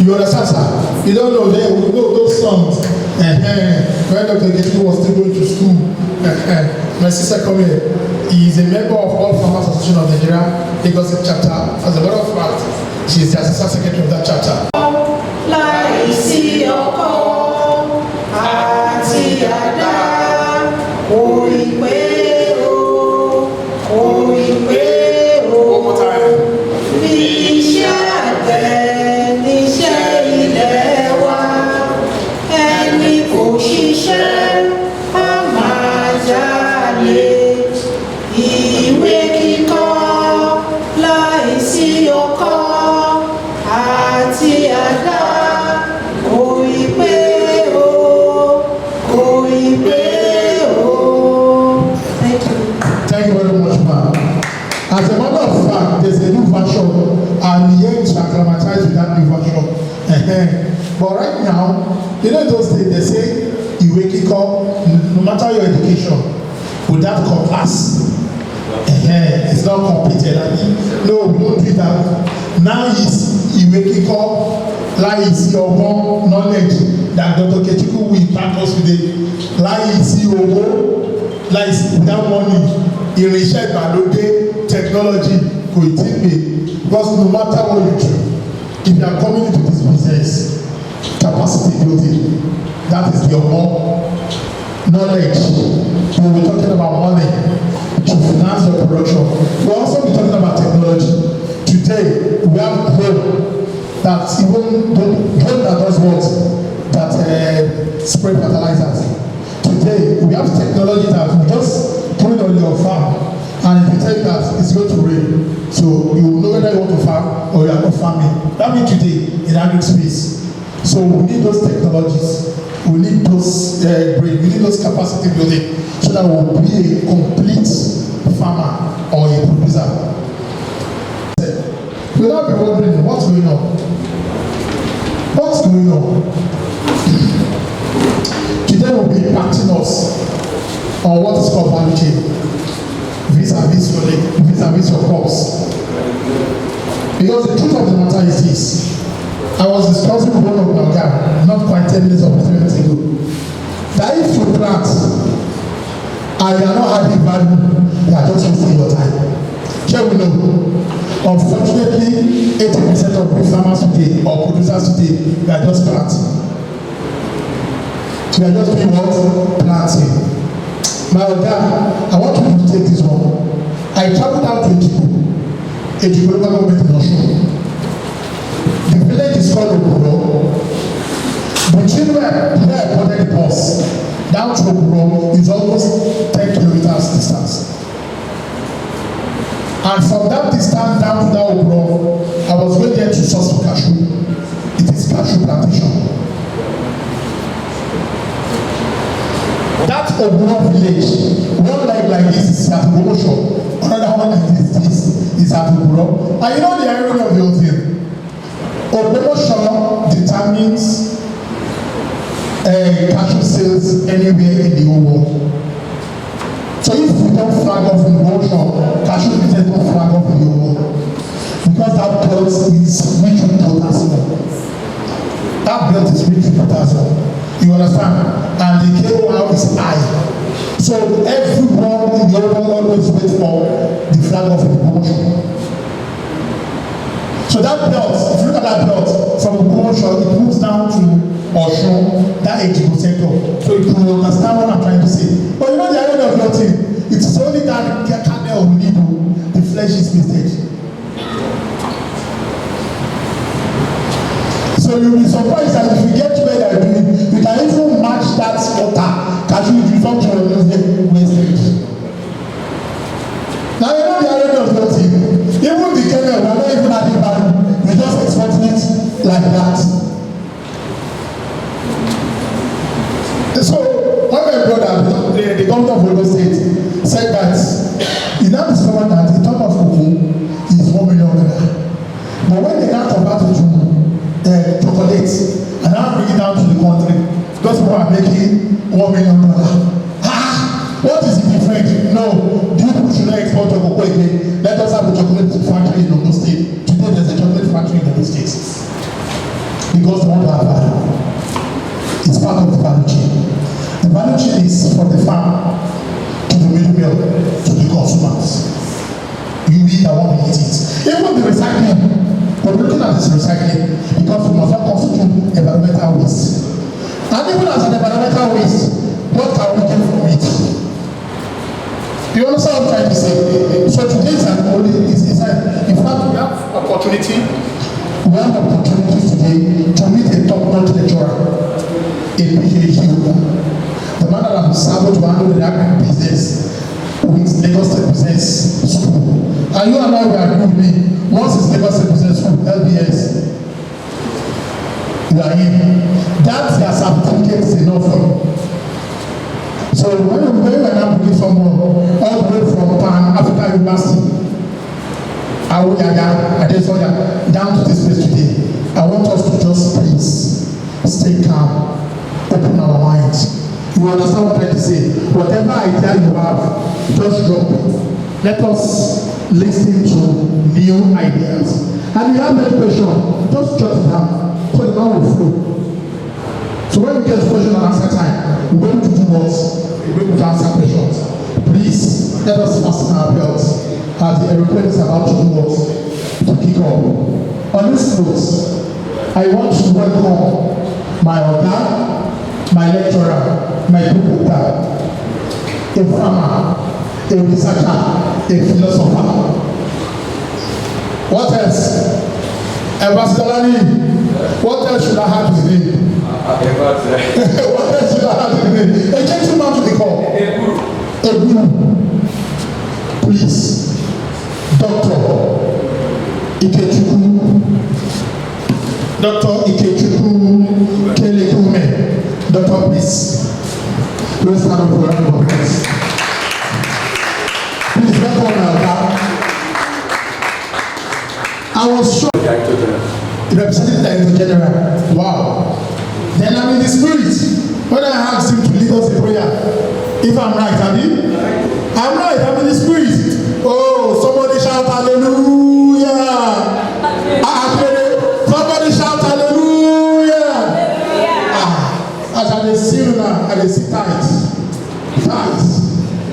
You understand, sir? You don't know, they will know those songs. When Dr. Ikeja was still going to school, my sister come here. He is a member of All Farmers Association of Nigeria, Lagos chapter. As a matter of fact, she is the assistant secretary of that chapter. One more time. back, there's a new version, and here to acclimatize with that new version. But right now, you know those days they say you wake up, no matter your education, without cutlass, it's not completed. No, we don't do that. Now is you wake up, like is your own knowledge that Dr. Kechiku will impart us today. Like is your own, like without money. Irinṣẹ́ ìgbàlódé technology kò tí ì pé because no matter what you do, if you are coming into this business, capacity building, that is your own knowledge. We will be talking about money to finance your production. We will also be talking about technology. Today we have drone that even drone that does what? That spray fertilizers. Today we have technology that we just put it on your farm, and if you tell that it's going to rain, so you will know whether you want to farm or you are not farming. That means today in agri space. So we need those technologies, we need those brain, we need those capacity building, so that we will be a complete farmer or a producer. You will not be wondering what's going on. What's going on? Today will be impacting us on what is called value chain, vis-a-vis your crops. Because the truth of the matter is this: I was discussing with one of my guys not quite 10 minutes or 15 minutes ago, that if you plant and you are not adding value, you are just wasting your time. Here we know, unfortunately, 80% of the farmers today or producers today, they are just planting. We are just doing what? Planting. My God, I want you to take this one. I traveled down to Ejiko local government in Osun. The village is called Oguro. Between where I boarded the bus down to Oguro is almost 10 kilometers distance. And from that distance down to that Oguro, I was going there to source for cashew. It is cashew plantation. That Oguro village, one leg like this is at Oguro, another one like this is at Oguro. And you know the irony of the whole thing? Oguro determines cashew sales anywhere in the whole world. So if we don't flag off in Oguro, cashew business don't flag off in the whole world. Because that belt is rich with potassium. That belt is rich with potassium. You understand? And the KOR is high. So everyone in the world always wait for the flag of the promotion. So that belt, if you look at that belt from the promotion, it moves down to Osun, that Ejiko sector. So you can understand what I'm trying to say. But you know the idea of your thing, it's only that kernel of needle, the flesh is mistake. So you'll be surprised that if you get where they're doing, you can even match that water cashew result to your wastage. Now you know the irony of the thing. Even the kernel, we're not even adding value. We're just exporting it like that. So one my brother, the governor of Lagos State, said that he now discovered that the top of cocoa is 1 million naira. But when they now convert it to chocolate and now bring it down to the country, those people are making $1 million. What is the difference? No, people should not export your cocoa again. Let us have a chocolate factory in Lagos State. Today there's a chocolate factory in Lagos State because they want to have value. It's part of the value chain. The value chain is from the farm to the middle to the consumers. You eat, I want to eat it. Even the recycling, we're looking at this recycling because we must not constitute environmental waste. And even as an environmental waste, what can we get from it? You understand what I'm trying to say? So today is an only, in fact, we have opportunity. We have opportunity today to meet a top-notch lecturer in PhD holder. The man that has served to handle the agribusiness with Lagos State Business School. And you and I will agree with me. Once it's Lagos State Business School, LBS, you are in. That's their certificate is enough for you. So when we are now bringing someone all the way from Pan African University, down to this place today. I want us to just please stay calm, open our minds. You understand what I'm trying to say? Whatever idea you have, just drop it. Let us listen to new ideas. And if you have any question, just jot it down so the man will flow. So when we get to question and answer time, we're going to do what? We're going to answer questions. Please let us fasten our belts as the aeroplane is about to do what? To kick off. On this note, I want to welcome my Oga, my lecturer, my professor, a farmer, a researcher, a philosopher. What else? Ambassador Lani, what else should I have his name? What else should I have his name? A gentleman to the call. A guru. Please, Dr. Ikeja Lagos. Doctor, please. Let's stand up for a round of applause. Please welcome my Oga. I was shocked. The representative Director General. Wow. Then I'm in the spirit. When I asked him to lead us in prayer, if I'm right, Abi? I'm right, I'm in the spirit. Oh, somebody shout hallelujah. Somebody shout hallelujah. As I see now, I see tight.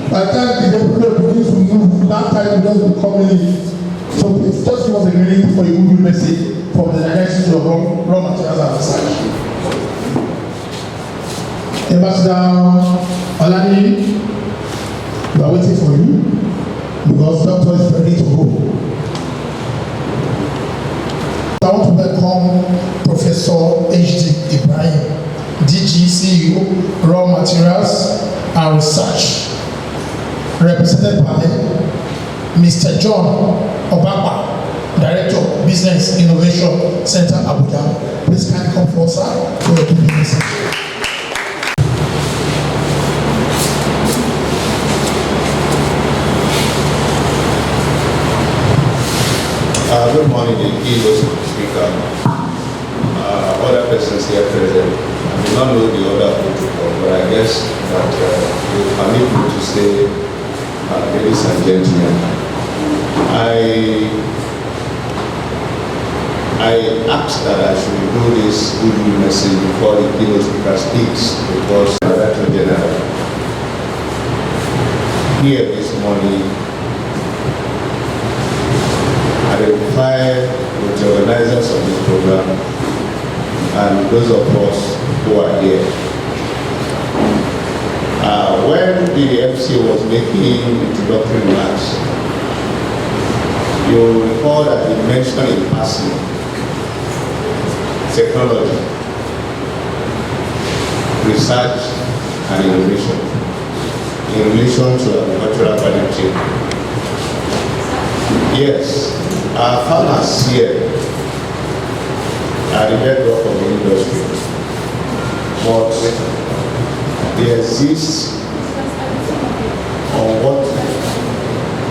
By the time the devil begins to move, that time it doesn't become in. So it's just was a greeting for a good message from the direction of raw materials and research. Ambassador Olani, we are waiting for you because doctor is ready to go. I want to welcome Professor H.D. Ibrahim, DG CEO, Raw Materials and Research, represented by Mr. John Obapa, Director of Business Innovation Center, Abuja. Please kindly come forward, sir, for your 2 minutes. Good morning, the speaker, other persons here present. I do not know the other protocol, but I guess that you permit me to say, ladies and gentlemen, I asked that I should do this good message before the keynote speaker speaks because Director General here this morning identify with the organizers of this program and those of us who are here. When the MC was making introductory remarks, you recall that he mentioned in passing technology, research and innovation in relation to agricultural value chain. Yes, our farmers here are the bedrock of the industry, but they exist on what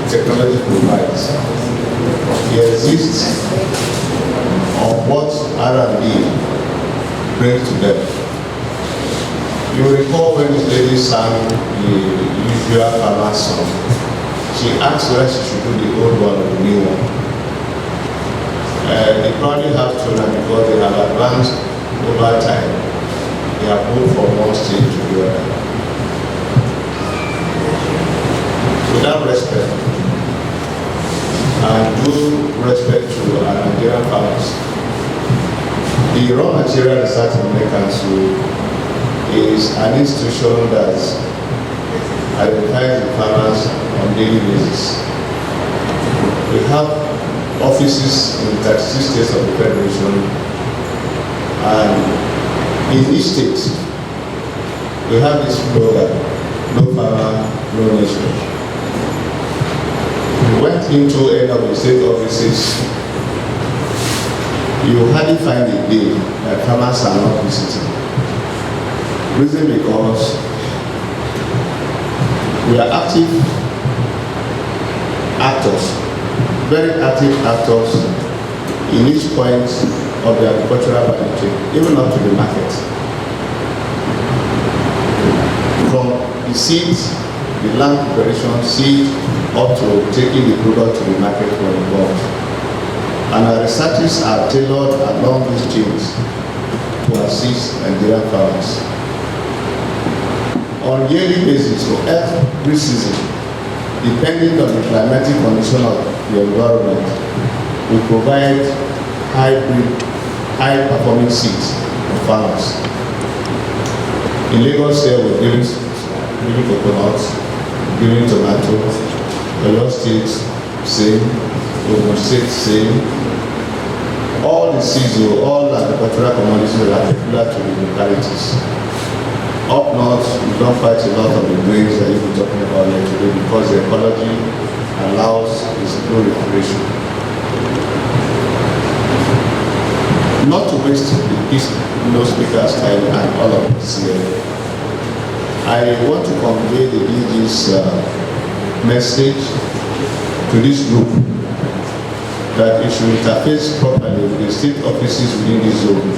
technology provides. They exist on what R&D brings to them. You recall when this lady sang the usual farmer song, she asked whether she should do the old one or the new one. They probably have to now because they have advanced over time. They have moved from one stage to the other. Without respect, and due respect to our Nigerian farmers, the Raw Material Research and Council is an institution that identifies the farmers on a daily basis. We have offices in 36 states of the Federation, and in each state we have this program, no farmer, no nation. We went into any of the state offices, you hardly find a day that farmers are not visiting. Reason because we are active actors very active actors in each point of the agricultural value chain, even up to the market. From the seeds, the land preparation, seed, up to taking the product to the market were involved. And our researches are tailored along these chains to assist Nigerian farmers. On a yearly basis, so every season, depending on the climatic condition of the environment, we provide high-performing seeds for farmers. In Lagos here, we're giving coconuts, giving tomatoes, Oyo State, same, Ogun State, same. All the seeds, all agricultural commodities are particular to the localities. Up north, we don't fight a lot of the grains that you've been talking about here today because the ecology allows its proliferation. Not to waste the speaker's time and all of us here, I want to convey the DG's message to this group that it should interface properly with the state offices within this zone.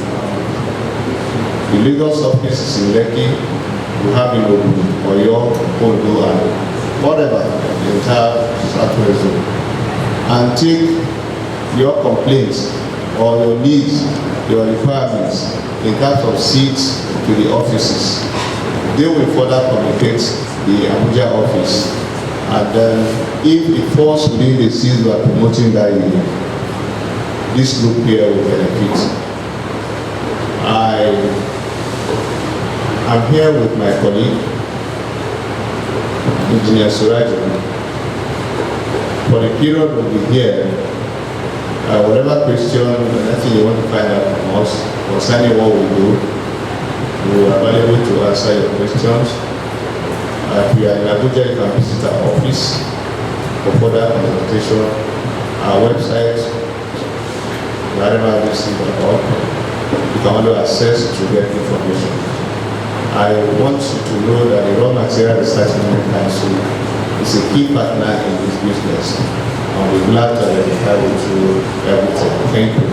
The Lagos office is in Lekki, we have in Ogun, Oyo, Ondo, and whatever, the entire Southwest zone. And take your complaints or your needs, your requirements in terms of seats to the offices. They will further communicate the Abuja office. And then if it falls within the seats we are promoting that year, this group here will benefit. I'm here with my colleague, Engineer Suraju. For the period we'll be here, whatever question, anything you want to find out from us, concerning what we do, we are available to answer your questions. If you are in Abuja, you can visit our office for further consultation. Our website, agribusinesses.org. You can also access to get information. I want you to know that the Raw Material Research Council is a key partner in this business. And we're glad to identify with you everything. Thank you.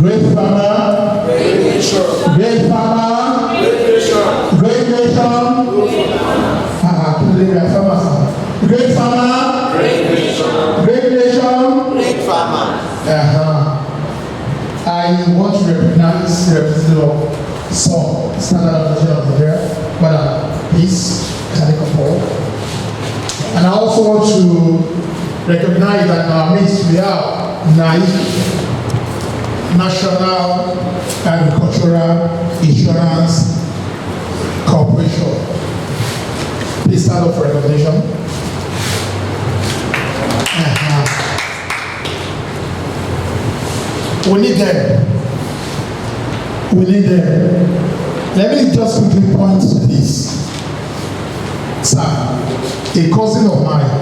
Great farmer, great nation. Great farmer, great nation. Great nation. Great farmer, great nation. Great nation. Great farmer. I want to recognize the representative of some standard organization of Nigeria, Madam Peace Ikeja Forum. And I also want to recognize that in our midst we have National Agricultural Insurance Corporation. Please stand up for recognition. We need them. We need them. Let me just quickly point to this. Sir, a cousin of mine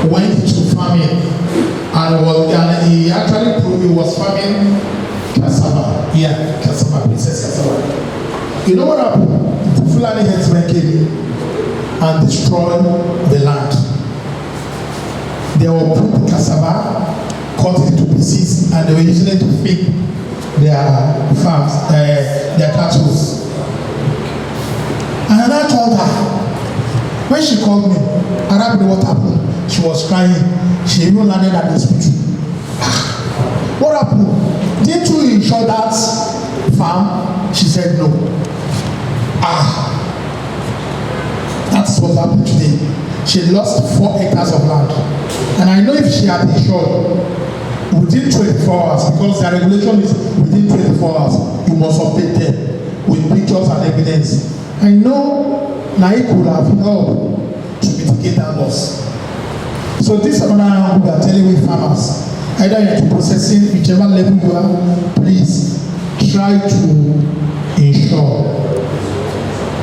went to farming and he actually proved he was farming cassava. Yeah, cassava, princess cassava. You know what happened? The Fulani herdsmen came in and destroyed the land. They will put the cassava, cut it into pieces, and they were using it to feed their farms, their cattle. And I told her, when she called me, I asked me what happened. She was crying. She even landed at the hospital. What happened? Didn't you insure that farm? She said no. That's what happened today. She lost 4 acres of land. And I know if she had insured within 24 hours, because the regulation is within 24 hours, you must update them with pictures and evidence. I know NAIC would have helped to mitigate that loss. So this is another angle we are telling with farmers, either into processing, whichever level you are, please try to insure.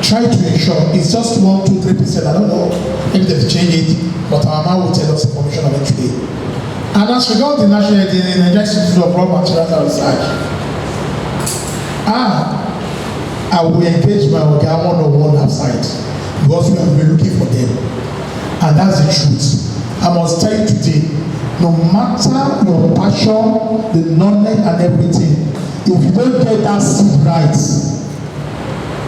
Try to ensure. It's just 1, 2, 3%. I don't know if they've changed it, but our man will tell us information of it today. And as regards the National Institute of Raw Materials and Research, I will engage my Oga one-on-one outside because we have been looking for them. And that's the truth. I must tell you today, no matter your passion, the knowledge and everything, if you don't get that seed right,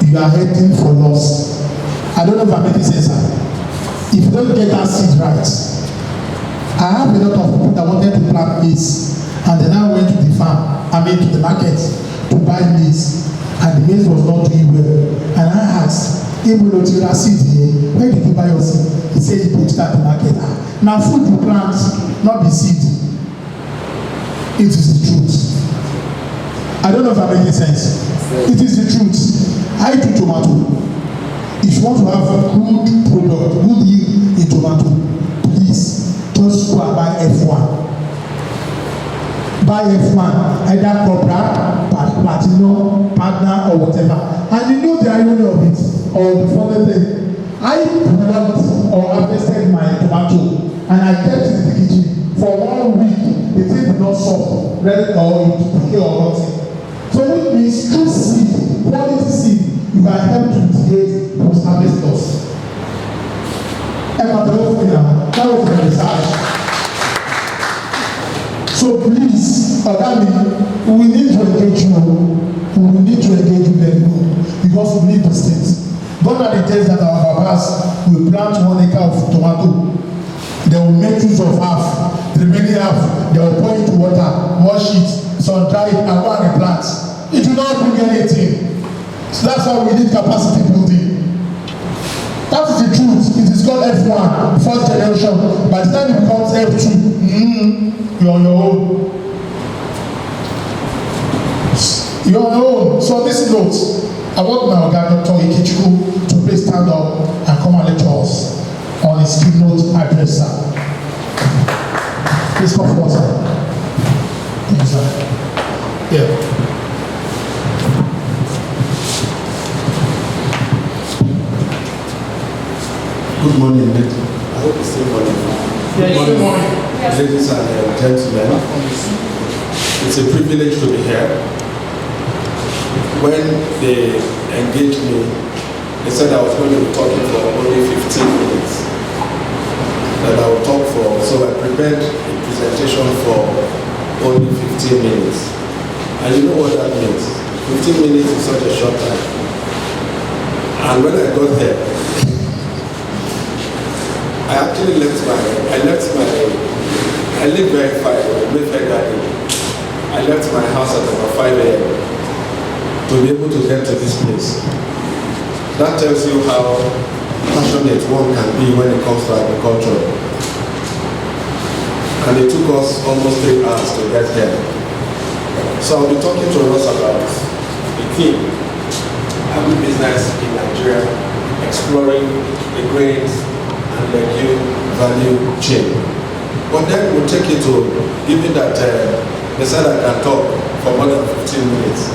you are heading for loss. I don't know if I'm making sense. If you don't get that seed right, I have a lot of people that wanted to plant maize, and they now went to the farm, to the market to buy maize, and the maize was not doing well. And I asked, even though you are seed here, where did you buy your seed? He said he put it at the market. Now food you plant, not the seed. It is the truth. I don't know if I'm making sense. It is the truth. I do tomato. If you want to have a good product, good yield in tomato, please just go and buy F1. Buy F1, either Cobra, Platinum, Partner, or whatever. And you know the irony of it, or the funny thing. I plucked or harvested my tomato, and I kept it in the kitchen for 1 week. The thing did not soft, ready or decay or nothing. So it means true seed, quality seed, you can help to mitigate post-harvest loss. That was the research. So please, we need to engage you. We need to engage with them because we need the states. Gone are the days that our papas will plant 1 acre of tomato. They will make use of half. The remaining half, they will pour into water, wash it, sun dry it, and go and replant. It will not bring anything. So that's why we need capacity building. That is the truth. It is called F1, first generation. By the time it becomes F2, you're on your own. You're on your own. So on this note, I want my Oga Dr. Ikeja to please stand up and come and lecture us on his keynote address, sir. Please come forward, sir. Thank you, sir. Yeah. Good morning, ladies. I hope it's still morning. Good morning. Ladies and gentlemen. It's a privilege to be here. When they engaged me, they said I was going to be talking for only 15 minutes. That I would talk for, so I prepared a presentation for only 15 minutes. And you know what that means? 15 minutes is such a short time. And when I got there, I live very far away, Mayfair Garden. I left my house at about 5 a.m. to be able to get to this place. That tells you how passionate one can be when it comes to agriculture. And it took us almost 3 hours to get here. So I'll be talking to us about the theme, agribusiness in Nigeria, exploring the grains and legume value chain. But then we'll take it to, given that they said I can talk for more than 15 minutes,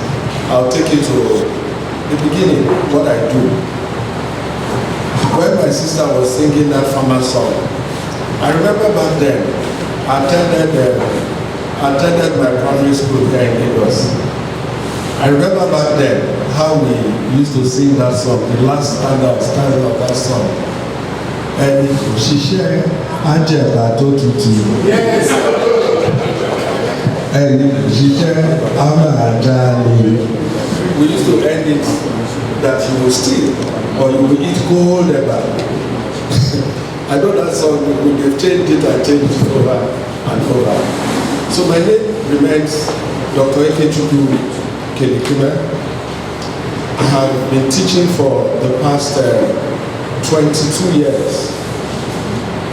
I'll take you to the beginning, what I do. When my sister was singing that farmer song, I remember back then, I attended my primary school here in Lagos. I remember back then how we used to sing that song, the last stanza of that song. And she shared Angela Totutu. Yes. And she shared Amajani. We used to end it that you will steal or you will eat cold eba. I know that song, they've changed it and changed it over and over. So my name remains Dr. Ikeja. I have been teaching for the past 22 years.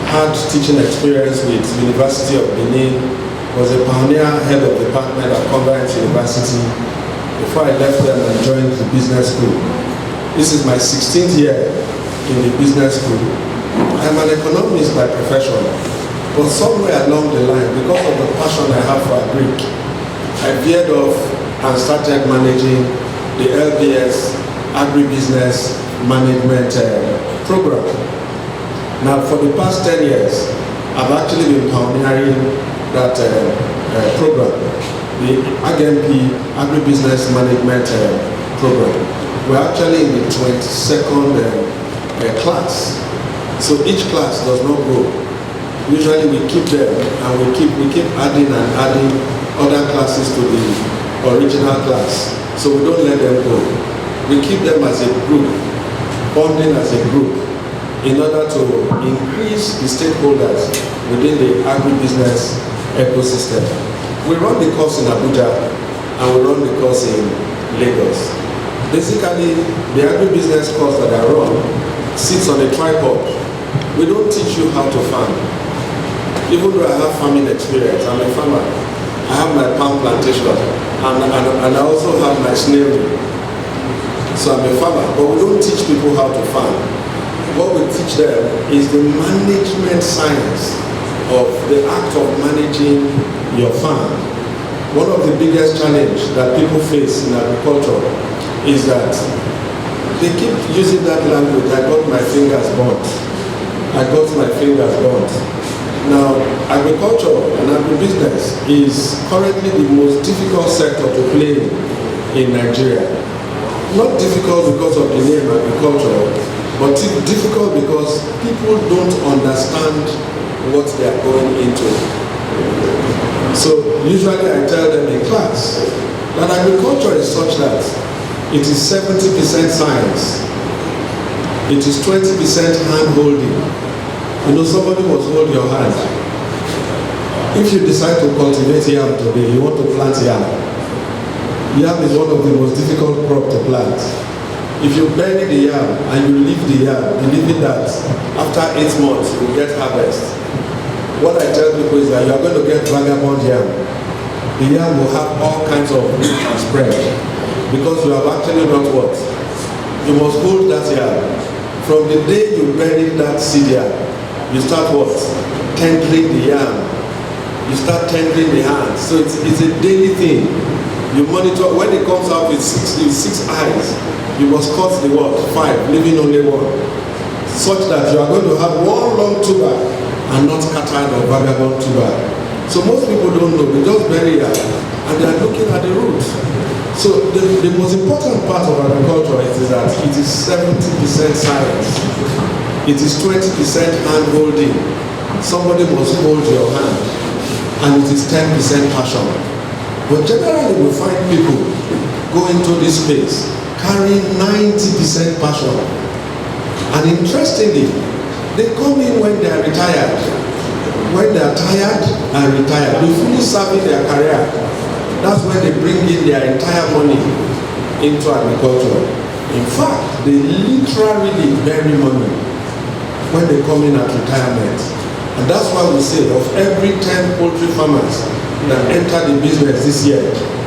Had teaching experience with University of Benin, was a pioneer head of department at Conference University before I left them and joined the business school. This is my 16th year in the business school. I'm an economist by profession, but somewhere along the line, because of the passion I have for agric, I veered off and started managing the LBS agribusiness management program. Now, for the past 10 years, I've actually been pioneering that program, the AGMP agribusiness management program. We're actually in the 22nd class. So each class does not grow. Usually we keep them and we keep adding and adding other classes to the original class. So we don't let them go. We keep them as a group, bonding as a group, in order to increase the stakeholders within the agribusiness ecosystem. We run the course in Abuja and we run the course in Lagos. Basically, the agribusiness course that I run sits on a tripod. We don't teach you how to farm. Even though I have farming experience, I'm a farmer. I have my palm plantation and I also have my snailry. So I'm a farmer, but we don't teach people how to farm. What we teach them is the management science of the act of managing your farm. One of the biggest challenges that people face in agriculture is that they keep using that language, I got my fingers burnt. I got my fingers burnt. Now, agriculture and agribusiness is currently the most difficult sector to play in Nigeria. Not difficult because of the name agriculture, but difficult because people don't understand what they are going into. So usually I tell them in class that agriculture is such that it is 70% science, it is 20% hand-holding. You know, somebody must hold your hand. If you decide to cultivate yam today, you want to plant yam. Yam is one of the most difficult crops to plant. If you bury the yam and you leave the yam, believing that after 8 months you will get harvest, what I tell people is that you are going to get vagabond yam. The yam will have all kinds of root and spread because you have actually not what? You must hold that yam. From the day you bury that seed yam, you start what? Tendering the yam. You start tendering the hand. So it's a daily thing. You monitor, when it comes out with six eyes, you must cut the what? 5, leaving only 1. Such that you are going to have one long tuber and not scattered or vagabond tuber. So most people don't know, they just bury yam and they are looking at the roots. So the most important part of agriculture is that it is 70% science. It is 20% hand-holding. Somebody must hold your hand. And it is 10% passion. But generally we find people go into this space carrying 90% passion. And interestingly, they come in when they are retired. When they are tired and retired, they finish serving their career. That's when they bring in their entire money into agriculture. In fact, they literally bury money when they come in at retirement. And that's why we say of every 10 poultry farmers that enter the business this year,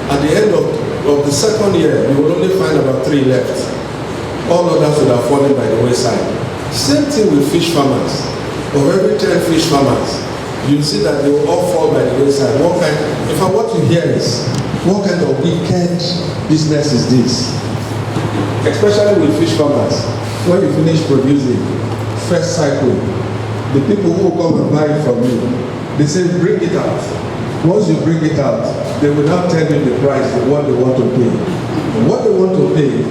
at the end of the second year, you will only find about 3 left. All others would have fallen by the wayside. Same thing with fish farmers. Of every 10 fish farmers, you see that they will all fall by the wayside. In fact, what you hear is, what kind of wicked business is this? Especially with fish farmers. When you finish producing, first cycle, the people who come and buy it from you, they say bring it out. Once you bring it out, they will now tell you the price of what they want to pay. What they want to pay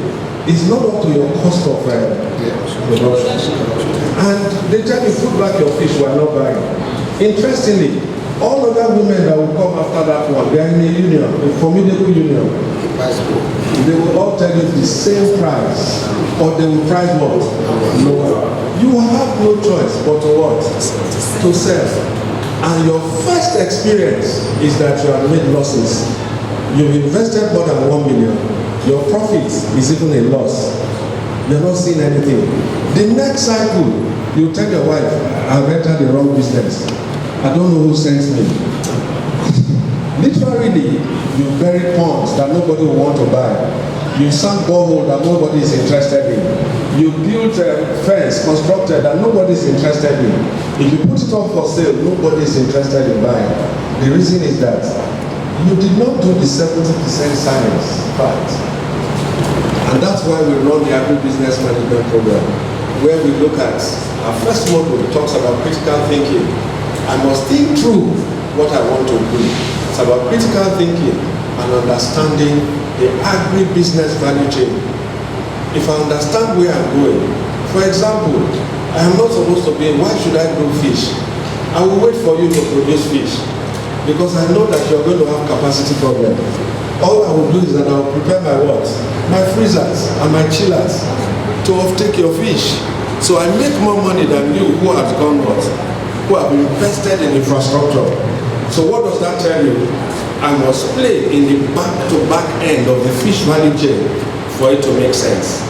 is not up to your cost of production. And they tell you put back your fish, we are not buying. Interestingly, all other women that will come after that one, they are in a union, a formidable union. They will all tell you the same price, or they will price what? Lower. You have no choice but to what? To sell. And your first experience is that you have made losses. You've invested more than 1 million. Your profit is even a loss. You're not seeing anything. The next cycle, you tell your wife, I've entered the wrong business. I don't know who sent me. Literally, you bury ponds that nobody will want to buy. You sunk borehole that nobody is interested in. You built a fence constructed that nobody is interested in. If you put it up for sale, nobody is interested in buying. The reason is that you did not do the 70% science part. And that's why we run the agribusiness management program, where we look at our first module talks about critical thinking. I must think through what I want to do. It's about critical thinking and understanding the agribusiness value chain. if I understand where I'm going. For example, I am not supposed to be, why should I grow fish? I will wait for you to produce fish because I know that you're going to have capacity problem. All I will do is that I will prepare my what? My freezers and my chillers to offtake your fish. So I make more money than you who have gone what? Who have invested in infrastructure. So what does that tell you? I must play in the back-to-back end of the fish value chain for it to make sense.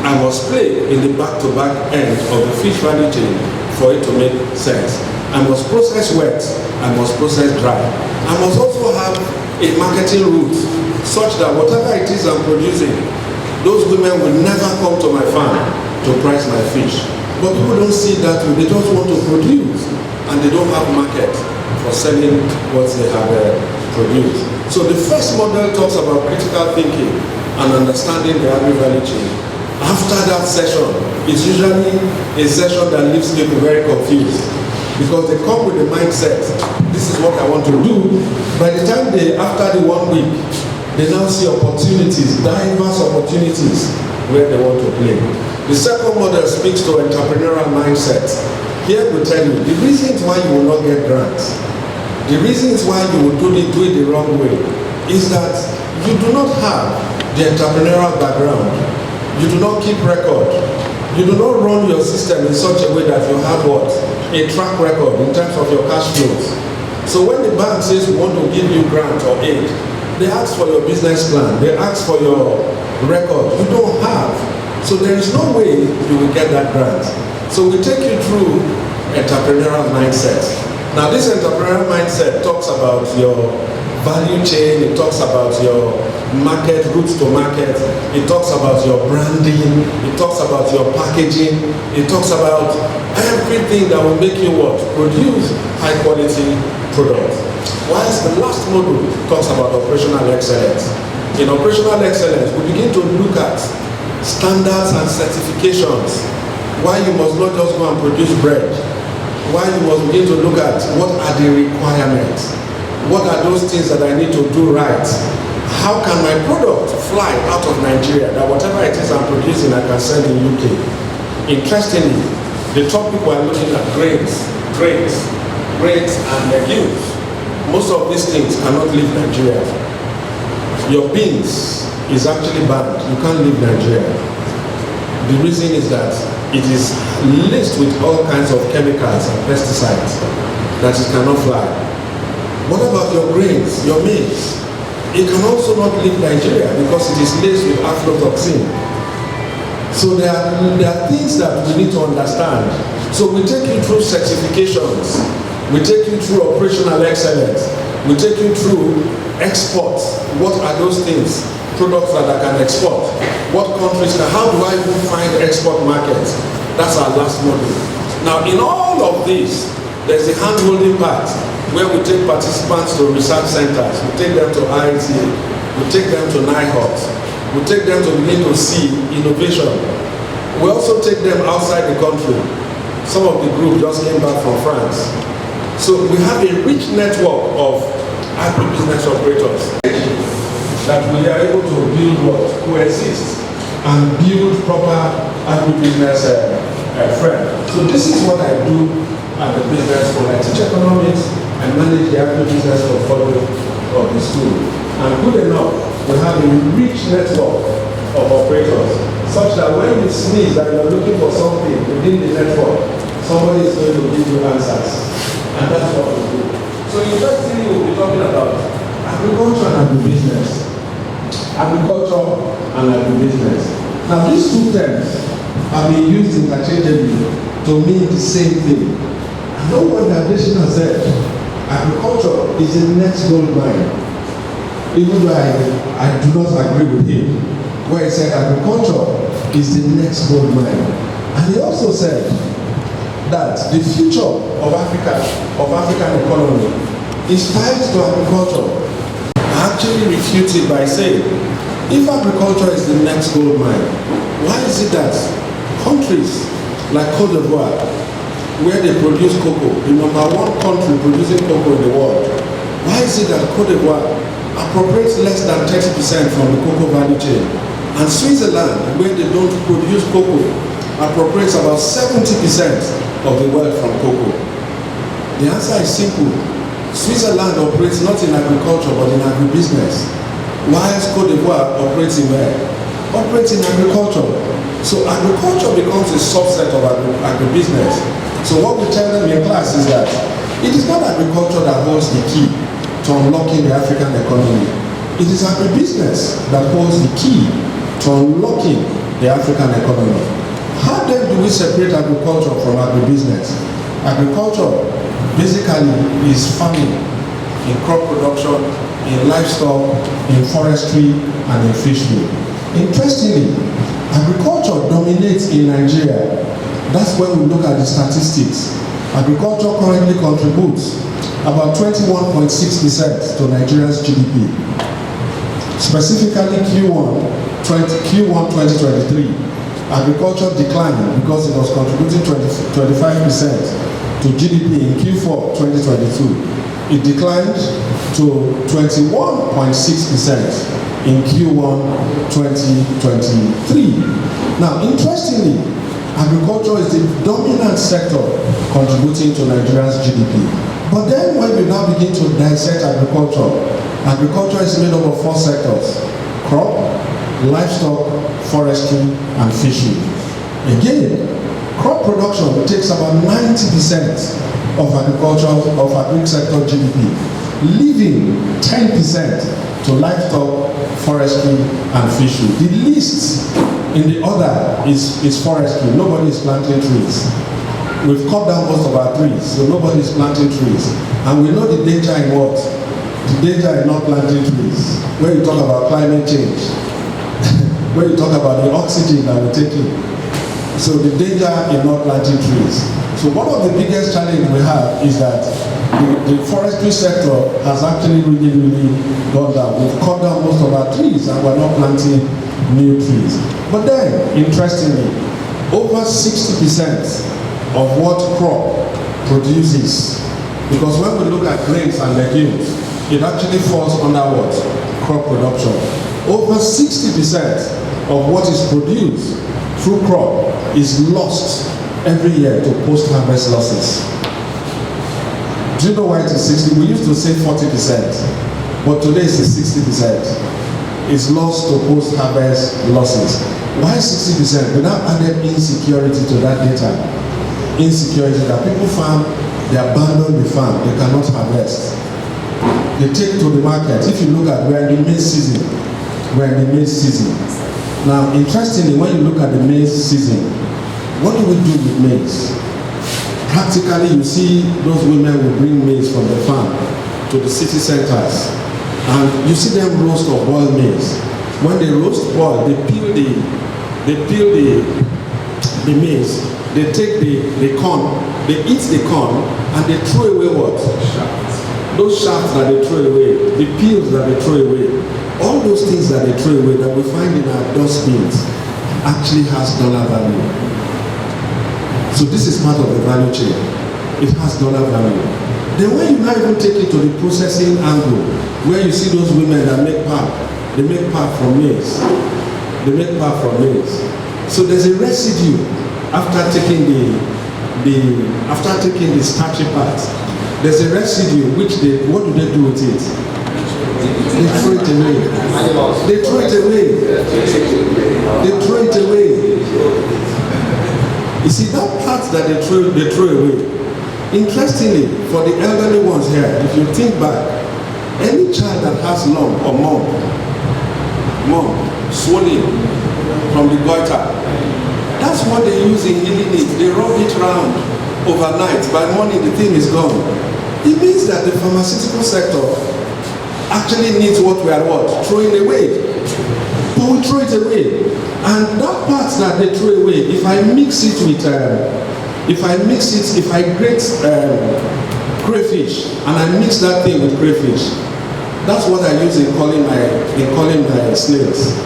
I must play in the back-to-back end of the fish value chain for it to make sense. I must process wet, I must process dry. I must also have a marketing route such that whatever it is I'm producing, those women will never come to my farm to price my fish. But people don't see that way. They just want to produce and they don't have market for selling what they have produced. So the first model talks about critical thinking and understanding the agri-value chain. After that session, it's usually a session that leaves people very confused because they come with the mindset, this is what I want to do. By the time after the 1 week, they now see opportunities, diverse opportunities where they want to play. The second model speaks to entrepreneurial mindset. Here we tell you, the reasons why you will not get grants, the reasons why you will do it the wrong way is that you do not have the entrepreneurial background. You do not keep record. You do not run your system in such a way that you have what? A track record in terms of your cash flows. So when the bank says we want to give you grant or aid, they ask for your business plan. They ask for your record. You don't have. So there is no way you will get that grant. So we take you through entrepreneurial mindset. Now this entrepreneurial mindset talks about your value chain, it talks about your market, routes to market, it talks about your branding, it talks about your packaging, it talks about everything that will make you what? Produce high quality products. Whilst the last module talks about operational excellence. In operational excellence, we begin to look at standards and certifications. Why you must not just go and produce bread. Why you must begin to look at what are the requirements. What are those things that I need to do right? How can my product fly out of Nigeria that whatever it is I'm producing I can sell in UK? Interestingly, the topic we're looking at grains and legumes. Most of these things cannot leave Nigeria. Your beans is actually banned. You can't leave Nigeria. The reason is that it is laced with all kinds of chemicals and pesticides that it cannot fly. What about your grains, your maize? It can also not leave Nigeria because it is laced with aflatoxin. So there are things that we need to understand. So we take you through certifications. We take you through operational excellence. We take you through exports. What are those things? Products that I can export. What countries can, how do I even find export markets? That's our last module. Now in all of this, there's the hand-holding part where we take participants to research centers. We take them to IIT. We take them to NIHOT. We take them to begin to see innovation. We also take them outside the country. Some of the group just came back from France. So we have a rich network of agribusiness operators that we are able to build what? Coexist and build proper agribusiness friend. So this is what I do at the business school. I teach economics and manage the agribusiness portfolio of the school. And good enough, we have a rich network of operators such that when you sneeze and you're looking for something within the network, somebody is going to give you answers. And that's what we do. So interestingly, we'll be talking about agriculture and agribusiness. Agriculture and agribusiness. Now these two terms have been used interchangeably to mean the same thing. I know what the additional said. Agriculture is the next gold mine. Even though I do not agree with him, where he said agriculture is the next gold mine. And he also said that the future of Africa, of African economy, is tied to agriculture. I actually refute it by saying, if agriculture is the next gold mine, why is it that countries like Cote d'Ivoire, where they produce cocoa, the #1 country producing cocoa in the world, why is it that Cote d'Ivoire appropriates less than 30% from the cocoa value chain? And Switzerland, where they don't produce cocoa, appropriates about 70% of the wealth from cocoa. The answer is simple. Switzerland operates not in agriculture but in agribusiness, whilst Cote d'Ivoire operates in where? Operates in agriculture. So agriculture becomes a subset of agribusiness. So what we tell them in class is that it is not agriculture that holds the key to unlocking the African economy. It is agribusiness that holds the key to unlocking the African economy. How then do we separate agriculture from agribusiness? Agriculture basically is farming, in crop production, in livestock, in forestry, and in fishery. Interestingly, agriculture dominates in Nigeria. That's when we look at the statistics. Agriculture currently contributes about 21.6% to Nigeria's GDP. Specifically Q1 2023, agriculture declined because it was contributing 25% to GDP in Q4 2022. It declined to 21.6% in Q1 2023. Now, interestingly, agriculture is the dominant sector contributing to Nigeria's GDP. But then when we now begin to dissect agriculture, agriculture is made up of 4 sectors: crop, livestock, forestry, and fishery. Again, crop production takes about 90% of agri sector GDP, leaving 10% to livestock, forestry, and fishery. The least in the order is forestry. Nobody is planting trees. We've cut down most of our trees, so nobody is planting trees. And we know the danger in what? The danger in not planting trees. When you talk about climate change, when you talk about the oxygen that we're taking, so the danger in not planting trees. So one of the biggest challenges we have is that the forestry sector has actually really gone down. We've cut down most of our trees and we're not planting new trees. But then, interestingly, over 60% of what crop produces, because when we look at grains and legumes, it actually falls under what? Crop production. Over 60% of what is produced through crop is lost every year to post-harvest losses. Do you know why it is 60? We used to say 40%, but today it's 60%. It's lost to post-harvest losses. Why 60%? We now added insecurity to that data. Insecurity that people farm, they abandon the farm, they cannot harvest. They take to the market. If you look at, we're in the maize season. We're in the maize season. Now, interestingly, when you look at the maize season, what do we do with maize? Practically, you see those women will bring maize from the farm to the city centers, and you see them roast or boil maize. When they roast, boil, they peel the maize. They take the corn, they eat the corn, and they throw away what? Those shafts that they throw away, the peels that they throw away, all those things that they throw away that we find in our dustbins actually has dollar value. So this is part of the value chain. It has dollar value. Then when you now even take it to the processing angle, where you see those women that make pap, they make pap from maize. They make pap from maize. So there's a residue after taking the starchy part. There's a residue which what do they do with it? They throw it away. They throw it away. They throw it away. You see, that part that they throw away, interestingly, for the elderly ones here, if you think back, any child that has lump or mum swollen from the goiter, that's what they use in healing it. They rub it round overnight. By morning, the thing is gone. It means that the pharmaceutical sector actually needs what we are throwing away. But we throw it away. And that part that they throw away, if I mix it with, if I grate crayfish and I mix that thing with crayfish, that's what I use in calling my snails.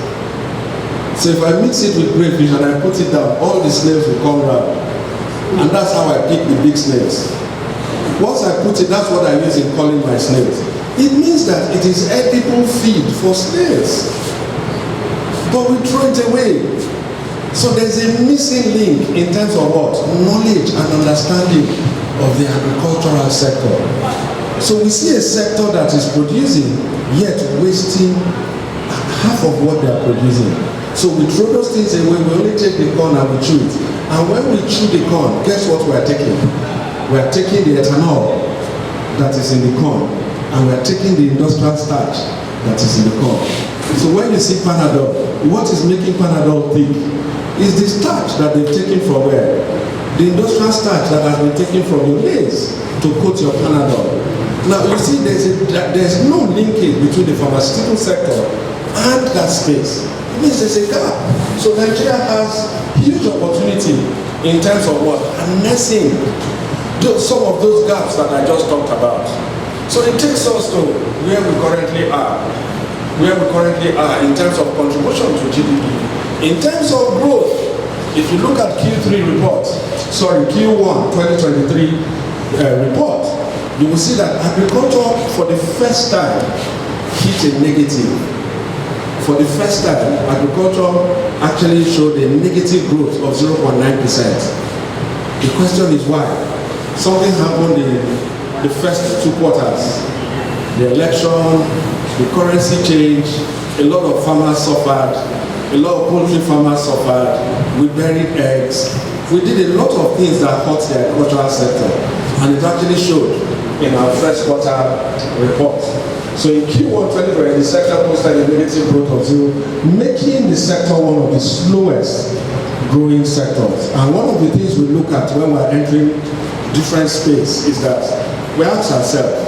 So if I mix it with crayfish and I put it down, all the snails will come around. And that's how I pick the big snails. Once I put it, that's what I use in calling my snails. It means that it is edible feed for snails. but we throw it away. So there's a missing link in terms of what? Knowledge and understanding of the agricultural sector. So we see a sector that is producing, yet wasting half of what they are producing. So we throw those things away, we only take the corn and we chew it. And when we chew the corn, guess what we are taking? We are taking the ethanol that is in the corn, and we are taking the industrial starch that is in the corn. So when you see Panadol, what is making Panadol thick? Is the starch that they've taken from where? The industrial starch that has been taken from your maize to coat your Panadol. Now you see there's no linkage between the pharmaceutical sector and that space. It means there's a gap. So Nigeria has huge opportunity in terms of what? Harnessing some of those gaps that I just talked about. So it takes us to where we currently are. Where we currently are in terms of contribution to GDP. In terms of growth, if you look at Q1 2023 report, you will see that agriculture for the first time hit a negative. For the first time, agriculture actually showed a negative growth of 0.9%. The question is why? Something happened in the first 2 quarters. The election, the currency change, a lot of farmers suffered, a lot of poultry farmers suffered, we buried eggs. We did a lot of things that hurt the agricultural sector, and it actually showed in our first quarter report. So in Q1 2020, the sector posted a negative growth of 0, making the sector one of the slowest growing sectors. And one of the things we look at when we're entering different space is that we ask ourselves,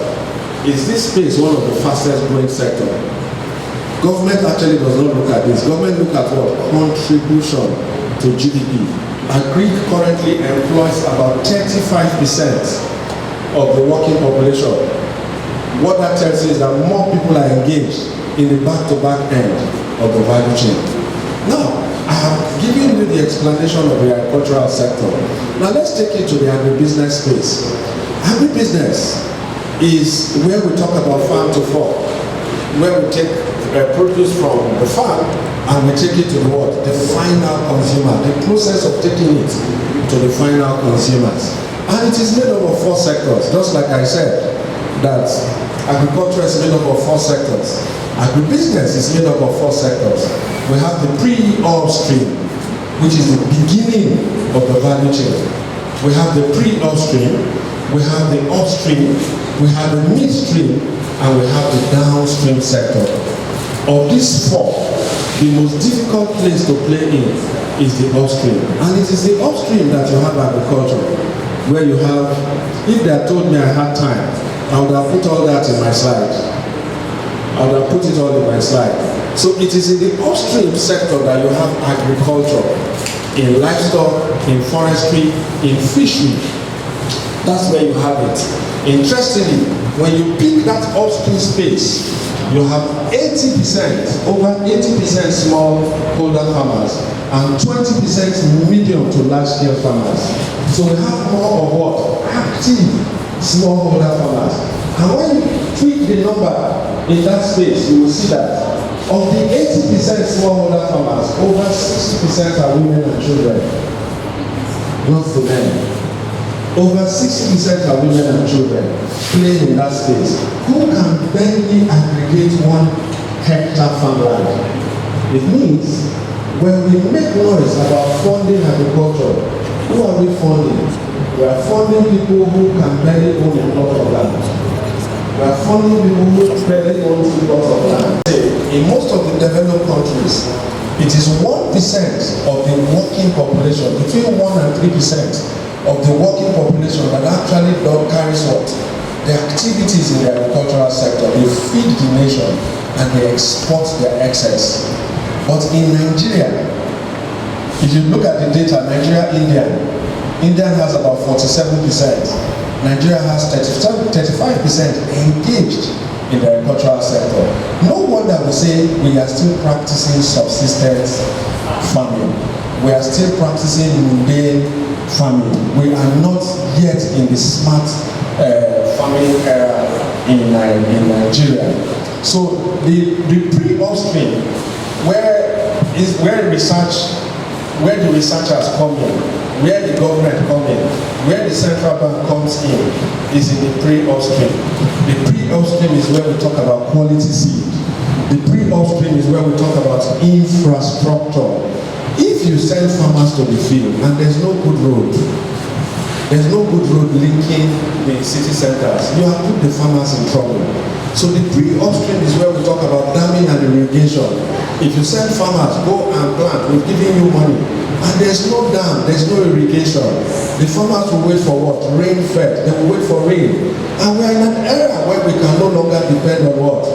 is this space one of the fastest growing sector? Government actually does not look at this. Government look at what? Contribution to GDP. Agri currently employs about 35% of the working population. What that tells you is that more people are engaged in the back-to-back end of the value chain. Now, I have given you the explanation of the agricultural sector. Now let's take it to the agribusiness space. Agribusiness is where we talk about farm to fork, where we take produce from the farm and we take it to the what? The final consumer, the process of taking it to the final consumers. And it is made up of 4 sectors, just like I said, that agriculture is made up of 4 sectors. Agribusiness is made up of 4 sectors. We have the pre-upstream, which is the beginning of the value chain. We have the pre-upstream, we have the upstream, we have the midstream, and we have the downstream sector. Of these 4, the most difficult place to play in is the upstream. And it is the upstream that you have agriculture, where you have, if they had told me I had time, I would have put all that in my slide. I would have put it all in my slide. So it is in the upstream sector that you have agriculture, in livestock, in forestry, in fishery. That's where you have it. Interestingly, when you pick that upstream space, you have 80%, over 80% smallholder farmers and 20% medium to large scale farmers. So we have more of what? Active smallholder farmers. And when you tweak the number in that space, you will see that of the 80% smallholder farmers, over 60% are women and children, not the men. Over 60% are women and children playing in that space, who can barely aggregate 1 hectare farmland. It means when we make noise about funding agriculture, who are we funding? We are funding people who can barely own a plot of land. We are funding people who barely own 2 plots of land. In most of the developed countries, it is 1% of the working population, between 1 and 3%. Of the working population that actually carries what? The activities in the agricultural sector. They feed the nation and they export their excess. But in Nigeria, if you look at the data, India has about 47%. Nigeria has 35% engaged in the agricultural sector. No wonder we say we are still practicing subsistence farming. We are still practicing mundane farming. We are not yet in the smart farming era in Nigeria. So the pre-upstream, where is where the researchers come in, where the government come in, where the central bank comes in, is in the pre-upstream. The pre-upstream is where we talk about quality seed. The pre-upstream is where we talk about infrastructure. If you send farmers to the field and there's no good road linking the city centers, you have put the farmers in trouble. So the pre-upstream is where we talk about damming and irrigation. If you send farmers, go and plant, we've given you money, and there's no dam, there's no irrigation, the farmers will wait for what? Rain fed, they will wait for rain. And we are in an era where we can no longer depend on what?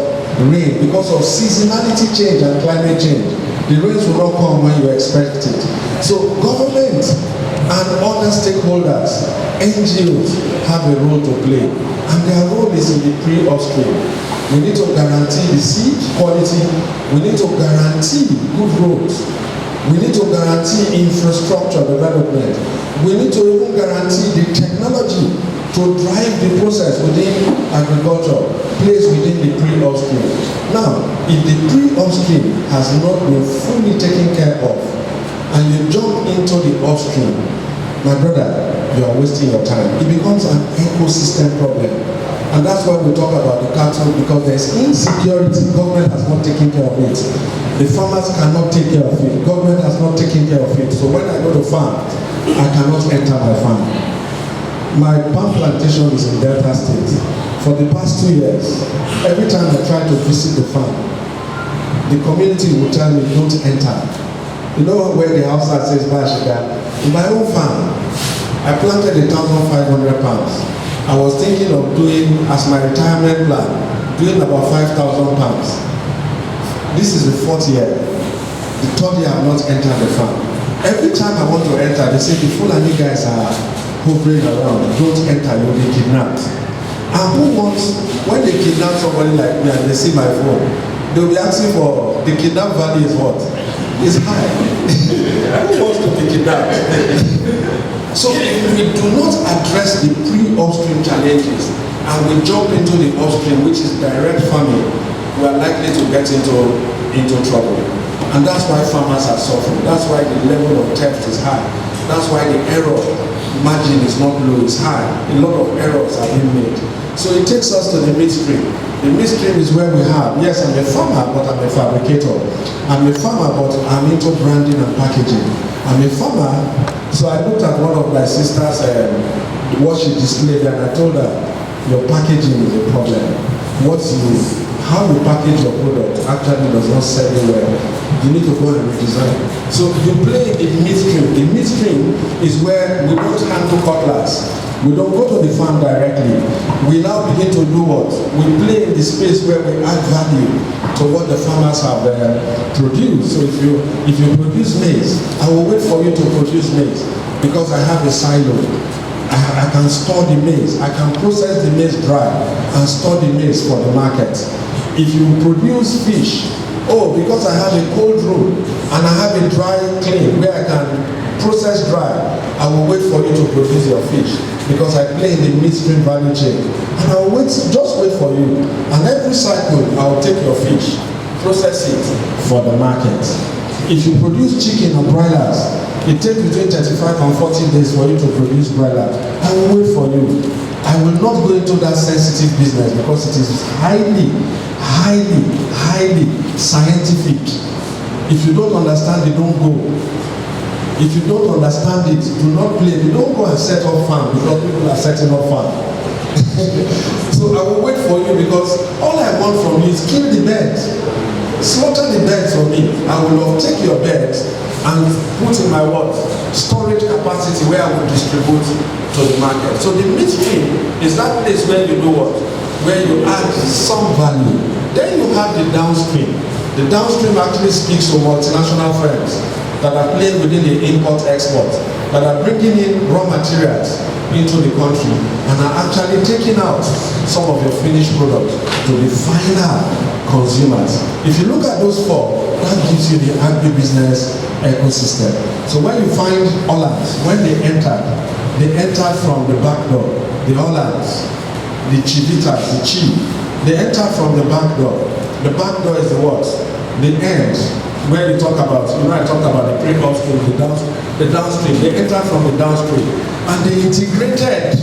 Rain, because of seasonality change and climate change. The rains will not come when you expect it. So government and other stakeholders, NGOs, have a role to play, and their role is in the pre-upstream. We need to guarantee the seed quality, we need to guarantee good roads, we need to guarantee infrastructure development, we need to even guarantee the technology to drive the process within agriculture, placed within the pre-upstream. Now, if the pre-upstream has not been fully taken care of, and you jump into the upstream, my brother, you are wasting your time. It becomes an ecosystem problem. And that's why we talk about the cattle, because there's insecurity. Government has not taken care of it. The farmers cannot take care of it. Government has not taken care of it. So when I go to farm, I cannot enter my farm. My palm plantation is in Delta State. For the past 2 years, every time I try to visit the farm, the community will tell me, don't enter. You know where the house that says Bashika? In my own farm, I planted 1,500 pounds. I was thinking of doing, as my retirement plan, doing about 5,000 pounds. This is the 4th year. The 3rd year I have not entered the farm. Every time I want to enter, they say the Fulani guys are hovering around. Don't enter, you'll be kidnapped. And who wants, when they kidnap somebody like me and they see my phone, they'll be asking for, the kidnap value is what? It's high. Who wants to be kidnapped? So if we do not address the pre-upstream challenges and we jump into the upstream, which is direct farming, we are likely to get into trouble. And that's why farmers are suffering. That's why the level of theft is high. That's why the error margin is not low, it's high. A lot of errors are being made. So it takes us to the midstream. The midstream is where we have, yes, I'm a farmer, but I'm a fabricator. I'm a farmer, but I'm into branding and packaging. I'm a farmer, so I looked at one of my sisters' what she displayed, and I told her, your packaging is a problem. How you package your product actually does not sell you well. You need to go and redesign. So you play in midstream. The midstream is where we don't handle cutlass. We don't go to the farm directly. We now begin to do what? We play in the space where we add value to what the farmers have produced. So if you produce maize, I will wait for you to produce maize because I have a silo. I can store the maize. I can process the maize dry and store the maize for the market. If you produce fish, because I have a cold room and I have a dry clean where I can process dry, I will wait for you to produce your fish because I play in the midstream value chain. And I will just wait for you. And every cycle, I will take your fish, process it for the market. If you produce chicken or broilers, it takes between 35 and 40 days for you to produce broiler. I will wait for you. I will not go into that sensitive business because it is highly scientific. If you don't understand it, don't go. If you don't understand it, do not play. You don't go and set up farm because people are setting up farm. So I will wait for you because all I want from you is kill the birds. Slaughter the birds for me. I will take your birds and put in my storage capacity where I will distribute to the market. So the midstream is that place where you do what? Where you add some value. Then you have the downstream. The downstream actually speaks to multinational firms that are playing within the import-export, that are bringing in raw materials into the country and are actually taking out some of your finished products to the final consumers. If you look at those four, that gives you the agribusiness ecosystem. So when you find Hollands, when they enter from the back door. The Hollands, the Chivitas, they enter from the back door. The back door is the what? The end where you talk about, I talked about the pre-upstream, the downstream. They entered from the downstream and they integrated.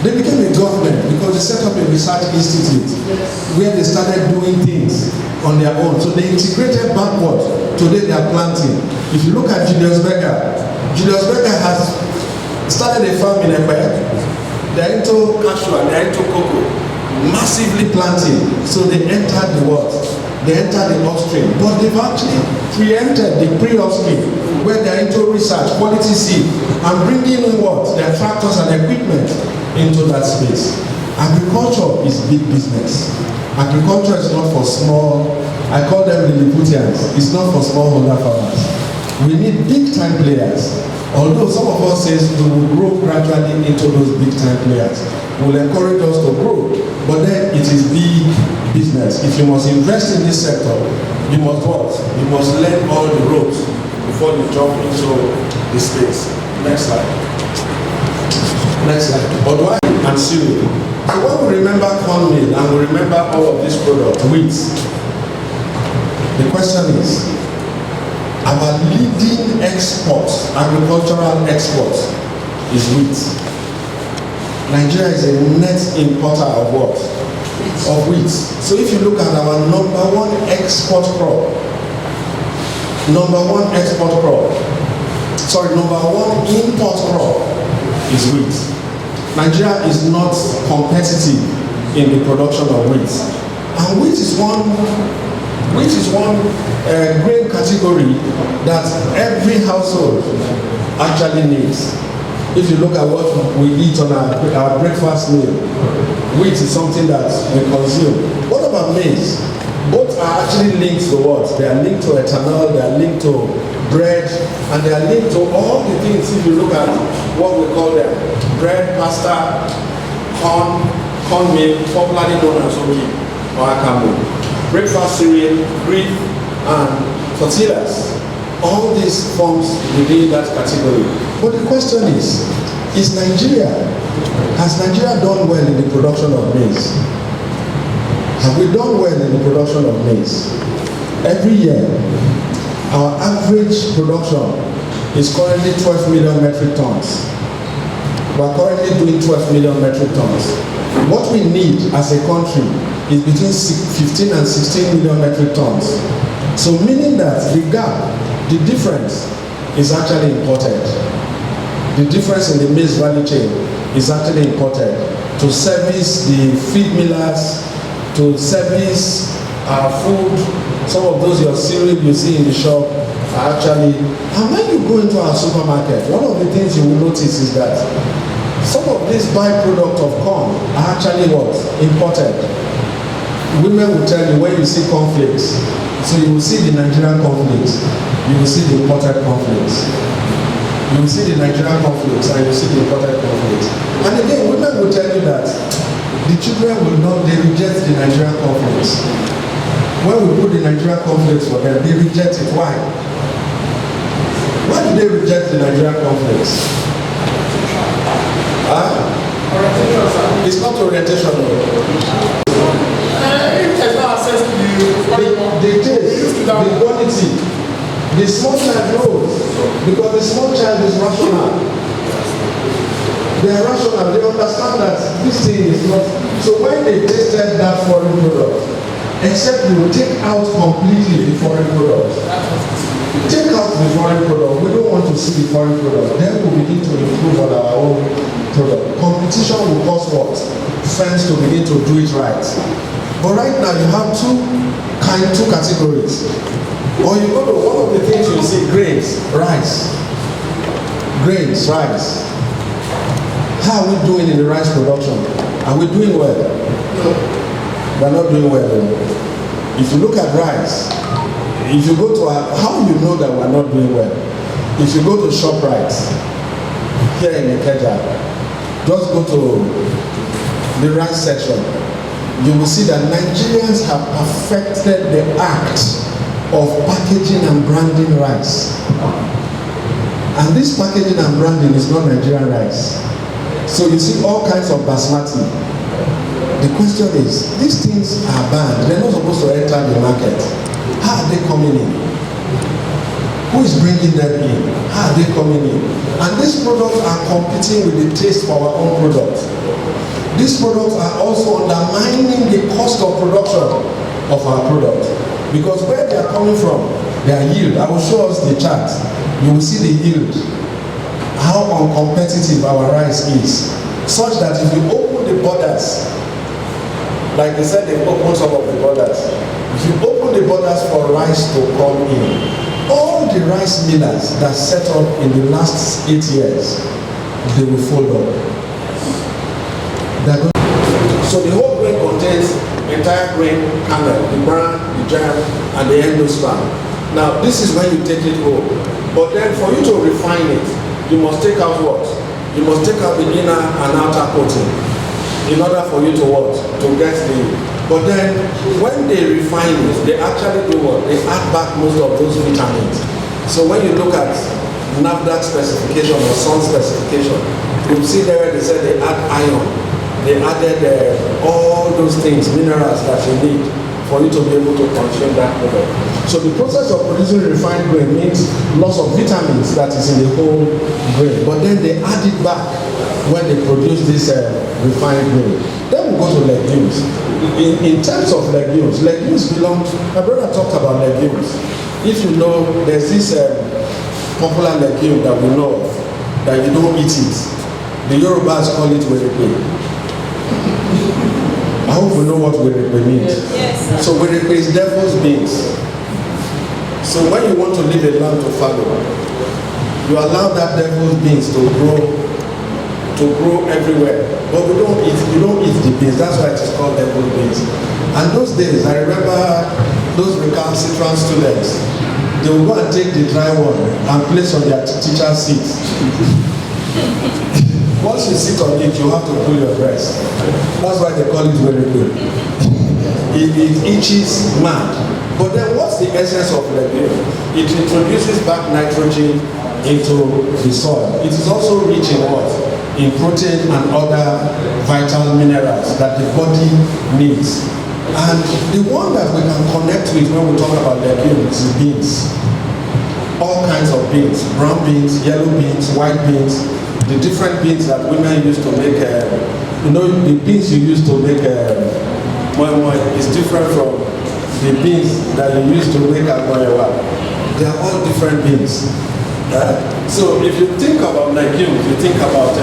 They became a government because they set up a research institute where they started doing things on their own. So they integrated backwards. Today they are planting. If you look at Julius Berger has started a farm in Ekpe. They're into cashew and they're into cocoa. Massively planting. So they entered the what? They entered the upstream. But they've actually preempted the pre-upstream where they're into research, quality seed, and bringing in what? Their tractors and equipment into that space. Agriculture is big business. Agriculture is not for small, I call them Lilliputians. It's not for smallholder farmers. We need big time players. Although some of us says we will grow gradually into those big time players. Will encourage us to grow, but then it is big business. If you must invest in this sector, you must what? You must learn all the ropes before you jump into the space. Next slide. Next slide. But why? And cereal. So when we remember cornmeal and we remember all of these products, wheat, the question is, our leading exports, agricultural exports, is wheat. Nigeria is a net importer of what? Of wheat. So if you look at our number one import crop is wheat. Nigeria is not competitive in the production of wheat. And wheat is one grain category that every household actually needs. If you look at what we eat on our breakfast meal, wheat is something that we consume. What about maize? Both are actually linked to what? They are linked to ethanol, they are linked to bread, and they are linked to all the things. If you look at what we call them, bread, pasta, cornmeal, popularly known as ogi or akamu, breakfast cereal, grief, and tortillas. All these forms within that category. But the question is has Nigeria done well in the production of maize? Have we done well in the production of maize? Every year, our average production is currently 12 million metric tons. We are currently doing 12 million metric tons. What we need as a country is between 15 and 16 million metric tons. So meaning that the gap, the difference is actually imported. The difference in the maize value chain is actually imported to service the feed millers, to service our food. Some of those your cereal you see in the shop are actually, and when you go into our supermarket, one of the things you will notice is that some of these byproduct of corn are actually what? Imported. Women will tell you when you see cornflakes, so you will see the Nigerian cornflakes, you will see the imported cornflakes. You will see the Nigerian cornflakes and you will see the imported cornflakes. And again, women will tell you that the children will not, they reject the Nigerian cornflakes. When we put the Nigerian cornflakes for them, they reject it. Why? Why do they reject the Nigerian cornflakes? It's not orientation. There's no access to the taste, the quality. The small child knows because the small child is rational. They are rational. They understand that this thing is not. So when they tasted that foreign product, except you will take out completely the foreign product. Take out the foreign product. We don't want to see the foreign product. Then we begin to improve on our own product. Competition will cause what? Firms to begin to do it right. But right now you have two categories. Or you go to one of the things you see, grains, rice. Grains, rice. How are we doing in the rice production? Are we doing well? No. We're not doing well. If you look at rice, if you go to how you know that we're not doing well? If you go to ShopRite here in Ikeja, just go to the rice section, you will see that Nigerians have perfected the act of packaging and branding rice. And this packaging and branding is not Nigerian rice. So you see all kinds of basmati. The question is, these things are banned. They're not supposed to enter the market. How are they coming in? Who is bringing them in? How are they coming in? And these products are competing with the taste for our own products. These products are also undermining the cost of production of our product. Because where they are coming from, their yield, I will show us the chart. You will see the yield, how uncompetitive our rice is, such that if you open the borders, like they said, they open some of the borders. If you open the borders for rice to come in, all the rice millers that set up in the last 8 years, they will fold up. So the whole grain contains entire grain kernel, the bran, the germ, and the endosperm. Now this is when you take it home. But then for you to refine it, you must take out what? You must take out the inner and outer coating in order for you to what? To get the... But then when they refine it, they actually do what? They add back most of those vitamins. So when you look at NAFDAC specification or SUN specification, you'll see there they said they add iron. They added all those things, minerals that you need for you to be able to consume that product. So the process of producing refined grain means loss of vitamins that is in the whole grain. But then they add it back when they produce this refined grain. Then we go to legumes. In terms of legumes belong, my brother talked about legumes. If you know, there's this popular legume that we know of, that you don't eat it. The Yorubas call it werepe. I hope we know what werepe means. Yes. So werepe is devil's beans. So when you want to leave a land to fallow, you allow that devil's beans to grow everywhere. But you don't eat the beans. That's why it is called devil's beans. And those days, I remember those recalcitrant students, they would go and take the dry one and place on their teacher's seat. Once you sit on it, you have to pull your breast. That's why they call it very good. It itches mad. But then what's the essence of legume? It introduces back nitrogen into the soil. It is also rich in what? In protein and other vital minerals that the body needs. And the one that we can connect with when we talk about legumes is beans. All kinds of beans. Brown beans, yellow beans, white beans. The different beans that women used to make, the beans you used to make moi is different from the beans that you used to make amoewa. They are all different beans. So if you think about legumes, you think about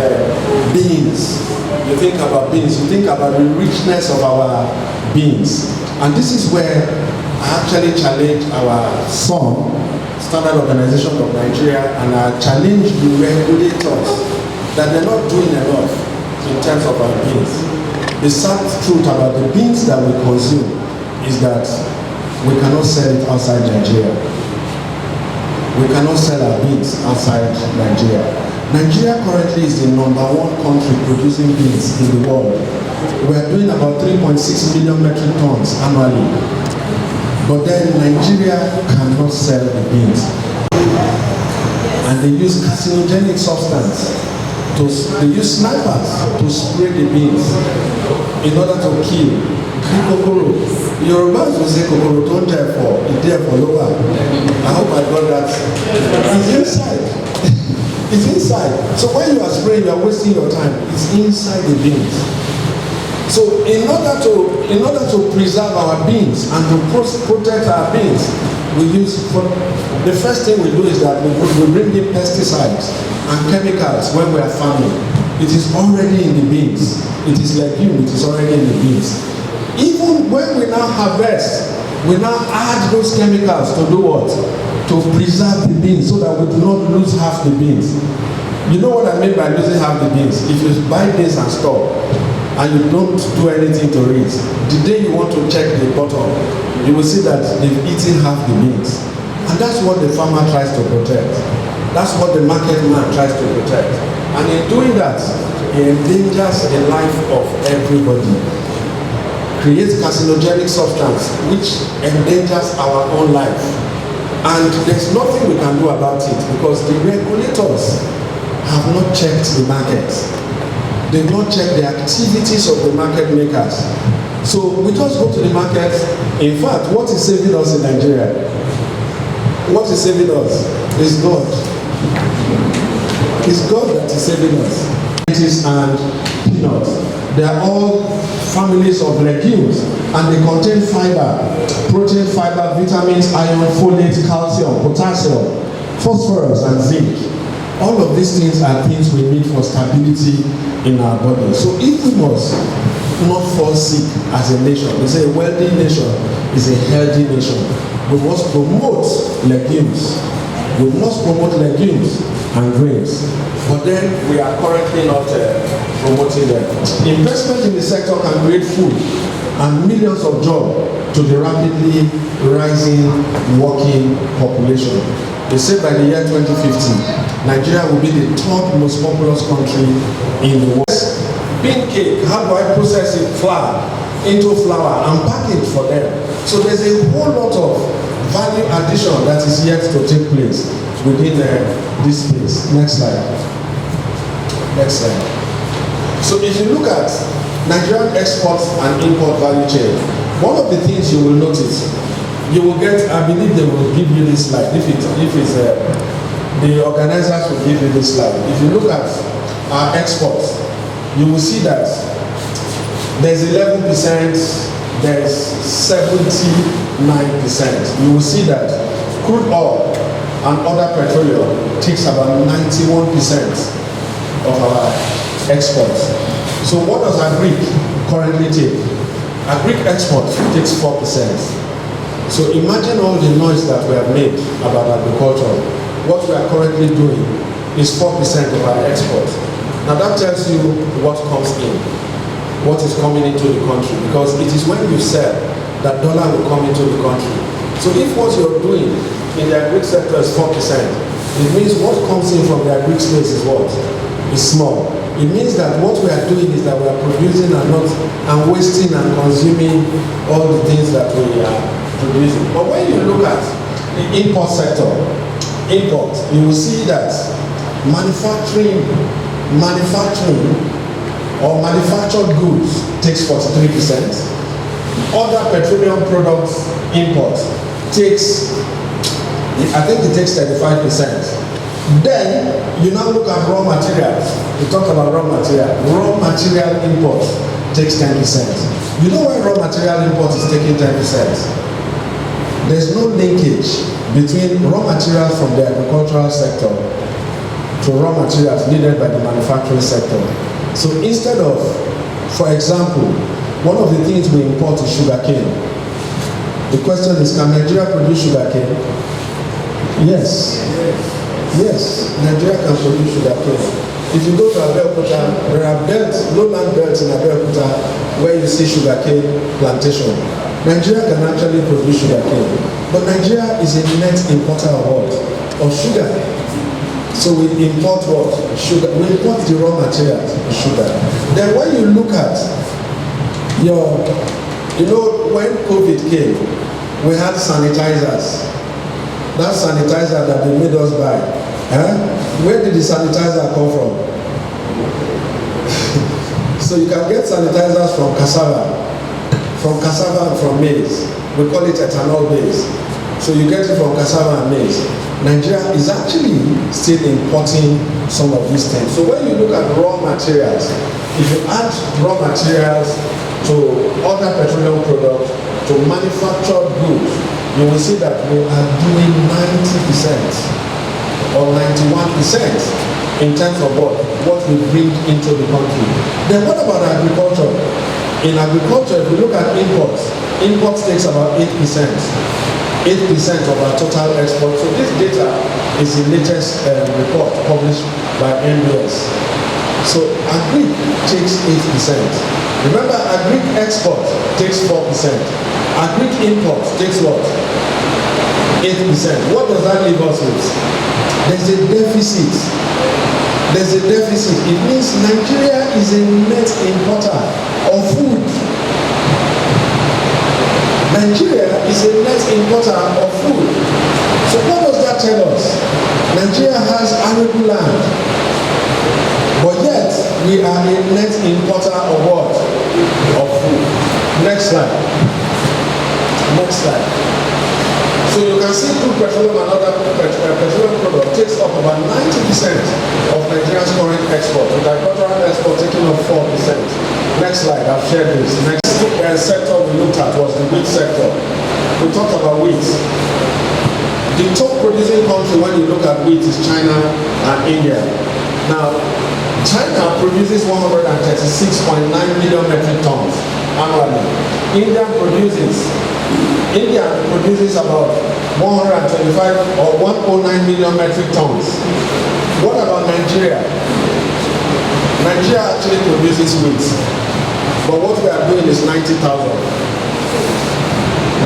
beans, you think about the richness of our beans. And this is where I actually challenge our SUN, Standard Organization of Nigeria, and I challenge the regulators that they're not doing enough in terms of our beans. The sad truth about the beans that we consume is that we cannot sell it outside Nigeria. We cannot sell our beans outside Nigeria. Nigeria currently is the #1 country producing beans in the world. We are doing about 3.6 million metric tons annually. But then Nigeria cannot sell the beans. And they use carcinogenic substance. They use snipers to spray the beans in order to kill the kokoro. Yorubas will say kokoro don't dare for, it's there for lower. I hope I got that. It's inside. It's inside. So when you are spraying, you are wasting your time. It's inside the beans. So in order to preserve our beans and to protect our beans, the first thing we do is that we bring in pesticides and chemicals when we are farming. It is already in the beans. It is legume, it is already in the beans. Even when we now harvest, we now add those chemicals to do what? To preserve the beans so that we do not lose half the beans. You know what I mean by losing half the beans? If you buy beans and store, and you don't do anything to it, the day you want to check the bottom, you will see that they've eaten half the beans. And that's what the farmer tries to protect. That's what the market man tries to protect. And in doing that, he endangers the life of everybody. Creates carcinogenic substance which endangers our own life. And there's nothing we can do about it because the regulators have not checked the market. They've not checked the activities of the market makers. So we just go to the market. In fact, what is saving us in Nigeria? What is saving us is God. It's God that is saving us. Lettuce and peanuts. They are all families of legumes and they contain fiber, protein, fiber, vitamins, iron, folate, calcium, potassium, phosphorus, and zinc. All of these things are things we need for stability in our body. So if we must not fall sick as a nation, we say a wealthy nation is a healthy nation. We must promote legumes. We must promote legumes and grains. But then we are currently not promoting them. Investment in the sector can create food and millions of jobs to the rapidly rising working population. They say by the year 2050, Nigeria will be the third most populous country in the world. Bean cake, how do I process it? Flour into flour and pack it for them. So there's a whole lot of value addition that is yet to take place within this space. Next slide. Next slide. So if you look at Nigerian export and import value chain, one of the things you will notice, you will get, I believe they will give you this slide. If it's the organizers will give you this slide. If you look at our exports, you will see that there's 11%, there's 79%. You will see that crude oil and other petroleum takes about 91% of our exports. So what does agric currently take? Agric export takes 4%. So imagine all the noise that we have made about agriculture. What we are currently doing is 4% of our exports. Now that tells you what comes in, what is coming into the country, because it is when you sell that dollar will come into the country. So if what you're doing in the agric sector is 4%, it means what comes in from the agric space is what? Is small. It means that what we are doing is that we are producing and wasting and consuming all the things that we are producing. But when you look at the import sector, you will see that manufacturing or manufactured goods takes 43%. Other petroleum products import takes, I think it takes 35%. Then you now look at raw materials. We talked about raw material. Raw material import takes 10%. You know why raw material import is taking 10%? There's no linkage between raw materials from the agricultural sector to raw materials needed by the manufacturing sector. So instead of, for example, one of the things we import is sugarcane. The question is, can Nigeria produce sugarcane? Yes. Yes, Nigeria can produce sugarcane. If you go to Abeokuta, there are belts, lowland belts in Abeokuta where you see sugarcane plantation. Nigeria can actually produce sugarcane. But Nigeria is a net importer of what? Of sugar. So we import what? Sugar. We import the raw materials, sugar. Then when you look at when COVID came, we had sanitizers. That sanitizer that they made us buy. Where did the sanitizer come from? So you can get sanitizers from cassava and from maize. We call it ethanol base. So you get it from cassava and maize. Nigeria is actually still importing some of these things. So when you look at raw materials, if you add raw materials to other petroleum products, to manufactured goods, you will see that we are doing 90% or 91% in terms of what we bring into the country. Then what about agriculture? In agriculture, if you look at imports takes about 8% of our total export. So this data is the latest report published by NBS. So agri takes 8%. Remember, agri export takes 4%. Agri import takes what? 8%. What does that leave us with? There's a deficit. It means Nigeria is a net importer of food. Nigeria is a net importer of food. So what does that tell us? Nigeria has arable land, but yet we are a net importer of what? Of food. Next slide. So you can see crude petroleum and other petroleum products takes up about 90% of Nigeria's current export, with agricultural export taking up 4%. Next slide, I've shared this. Next sector we looked at was the wheat sector. We talked about wheat. The top producing country when you look at wheat is China and India. Now, China produces 136.9 million metric tons annually. India produces about 125 or 109 million metric tons. What about Nigeria? Nigeria actually produces wheat, but what we are doing is 90,000.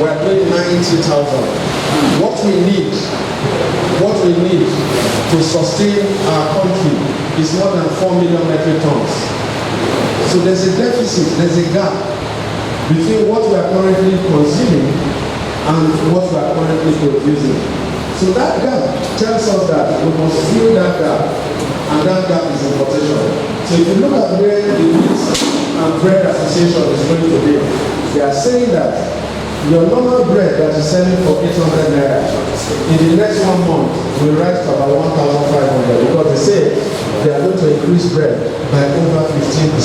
We are doing 90,000. What we need to sustain our country is more than 4 million metric tons. So there's a deficit, there's a gap between what we are currently consuming and what we are currently producing. So that gap tells us that we must fill that gap, and that gap is importation. So if you look at where the Wheat and Bread Association is going today, they are saying that your normal bread that is selling for 800 naira in the next 1 month will rise to about 1,500, because they say they are going to increase bread by over 15%.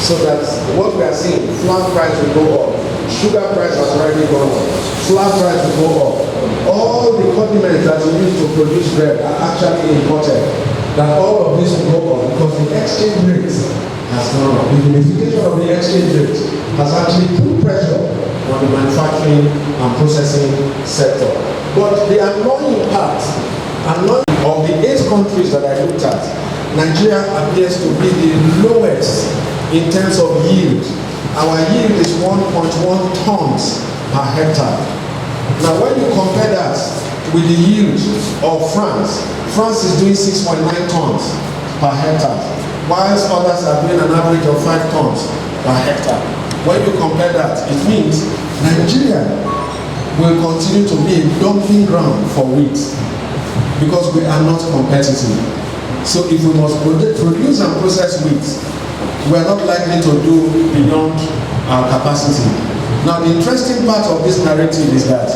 So that what we are seeing, flour price will go up, sugar price has already gone up, flour price will go up. All the condiments that we use to produce bread are actually imported. That all of this will go up because the exchange rate has gone up. The unification of the exchange rate has actually put pressure on the manufacturing and processing sector. But the annoying part of the 8 countries that I looked at, Nigeria appears to be the lowest in terms of yield. Our yield is 1.1 tons per hectare. Now when you compare that with the yield of France, France is doing 6.9 tons per hectare, whilst others are doing an average of 5 tons per hectare. When you compare that, it means Nigeria will continue to be a dumping ground for wheat because we are not competitive. So if we must produce and process wheat, we are not likely to do beyond our capacity. Now the interesting part of this narrative is that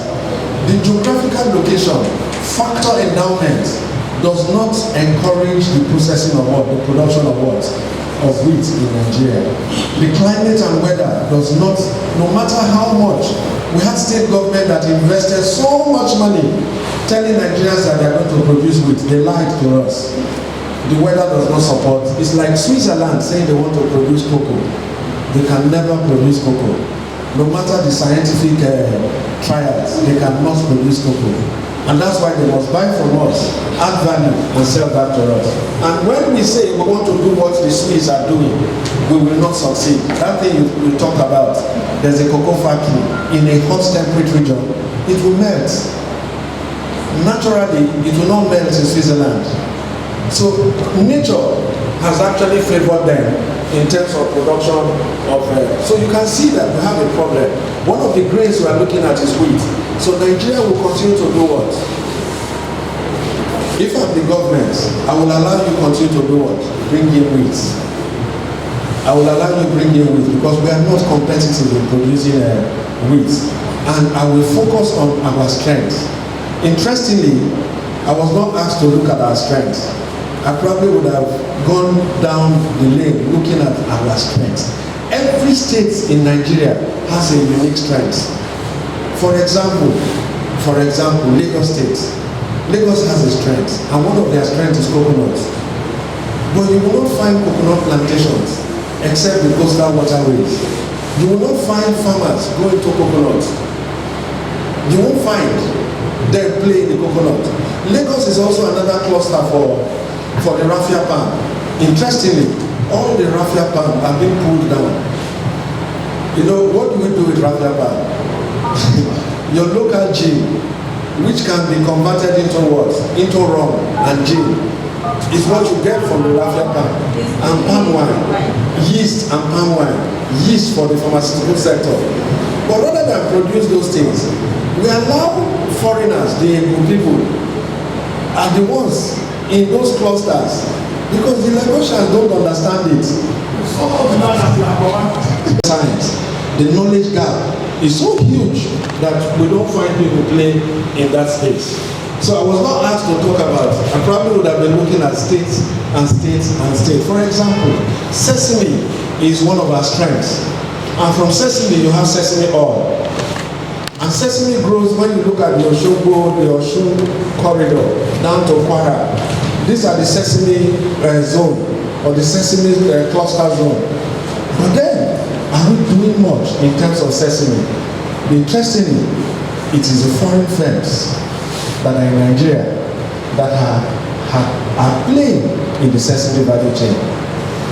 the geographical location, factor endowment, does not encourage the processing of what, the production of what? Of wheat in Nigeria. The climate and weather does not, no matter how much, we had state government that invested so much money telling Nigerians that they are going to produce wheat. They lied to us. The weather does not support. It's like Switzerland saying they want to produce cocoa. They can never produce cocoa. No matter the scientific trials, they cannot produce cocoa. And that's why they must buy from us, add value, and sell that to us. And when we say we want to do what the Swiss are doing, we will not succeed. That thing you talked about, there's a cocoa factory in a hot temperate region, it will melt. Naturally, it will not melt in Switzerland. So nature has actually favored them in terms of production of so you can see that we have a problem. One of the grains we are looking at is wheat. So Nigeria will continue to do what? If I'm the government, I will allow you continue to do what? Bring in wheat. I will allow you bring in wheat because we are not competitive in producing wheat. And I will focus on our strengths. Interestingly, I was not asked to look at our strengths. I probably would have gone down the lane looking at our strengths. Every state in Nigeria has a unique strength. For example, Lagos State. Lagos has a strength, and one of their strengths is coconuts. But you will not find coconut plantations except the coastal waterways. You will not find farmers going to coconuts. You won't find them playing the coconut. Lagos is also another cluster for the raffia palm. Interestingly, all the raffia palm are being pulled down. You know, what do we do with raffia palm? Your local gin, which can be converted into what? Into rum and gin, is what you get from the raffia palm. And palm wine, yeast and palm wine, yeast for the pharmaceutical sector. But rather than produce those things, we allow foreigners, the people, are the ones in those clusters because the Lagosians don't understand it. Science, the knowledge gap is so huge that we don't find people playing in that space. So I was not asked to talk about, I probably would have been looking at states and states and states. For example, sesame is one of our strengths. And from sesame, you have sesame oil. And sesame grows when you look at the Osogbo, the Osun corridor, down to Kwara. These are the sesame zone, or the sesame cluster zone. But then, are we doing much in terms of sesame? Interestingly, it is the foreign firms that are in Nigeria that are playing in the sesame value chain.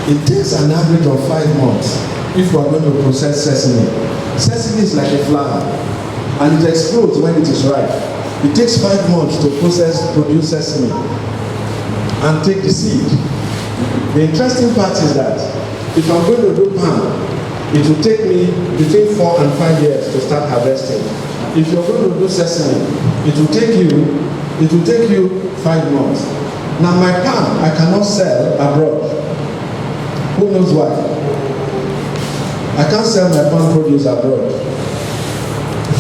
It takes an average of 5 months if we are going to process sesame. Sesame is like a flower, and it explodes when it is ripe. It takes 5 months to produce sesame and take the seed. The interesting part is that if I'm going to do palm, it will take me between 4 and 5 years to start harvesting. If you're going to do sesame, it will take you 5 months. Now my palm, I cannot sell abroad. Who knows why? I can't sell my palm produce abroad.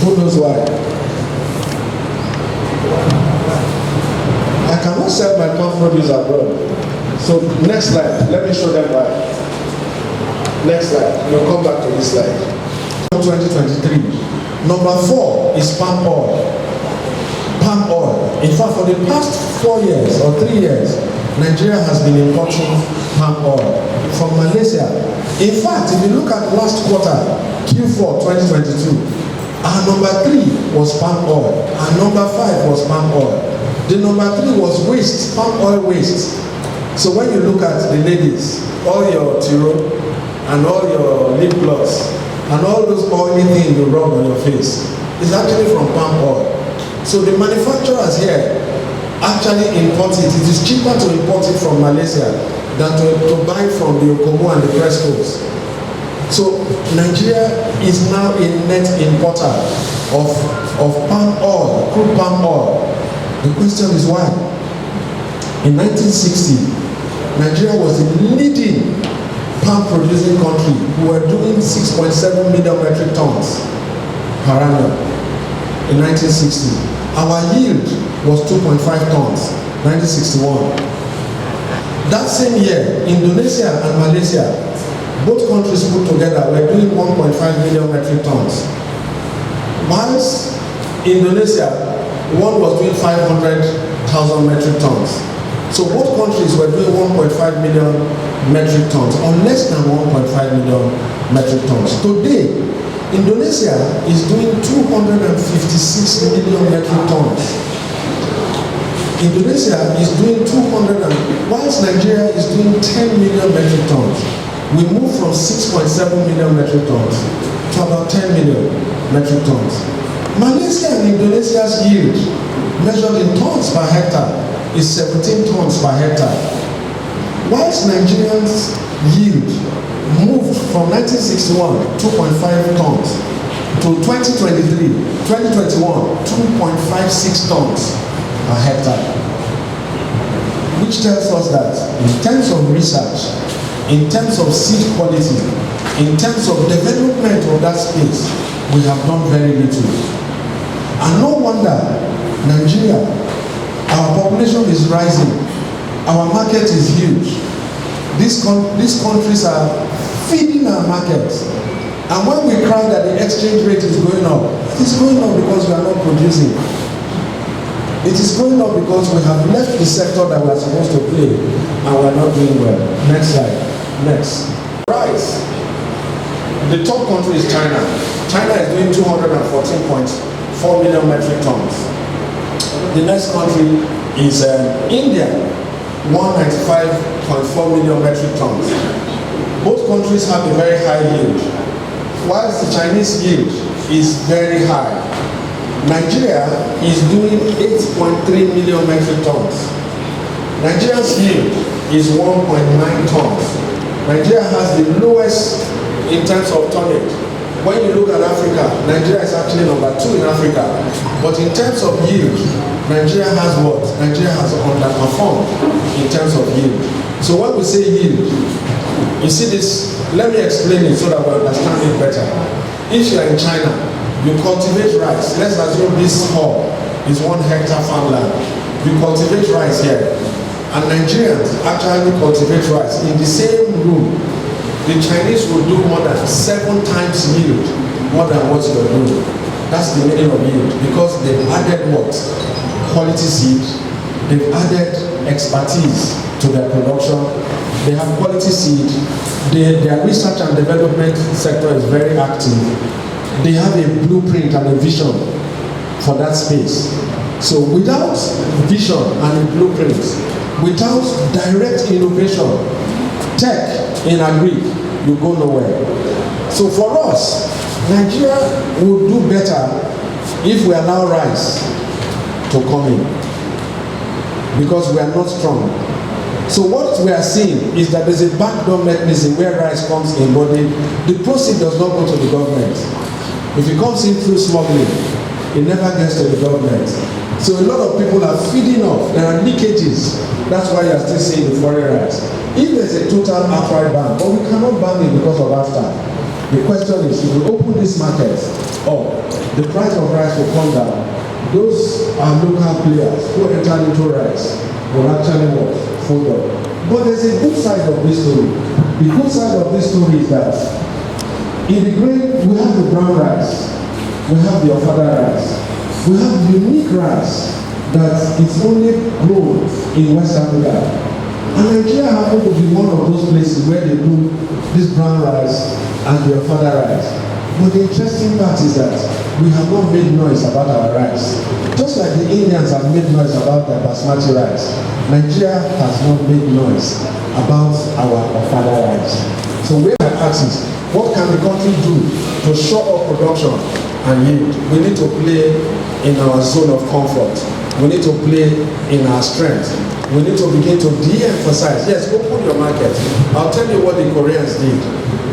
Who knows why? I cannot sell my palm produce abroad. So next slide, let me show them why. Next slide, we'll come back to this slide. 2023. Number 4 is palm oil. Palm oil. In fact, for the past 4 years or 3 years, Nigeria has been importing palm oil from Malaysia. In fact, if you look at last quarter, Q4 2022, our number 3 was palm oil. Our number 5 was palm oil. The number 3 was waste, palm oil waste. So when you look at the ladies, all your tiro and all your lip gloss and all those oily things you rub on your face is actually from palm oil. So the manufacturers here actually import it. It is cheaper to import it from Malaysia than to buy from the Okomo and the Prescos. So Nigeria is now a net importer of palm oil, crude palm oil. The question is why? In 1960, Nigeria was the leading palm producing country. We were doing 6.7 million metric tons per annum in 1960. Our yield was 2.5 tons, 1961. That same year, Indonesia and Malaysia, both countries put together, were doing 1.5 million metric tons. Whilst Indonesia, one was doing 500,000 metric tons. So both countries were doing 1.5 million metric tons, or less than 1.5 million metric tons. Today, Indonesia is doing 256 million metric tons. Indonesia is doing whilst Nigeria is doing 10 million metric tons. We moved from 6.7 million metric tons to about 10 million metric tons. Malaysia and Indonesia's yield, measured in tons per hectare, is 17 tons per hectare. Whilst Nigerians' yield moved from 1961, 2.5 tons, to 2023, 2021, 2.56 tons per hectare. Which tells us that in terms of research, in terms of seed quality, in terms of development of that space, we have done very little. And no wonder Nigeria, our population is rising, our market is huge. These countries are feeding our markets. And when we cry that the exchange rate is going up, it is going up because we are not producing. It is going up because we have left the sector that we are supposed to play and we are not doing well. Next slide. Next. Rice. The top country is China. China is doing 214.4 million metric tons. The next country is India, 195.4 million metric tons. Both countries have a very high yield. Whilst the Chinese yield is very high, Nigeria is doing 8.3 million metric tons. Nigeria's yield is 1.9 tons. Nigeria has the lowest in terms of tonnage. When you look at Africa, Nigeria is actually number 2 in Africa. But in terms of yield, Nigeria has what? Nigeria has underperformed in terms of yield. So when we say yield, you see this, let me explain it so that we understand it better. If you are in China, You cultivate rice. Let's assume this hall is 1 hectare farmland. You cultivate rice here. And Nigerians actually cultivate rice in the same room. The Chinese will do more than 7 times yield, more than what you're doing. That's the meaning of yield, because they've added what? Quality seed. They've added expertise to their production. They have quality seed. Their research and development sector is very active. They have a blueprint and a vision for that space. So without vision and a blueprint, without direct innovation, tech in agri, you go nowhere. So for us, Nigeria will do better if we allow rice to come in, because we are not strong. So what we are seeing is that there's a backdoor mechanism where rice comes in, but the proceeds does not go to the government. If it comes in through smuggling, it never gets to the government. So a lot of people are feeding off. There are leakages. That's why you are still seeing the foreign rice. If there's a total outright ban, but we cannot ban it because of AFTA. The question is, if we open this market up, the price of rice will come down. Those are local players who enter into rice will actually work. But there's a good side of this story. The good side of this story is that in the grain, we have the brown rice, we have the ofada rice, we have unique rice that is only grown in West Africa. And Nigeria happens to be one of those places where they do this brown rice and the ofada rice. But the interesting part is that we have not made noise about our rice. Just like the Indians have made noise about their basmati rice, Nigeria has not made noise about our ofada rice. So where my ask is, what can the country do to shore up production and yield? We need to play in our zone of comfort. We need to play in our strength. We need to begin to de-emphasize. Yes, open your market. I'll tell you what the Koreans did.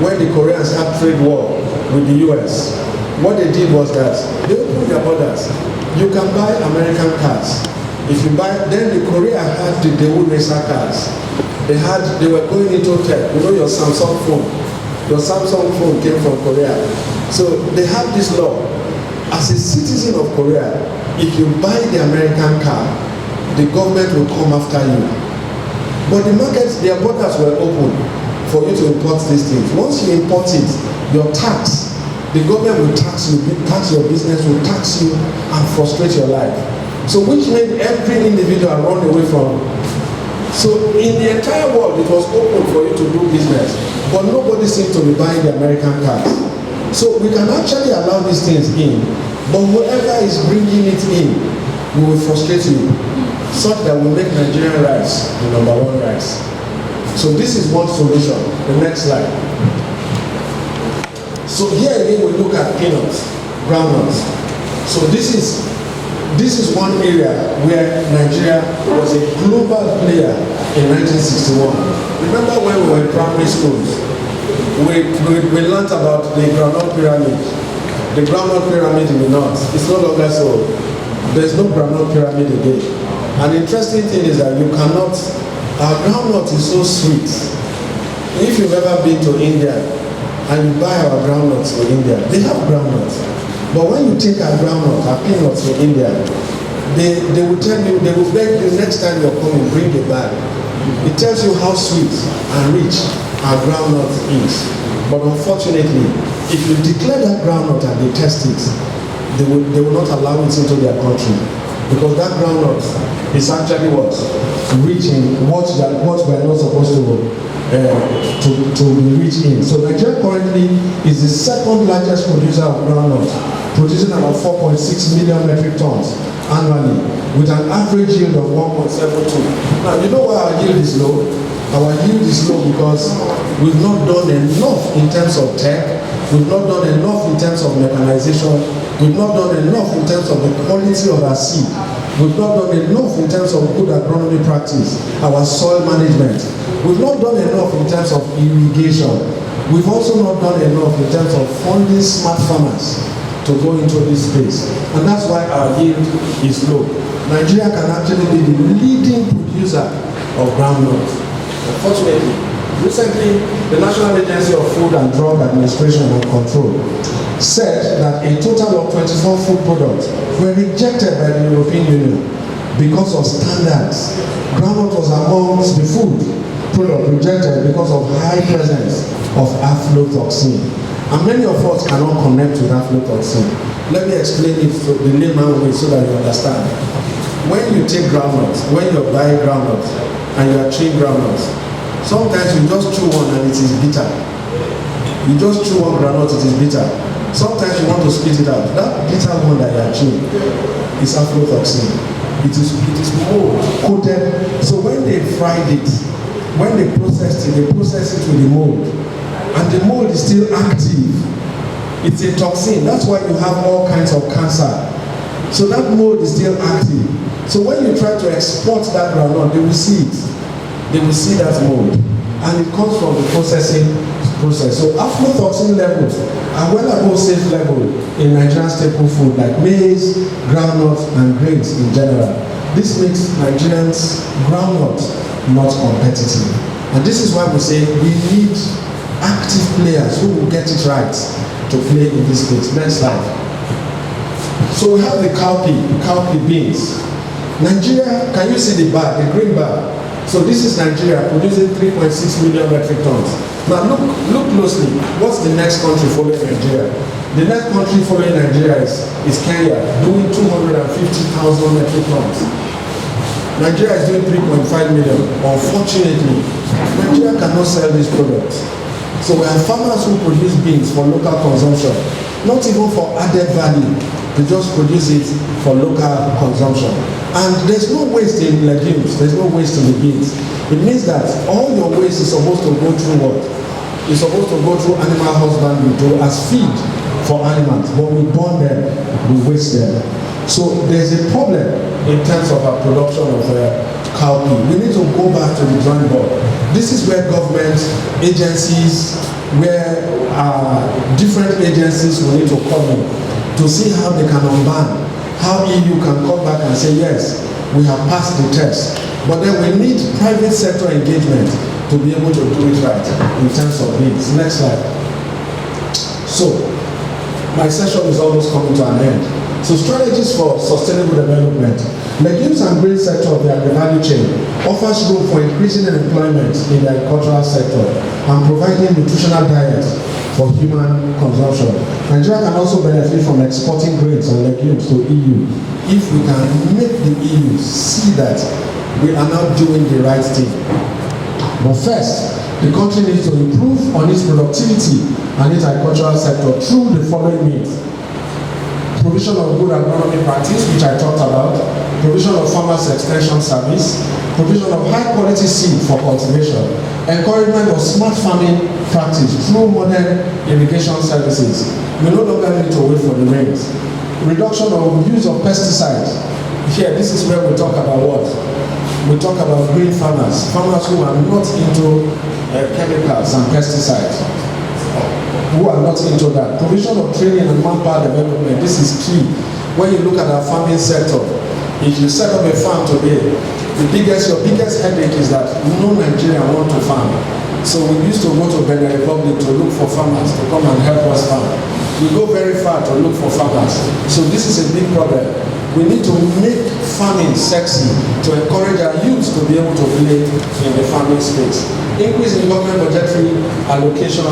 When the Koreans had trade war with the US, what they did was that they opened their borders. You can buy American cars. If you buy, then the Korea had the Daewoo racer cars. They were going into tech. You know your Samsung phone. Your Samsung phone came from Korea. So they have this law. As a citizen of Korea, if you buy the American car, the government will come after you. But the markets, their borders were open for you to import these things. Once you import it, your tax, the government will tax you, tax your business, will tax you and frustrate your life. So which made every individual run away from. So in the entire world, it was open for you to do business, but nobody seemed to be buying the American cars. So we can actually allow these things in, but whoever is bringing it in, we will frustrate you, such that we make Nigerian rice the #1 rice. So this is one solution. The next slide. So here again we look at peanuts, groundnuts. So this is one area where Nigeria was a global player in 1961. Remember when we were in primary schools, we learned about the groundnut pyramid. The groundnut pyramid in the north. It's no longer so. There's no groundnut pyramid again. An interesting thing is that you cannot, our groundnut is so sweet. If you've ever been to India and you buy our groundnuts in India, they have groundnuts. But when you take our groundnut, our peanuts in India, they will tell you, they will beg you next time you're coming, bring a bag. It tells you how sweet and rich our groundnut is. But unfortunately, if you declare that groundnut and they test it, they will not allow it into their country. Because that groundnut is actually what? Rich in what we're not supposed to be rich in. So Nigeria currently is the second largest producer of groundnut, producing about 4.6 million metric tons annually, with an average yield of 1.72. Now, you know why our yield is low? Our yield is low because we've not done enough in terms of tech, we've not done enough in terms of mechanization, we've not done enough in terms of the quality of our seed, we've not done enough in terms of good agronomy practice, our soil management, we've not done enough in terms of irrigation, we've also not done enough in terms of funding smart farmers to go into this space, and that's why our yield is low. Nigeria can actually be the leading producer of groundnut. Unfortunately, recently, the National Agency of Food and Drug Administration and Control said that a total of 24 food products were rejected by the European Union because of standards. Groundnut was amongst the food product rejected because of high presence of aflatoxin. And many of us cannot connect with aflatoxin. Let me explain it the layman way so that you understand. When you take groundnuts, when you buy groundnuts and you are chewing groundnuts, sometimes you just chew one and it is bitter. You just chew one groundnut, it is bitter. Sometimes you want to spit it out. That bitter one that you are chewing is aflatoxin. It is mold coated. So when they fried it, when they process it with the mold. And the mold is still active. It's a toxin. That's why you have all kinds of cancer. So that mold is still active. So when you try to export that groundnut, they will see it. They will see that mold. And it comes from the processing process. So aflatoxin levels are well above safe level in Nigerian staple food like maize, groundnut, and grains in general. This makes Nigerians groundnut not competitive. And this is why we say we need active players who will get it right to play in this space. Next slide. So we have the cowpea beans. Nigeria, can you see the bar, the green bar? So this is Nigeria producing 3.6 million metric tons. Now look closely. What's the next country following Nigeria? The next country following Nigeria is Kenya, doing 250,000 metric tons. Nigeria is doing 3.5 million. Unfortunately, Nigeria cannot sell these products. So we have farmers who produce beans for local consumption, not even for added value. They just produce it for local consumption. And there's no waste in legumes, there's no waste in the beans. It means that all your waste is supposed to go through what? It's supposed to go through animal husbandry as feed for animals, but we burn them, we waste them. So there's a problem in terms of our production of cowpea. We need to go back to the drawing board. This is where government agencies, where different agencies will need to come in to see how they can unban, how EU can come back and say, yes, we have passed the test. But then we need private sector engagement to be able to do it right in terms of needs. Next slide. So, my session is almost coming to an end. So strategies for sustainable development. Legumes and grain sector of the agri-value chain offers room for increasing employment in the agricultural sector and providing nutritional diet for human consumption. Nigeria can also benefit from exporting grains and legumes to EU if we can make the EU see that we are now doing the right thing. But first, the country needs to improve on its productivity and its agricultural sector through the following means. Provision of good agronomy practice, which I talked about, provision of farmers extension service, provision of high quality seed for cultivation, encouragement of smart farming practice through modern irrigation services. We no longer need to wait for the rains. Reduction of use of pesticides. Here, this is where we talk about what? We talk about green farmers who are not into chemicals and pesticides. Who are not into that. Provision of training and manpower development, this is key. When you look at our farming sector, if you set up a farm today, your biggest headache is that no Nigerian want to farm. So we used to go to Benin Republic to look for farmers to come and help us farm. We go very far to look for farmers. So this is a big problem. We need to make farming sexy to encourage our youth to be able to play in the farming space. Increase in government budgetary allocation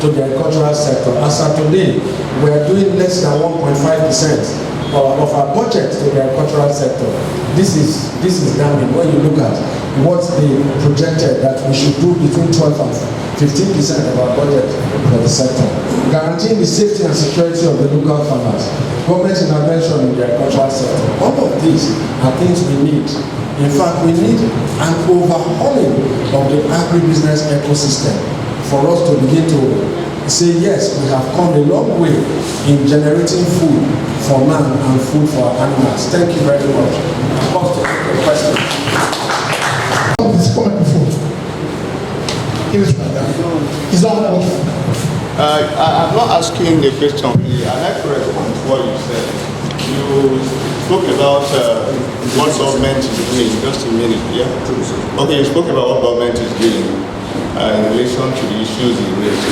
to the agricultural sector. As of today, we are doing less than 1.5% of our budget to the agricultural sector. This is damning when you look at what they projected that we should do between 12 and 15% of our budget for the sector. Guaranteeing the safety and security of the local farmers. Government intervention in the agricultural sector. All of these are things we need. In fact, we need an overhauling of the agribusiness ecosystem for us to begin to say, yes, we have come a long way in generating food for man and food for our animals. Thank you very much. Pastor, a question. It's not I'm not asking the question. I'd like to respond to what you said. You spoke about what government is doing, just a minute, yeah? Okay, you spoke about what government is doing in relation to the issues you raised.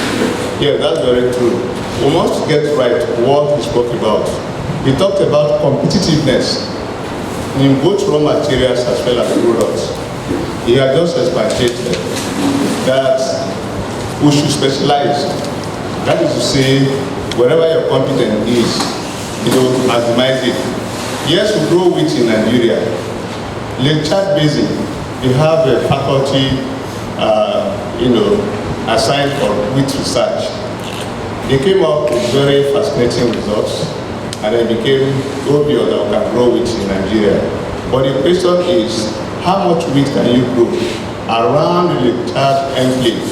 Yeah, that's very true. we must get right what he spoke about. He talked about competitiveness in both raw materials as well as products. He had just expanded that we should specialize. That is to say, wherever your competence is, maximize it. Yes, we grow wheat in Nigeria. Lake Chad Basin, we have a faculty, assigned for wheat research. They came up with very fascinating results, and it became obvious that we can grow wheat in Nigeria. But the question is, how much wheat can you grow around the Lake Chad enclave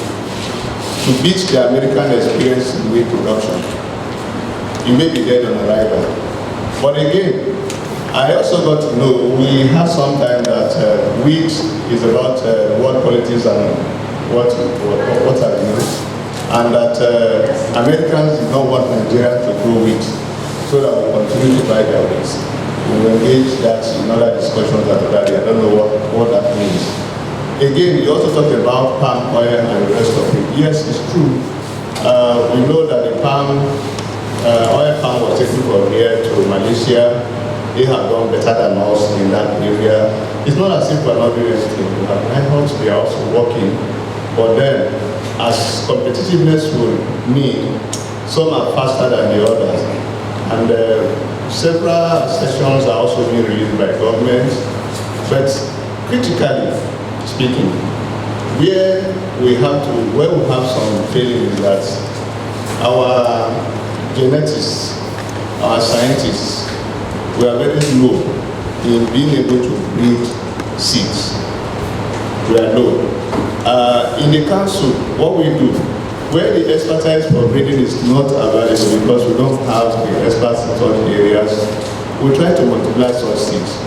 to beat the American experience in wheat production? You may be dead on arrival. But again, I also got to know, we have some time that wheat is about world politics and what are the news, and that Americans do not want Nigeria to grow wheat, so that we continue to buy their wheat. We will engage that in other discussions that already. I don't know what that means. Again, you also talked about palm oil and the rest of it. Yes, it's true. We know that the oil palm was taken from here to Malaysia. They have done better than us in that area. It's not as if we're not doing anything. We have rivals, they are also working. But then, as competitiveness will mean, some are faster than the others. And several sessions are also being released by government. But critically speaking, where we have some failings is that our geneticists, our scientists, we are very low in being able to breed seeds. We are low. In the council, what we do, where the expertise for breeding is not available because we don't have the experts in such areas, we try to multiply such seeds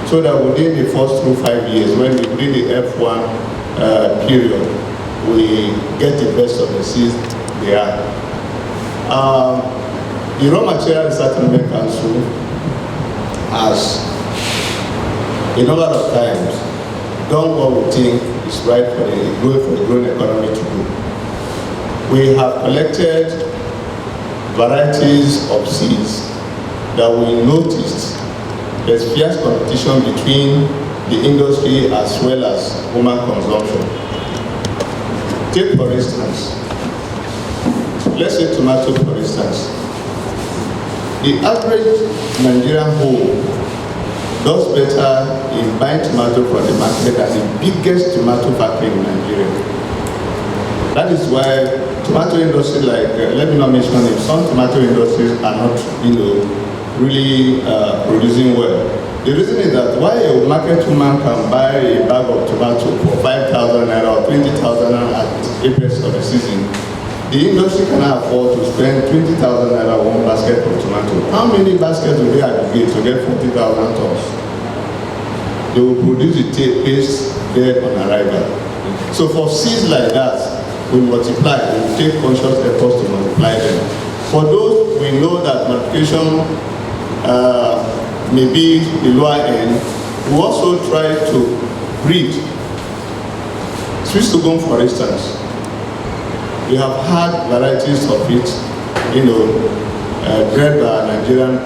so that within the first 5 years, when we bring the F1 period, we get the best of the seeds they are. The Raw Material Resettlement Council has a number of times done what we think is right for the growing economy to do. We have collected varieties of seeds that we noticed there's fierce competition between the industry as well as human consumption. Take for instance, let's say tomato for instance. The average Nigerian home does better in buying tomato from the market than the biggest tomato factory in Nigeria. That is why tomato industry, let me not mention it, some tomato industries are not, really producing well. The reason is that why a market woman can buy a bag of tomato for 5,000 naira or 20,000 naira at apex of the season, the industry cannot afford to spend 20,000 naira one basket of tomato. How many baskets do they aggregate to get 40,000 tons? They will produce the paste there on arrival. So for seeds like that, we multiply, we take conscious efforts to multiply them. For those we know that multiplication may be the lower end, we also try to breed. Sweet sorghum, for instance, we have had varieties of it, bred by Nigerian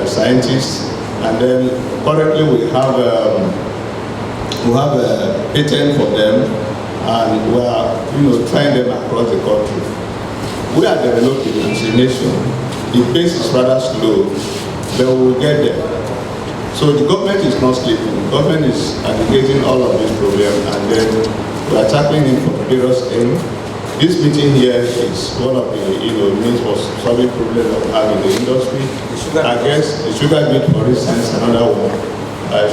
scientists, and then currently we have a patent for them, and we are trying them across the country. We are developing as a nation. The pace is rather slow, but we will get there. So the government is not sleeping. The government is aggregating all of these problems, and then we are tackling it from various ends. This meeting here is one of the means for solving problems that we have in the industry. I guess the sugar beet, for instance, another one.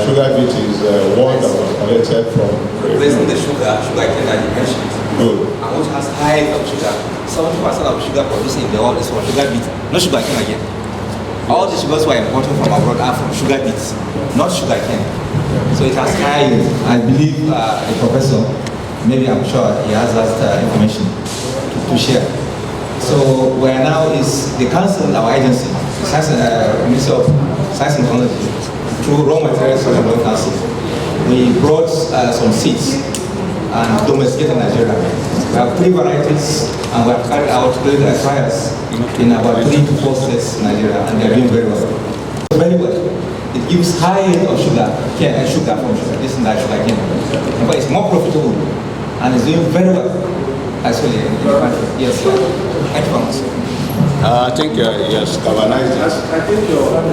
Sugar beet is one that was collected from. Replacing the sugar cane that you mentioned. Good. And which has high of sugar. 70% of sugar produced in the world is from sugar beet, not sugar cane again. All the sugars were imported from abroad are from sugar beets, not sugar cane. So it has high. I believe the professor, maybe I'm sure he has that information to share. So where now is the council, our agency, the Science, Ministry of Science and Technology, through Raw Materials Development Council, we brought some seeds and domesticated in Nigeria. We have 3 varieties, and we have carried out clinical trials in about 3 to 4 states in Nigeria, and they are doing very well. Very well. It gives high yield of sugar, cane and sugar from sugar. This is not sugar cane. But it's more profitable, and it's doing very well. Actually, in the country. Yes, sir. Thank you very much. I think yes, galvanized. I think you're right.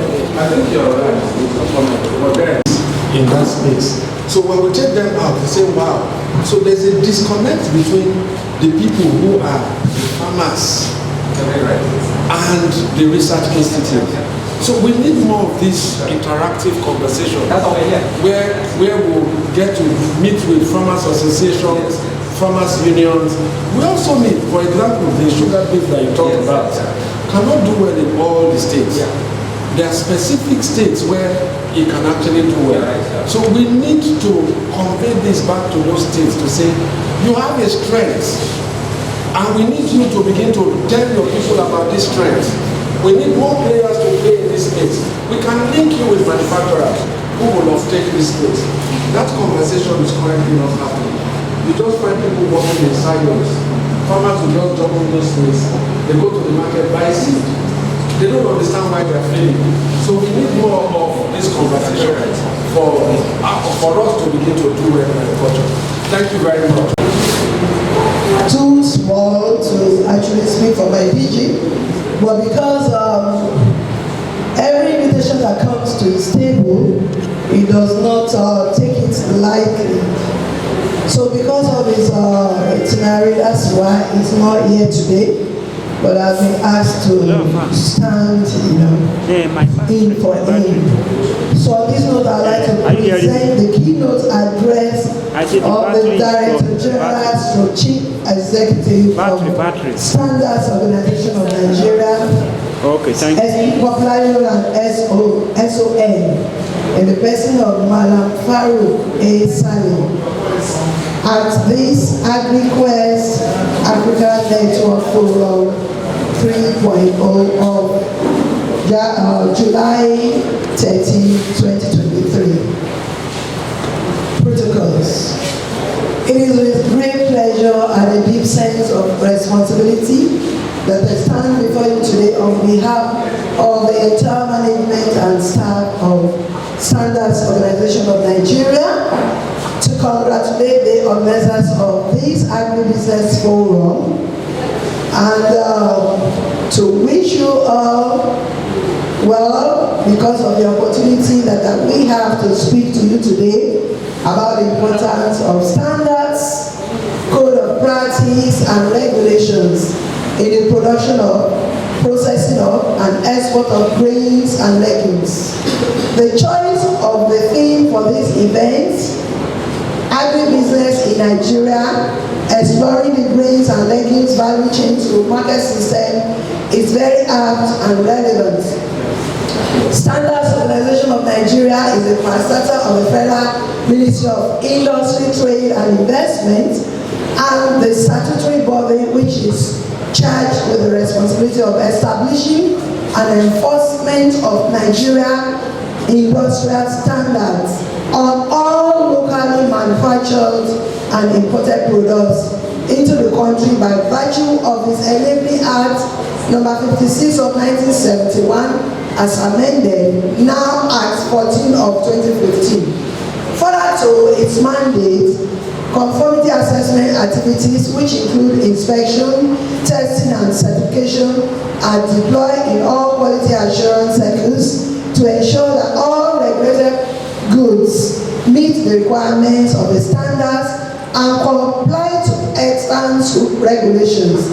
In that space. So when we take them out, we say, wow. So there's a disconnect between the people who are the farmers and the research institute. So we need more of this interactive conversation where we'll get to meet with farmers associations, farmers unions. We also need, for example, the sugar beet that you talked about cannot do well in all the states. There are specific states where it can actually do well. So we need to convey this back to those states to say, you have a strength, and we need you to begin to tell your people about this strength. We need more players to play in this space. We can link you with manufacturers who will offtake this space. That conversation is currently not happening. You just find people working in silos. Farmers will just jump on those space. They go to the market, buy seed. They don't understand why they are failing. So we need more of this conversation for us to begin to do agriculture. Thank you very much. Too small to actually speak for my DG. But because every invitation that comes to his table, he does not take it lightly. So because of his itinerary, that's why he's not here today. But I've been asked to stand, in for him. So on this note, I'd like to present the keynote address of the Director General, Chief Executive of Standards Organization of Nigeria, okay, thank you. Popularly known as SON, in the person of Malam Farouk A. Salim. At this AgriQuest Africa Network Forum 3.0 of July 13, 2023. Protocols. It is with great pleasure and a deep sense of responsibility that I stand before you today on behalf of the entire management and staff of Standards Organization of Nigeria to congratulate the organizers of this agribusiness forum and to wish you all well because of the opportunity that we have to speak to you today about the importance of standards, code of practice and regulations in the production of, processing of and export of grains and legumes. The choice of the theme for this event, agribusiness in Nigeria, exploring the grains and legumes value chain through market system, is very apt and relevant. Standards Organization of Nigeria is a parastatal of the Federal Ministry of Industry, Trade and Investment and the statutory body which is charged with the responsibility of establishing and enforcement of Nigeria industrial standards on all locally manufactured and imported products into the country by virtue of its enabling Act number 56 of 1971 as amended, now Act 14 of 2015. Further to its mandate, conformity assessment activities which include inspection, testing and certification are deployed in all quality assurance circles to ensure that all regulated goods meet the requirements of the standards and comply to extant regulations.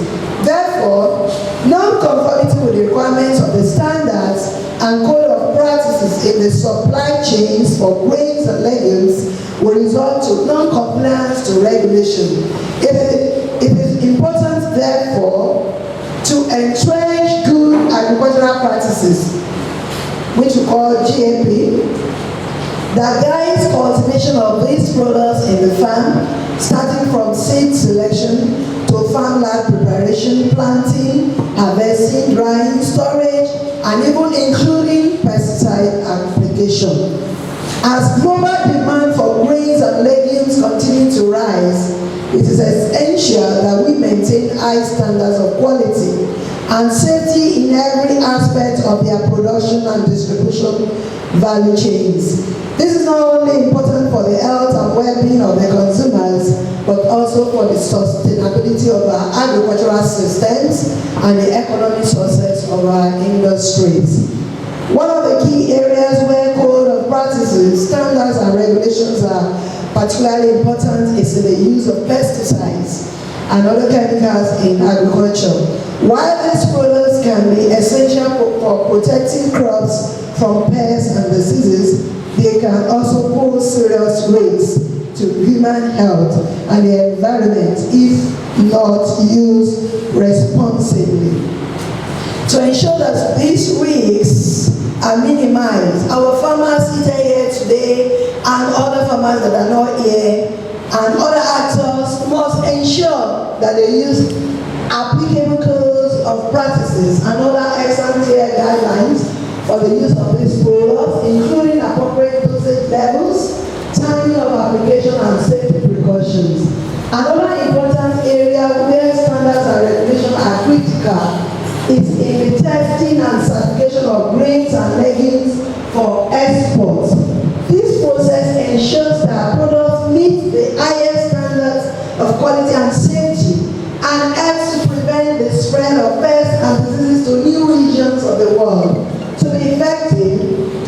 Therefore, non-conformity with the requirements of the standards and code of practices in the supply chains for grains and legumes will result to non-compliance to regulation. It is important, therefore, to entrench good agricultural practices, which we call GAP, that guides cultivation of these products in the farm, starting from seed selection to farmland preparation, planting, harvesting, drying, storage, and even including pesticide application. As global demand for grains and legumes continue to rise, it is essential that and safety in every aspect of their production and distribution value chains. This is not only important for the health and well-being of the consumers, but also for the sustainability of our agricultural systems and the economic success of our industries. One of the key areas where code of practices, standards, and regulations are particularly important is in the use of pesticides and other chemicals in agriculture. While these products can be essential for protecting crops from pests and diseases, they can also pose serious risks to human health and the environment if not used responsibly. To ensure that these risks are minimized, our farmers seated here today and other farmers that are not here and other actors must ensure that they use applicable codes of practices and other ex-ante guidelines for the use of these products, including appropriate dosage levels, timing of application, and safety precautions. Another important area where standards and regulations are critical is in the testing and certification of grains and legumes for export. This process ensures that products meet the highest standards of quality and safety and helps to prevent the spread of pests and diseases to new regions of the world. To be effective,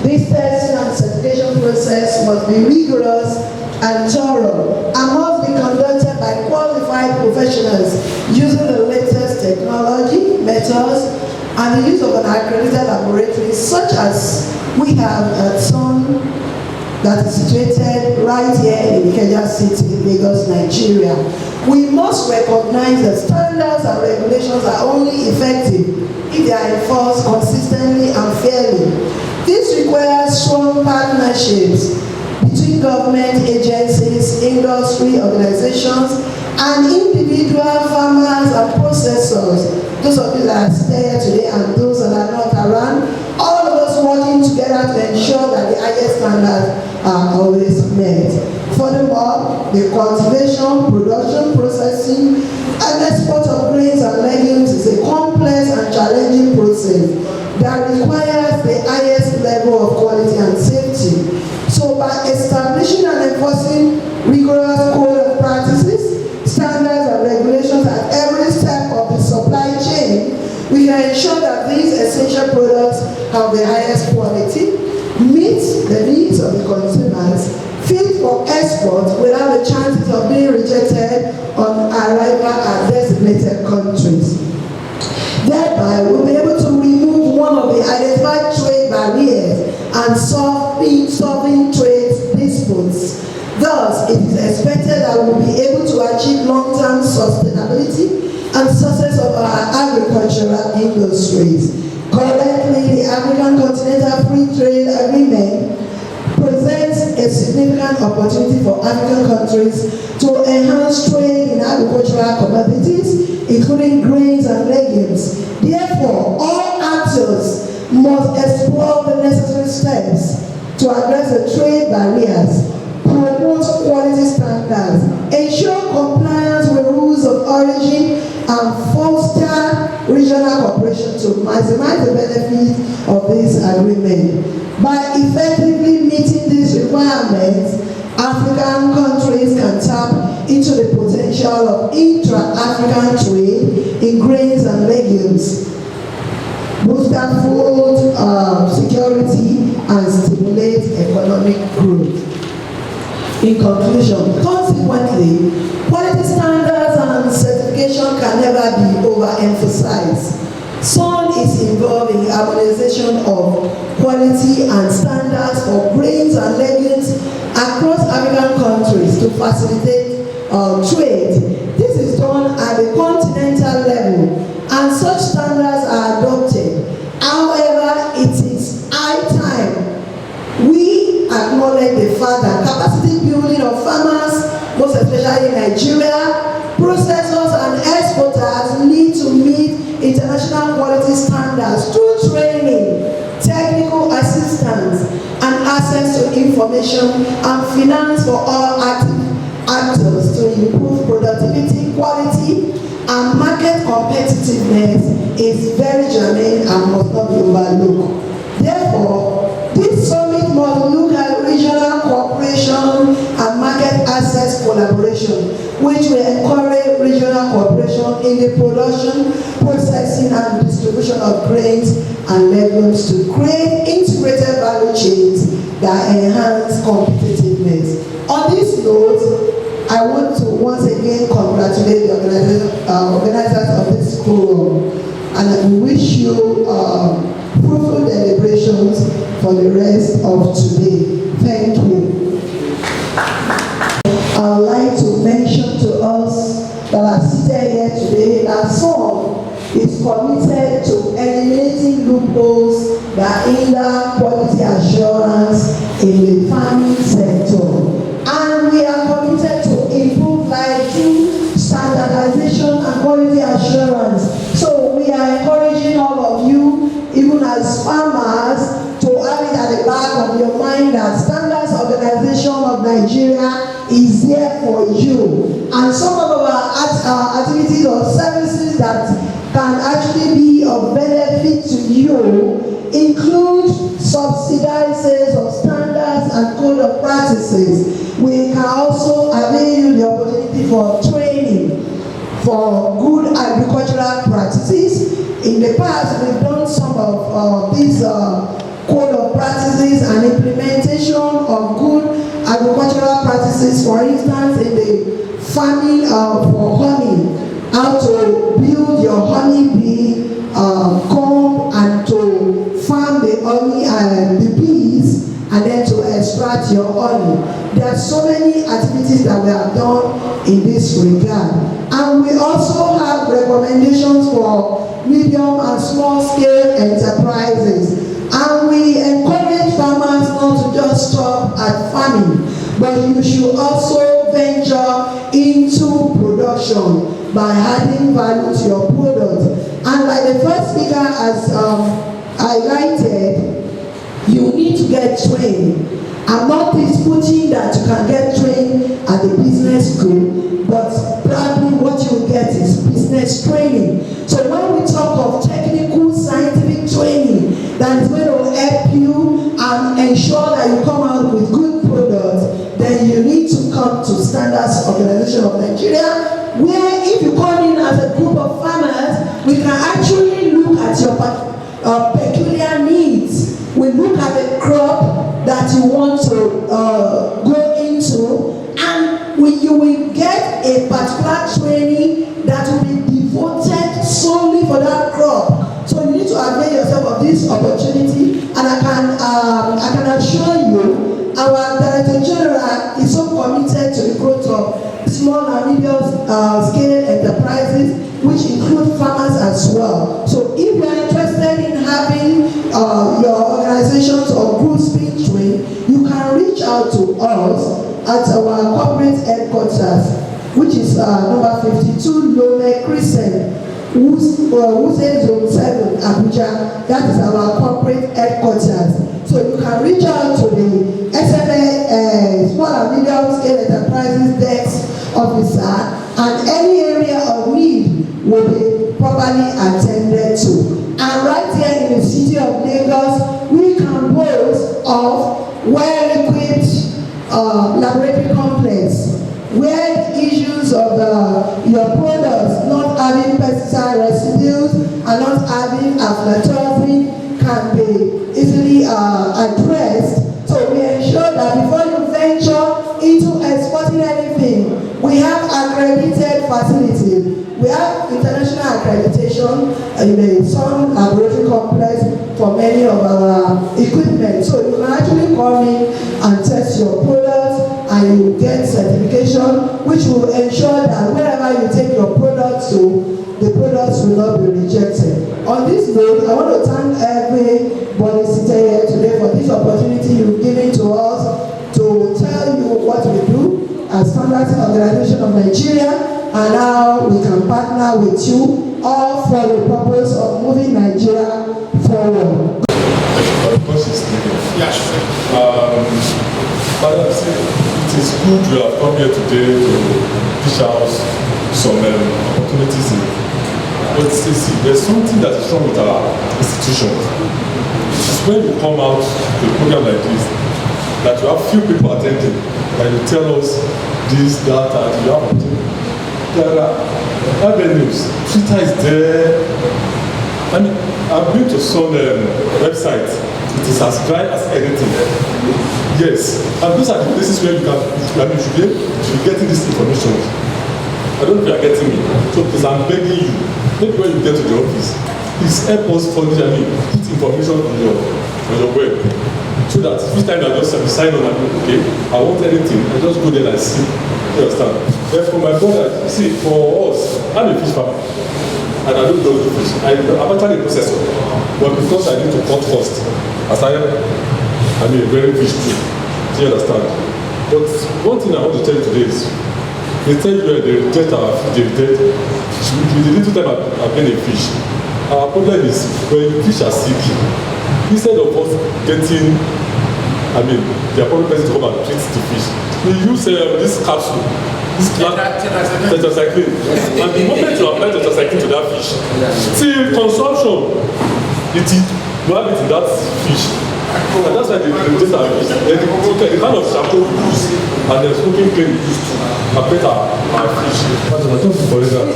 this testing and certification process must be rigorous and thorough and must be conducted by qualified professionals using the latest technology, methods, and the use of an accredited laboratory such as we have at some that is situated right here in Ikeja City, Lagos, Nigeria. We must recognize that standards and regulations are only effective if they are enforced consistently and fairly. This requires strong partnerships between government agencies, industry organizations, and individual farmers and processors. Those of you that are here today and those that are not around, all of us working together to ensure that the highest standards are always met. Furthermore, the cultivation, production, processing, and export of grains and legumes is a complex and challenging process that requires the highest level of quality and safety. So by establishing and enforcing rigorous code of practices, standards and regulations at every step of the supply chain, we can ensure that these essential products have the highest quality, meet the needs of the consumers, fit for export without the chances of being rejected on arrival at designated countries. Thereby, we'll be able to remove one of the identified trade barriers and solving trade disputes. Thus, it is expected that we'll be able to achieve long-term sustainability and success of our agricultural industries. Currently, the African Continental Free Trade Agreement presents a significant opportunity for African countries to enhance trade in agricultural commodities, including grains and legumes. Therefore, all actors must explore the necessary steps to address the trade barriers, promote quality standards, ensure compliance with rules of origin, and foster regional cooperation to maximize the benefits of this agreement. By effectively meeting these requirements, African countries can tap into the potential of intra-African trade in grains and legumes, boost food security, and stimulate economic growth. In conclusion, consequently, quality standards and certification can never be overemphasized. SON is involved in the harmonization of quality and standards for grains and legumes across African countries to facilitate trade. This is done at the continental level, and such standards are adopted. However, it is high time we acknowledge the fact that capacity building of farmers, most especially in Nigeria, processors and exporters need to meet international quality standards through training, technical assistance, and access to information and finance for all active actors to improve productivity, quality, and market market competitiveness is very germane and must not be overlooked. Therefore, this summit must look at regional cooperation and market access collaboration, which will encourage regional cooperation in the production, processing, and distribution of grains and legumes to create integrated value chains that enhance competitiveness. On this note, I want to once again congratulate the organizers of this forum, and I wish you fruitful deliberations for the rest of today. Thank you. I would like to mention to us that are seated here today that some is committed to eliminating loopholes that hinder quality assurance in the farming sector. And we are committed to improve life through standardization and quality assurance. So we are encouraging all of you, even as farmers, to have it at the back of your mind that Standards Organization of Nigeria is there for you. And some of our activities or services that can actually be of benefit to you include subsidized sales of standards and code of practices. We can also avail you the opportunity for training for good agricultural practices. In the past, we've done some of these code of practices and implementation of good agricultural practices, for instance, in the farming for honey, how to build your honey bee, comb, and to farm the honey and the bees, and then to extract your honey. There are so many activities that we have done in this regard. And we also have recommendations for medium and small scale enterprises. And we encourage farmers not to just stop at farming, but you should also venture into production by adding value to your product. And like the first speaker has highlighted, you need to get trained. I'm not disputing that you can get trained at the business school, but probably what you will get is business training. So when we talk of technical scientific training that is going to help you and ensure that you come out with good products, then you need to come to Standards Organization of Nigeria, where if you come in as a group of farmers, we can actually look at your peculiar needs. We look at the crop that you want to go into, and you will get a particular training that will be devoted solely for that crop. So you need to avail yourself of this opportunity, and I can assure you, our Director General is so committed to the growth of small and medium scale enterprises, which include farmers as well. So if you are interested in having your organizations or groups being trained, you can reach out to us at our corporate headquarters, which is number 52 Lome Crescent, Wuse Zone 7, Abuja. That is our corporate headquarters. So you can reach out to the SMA Small and Medium Scale Enterprises Desk Officer, and any area of need will be properly attended to. And right here in the city of Lagos, we can boast of well-equipped laboratory complex, where the issues of your products not having pesticide residues and not having aflatoxin can be easily addressed. So we ensure that before you venture into exporting anything, we have accredited facilities. We have international accreditation in the Sun Laboratory Complex for many of our equipment. So you can actually come in and test your products, and you get certification, which will ensure that wherever you take your products to, the products will not be rejected. On this note, I want to thank everybody sitting here today for this opportunity you've given to us to tell you what we do as Standards Organization of Nigeria, and how we can partner with you, all for the purpose of moving Nigeria forward. Of course, it's needed. Yes. But it is good you have come here today to dish out some opportunities in But see, there's something that is wrong with our institution. It's when you come out to a program like this, that you have few people attending, and you tell us this, that, and you have to. There are avenues. Twitter is there. I mean, I've been to some websites. It is as dry as anything. Yes, and those are the places where you can, I mean, you should be getting this information. I don't know if you are getting me. So please, I'm begging you, maybe when you get to the office, please help us furnish, I mean, put information on your web. So that each time I just sign on and okay, I want anything, I just go there and see. You understand? Therefore, my brother, see, for us, I'm a fish farmer. And I don't do fish. I'm actually a processor. But because I need to cut cost, as I mean, very fish too. Do you understand? But one thing I want to tell you today is, they tell you they reject our fish, they reject. The little time I've been a fish, our problem is when fish are sick, instead of us getting, I mean, the appropriate person to come and treat the fish, we use this capsule. Tetracycline. And the moment you apply tetracycline to that fish, till consumption, it is, you have it in that fish. And that's why they just have it. The kind of shampoo we use and the smoking clay we use to affect our fish. But I don't for that.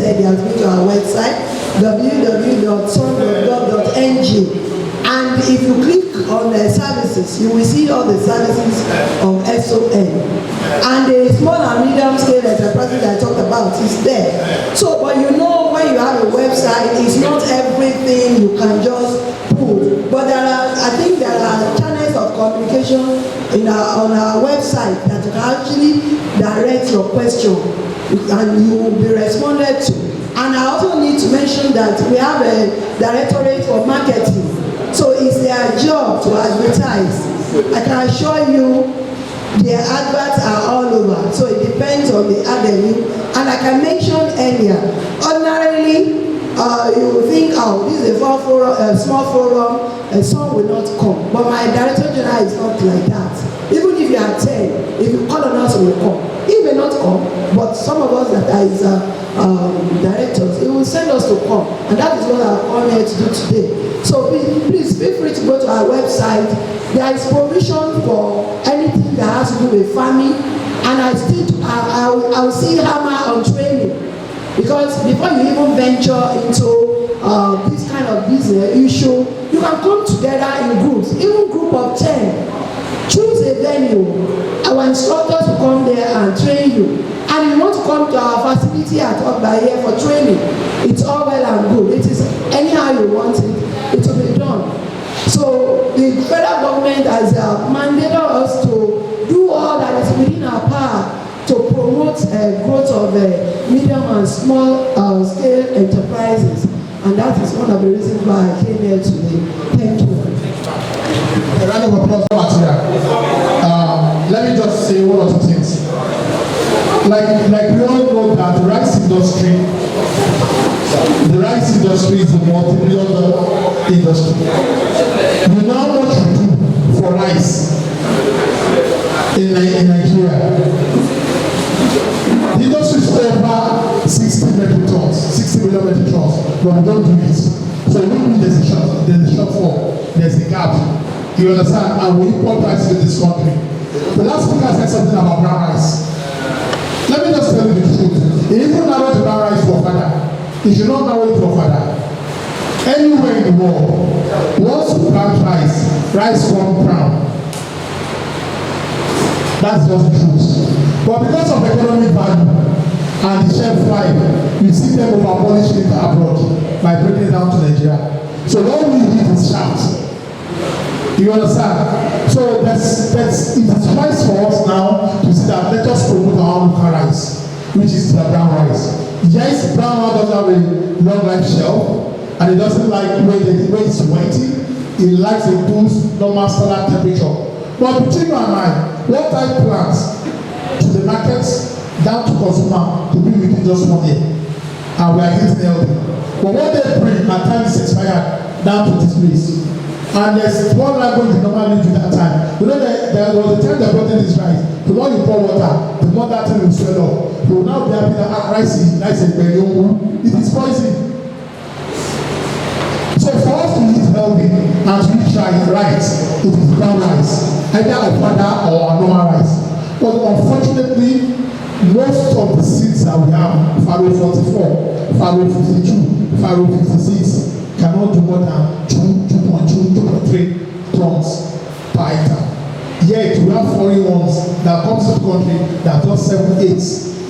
They have been to our website www.sun.gov.ng. And if you click on the services, you will see all the services of SON. And the small and medium scale enterprises I talked about is there. So, but you know, when you have a website, it's not everything you can just put. But there are, I think there are channels of communication on our website that you can actually direct your question and you will be responded to. And I also need to mention that we have a directorate for marketing. So it's their job to advertise. I can assure you their adverts are all over. So it depends on the avenue. And like I mentioned earlier, ordinarily you will think, oh, this is a small forum, and some will not come. But my director general is not like that. Even if you are 10, if you call on us, we will come. He may not come, but some of us that are his directors, he will send us to come. And that is what I've come here to do today. So please feel free to go to our website. There is provision for anything that has to do with farming. And I will still hammer on training. Because before you even venture into this kind of business, you can come together in groups, even group of 10. Choose a venue. Our instructors will come there and train you. And if you want to come to our facility at Ogba here for training, it's all well and good. It is anyhow you want it, it will be done. So the federal government has mandated us to do all that is within our power to promote growth of medium and small scale enterprises. And that is one of the reasons why I came here today. Thank you. A round of applause for Material. Let me just say one or two things. Like we all know that the rice industry is a multi-billion industry. You know how much we do for rice in Nigeria. The industry is over 60 metric tons, 60 million metric tons, but we don't do it. So we mean there's a shortfall, there's a gap. You understand? And we import rice in this country. The last speaker said something about brown rice. Let me just tell you the truth. He even narrowed the brown rice for father. He should not narrow it for father. Anywhere in the world, once you plant rice comes brown. That's just the truth. But because of economic value and the shelf life, you see them over-polishing it abroad by bringing it down to Nigeria. So what we need is shout. You understand? So it is wise for us now to see that let us promote our own local rice, which is the brown rice. Yes, brown rice doesn't have a long life shelf, and it doesn't like when it's wetty. It likes a good normal standard temperature. But between you and I, what I plant to the markets down to consumer to be within just 1 year, and we are getting healthy. But what they bring at times is expired down to this place. And there's one language we normally do that time. You know, there was a time they brought in this rice. The more you pour water, the more that thing will swell up. You will now be happy that rice is it is poison. So for us to eat healthy and to eat right, it is brown rice, either ofada or normal rice. But unfortunately, most of the seeds that we have, Faro 44, Faro 52, Faro 56, cannot do more than 2.2, 2.3 tons per hectare. Yet we have foreign ones that come to the country that does 7, 8.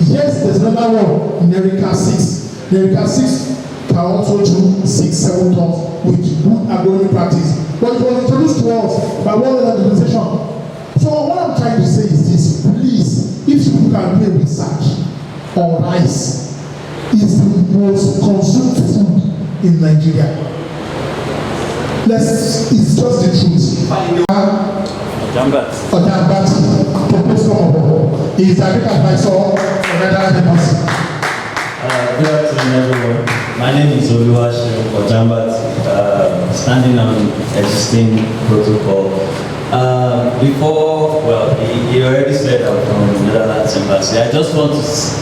Yes, there's another one, NERDC 6. NERDC 6 can also do 6, 7 tons with good agronomic practice. But it was introduced to us by one other organization. So what I'm trying to say is this: please, if you can do a research on rice, is the most consumed food in Nigeria. It's just the truth. Ojambat, proposed number is direct advisor for Netherlands. Good afternoon, everyone. My name is Oluwaseun Ojambat, standing on existing protocol. He already said I'm from the Netherlands Embassy. I just want to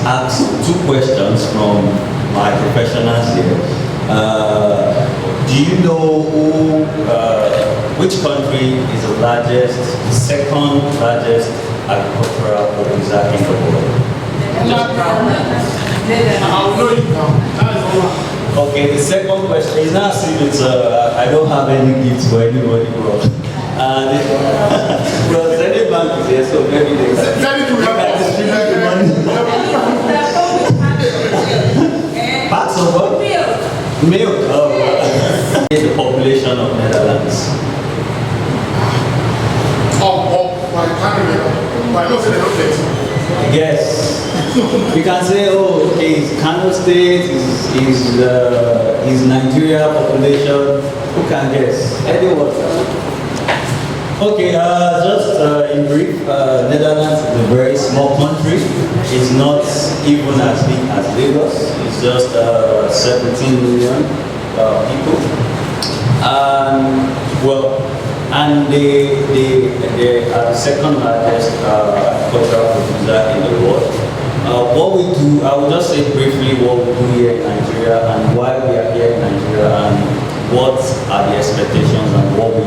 ask 2 questions from my professionals here. Do you know which country is the second largest agricultural producer in the world? I'll know it now. That is all. Okay, the second question is not as if it's I don't have any gifts for anybody, bro. Well, Senate Bank is here, so maybe they can distribute the money. Parts of what? Milk. Oh, the population of Netherlands. I can't remember. I know they don't get. Yes. We can say, oh, okay, Kano State is Nigeria population. Who can guess? Anyone? Okay, just in brief, Netherlands is a very small country. It's not even as big as Lagos. It's just 17 million people. And they are the second largest agricultural producer in the world. What we do, I will just say briefly what we do here in Nigeria and why we are here in Nigeria and what are the expectations and what we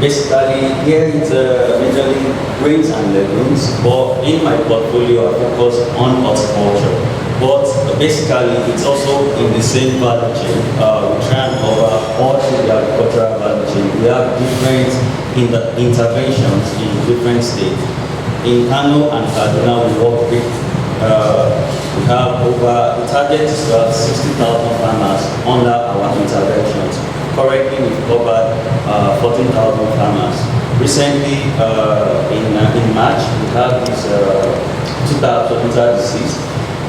basically here it's majorly grains and legumes, but in my portfolio I focus on horticulture. But basically it's also in the same value chain. We try and cover all through the agricultural value chain. We have different interventions in different states. In Kano and Kaduna, we work with, we have the target is to have 60,000 farmers under our interventions. Currently, we've covered 14,000 farmers. Recently, in March, we have this 2000 disease.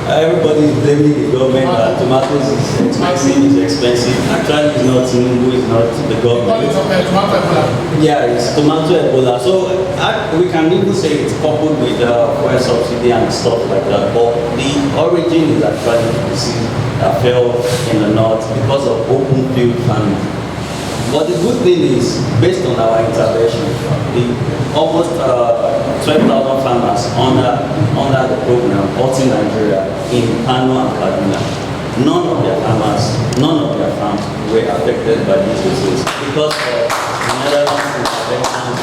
Everybody is blaming the government that tomatoes is expensive. Actually, it's not Tinubu, it's not the government. Yeah, it's tomato Ebola. So we can even say it's coupled with fuel subsidy and stuff like that. But the origin is actually the disease that fell in the north because of open field farming. But the good thing is, based on our intervention, the almost 12,000 farmers under the program, all in Nigeria, in Kano and Kaduna, none of their farms were affected by these diseases because of Netherlands intervention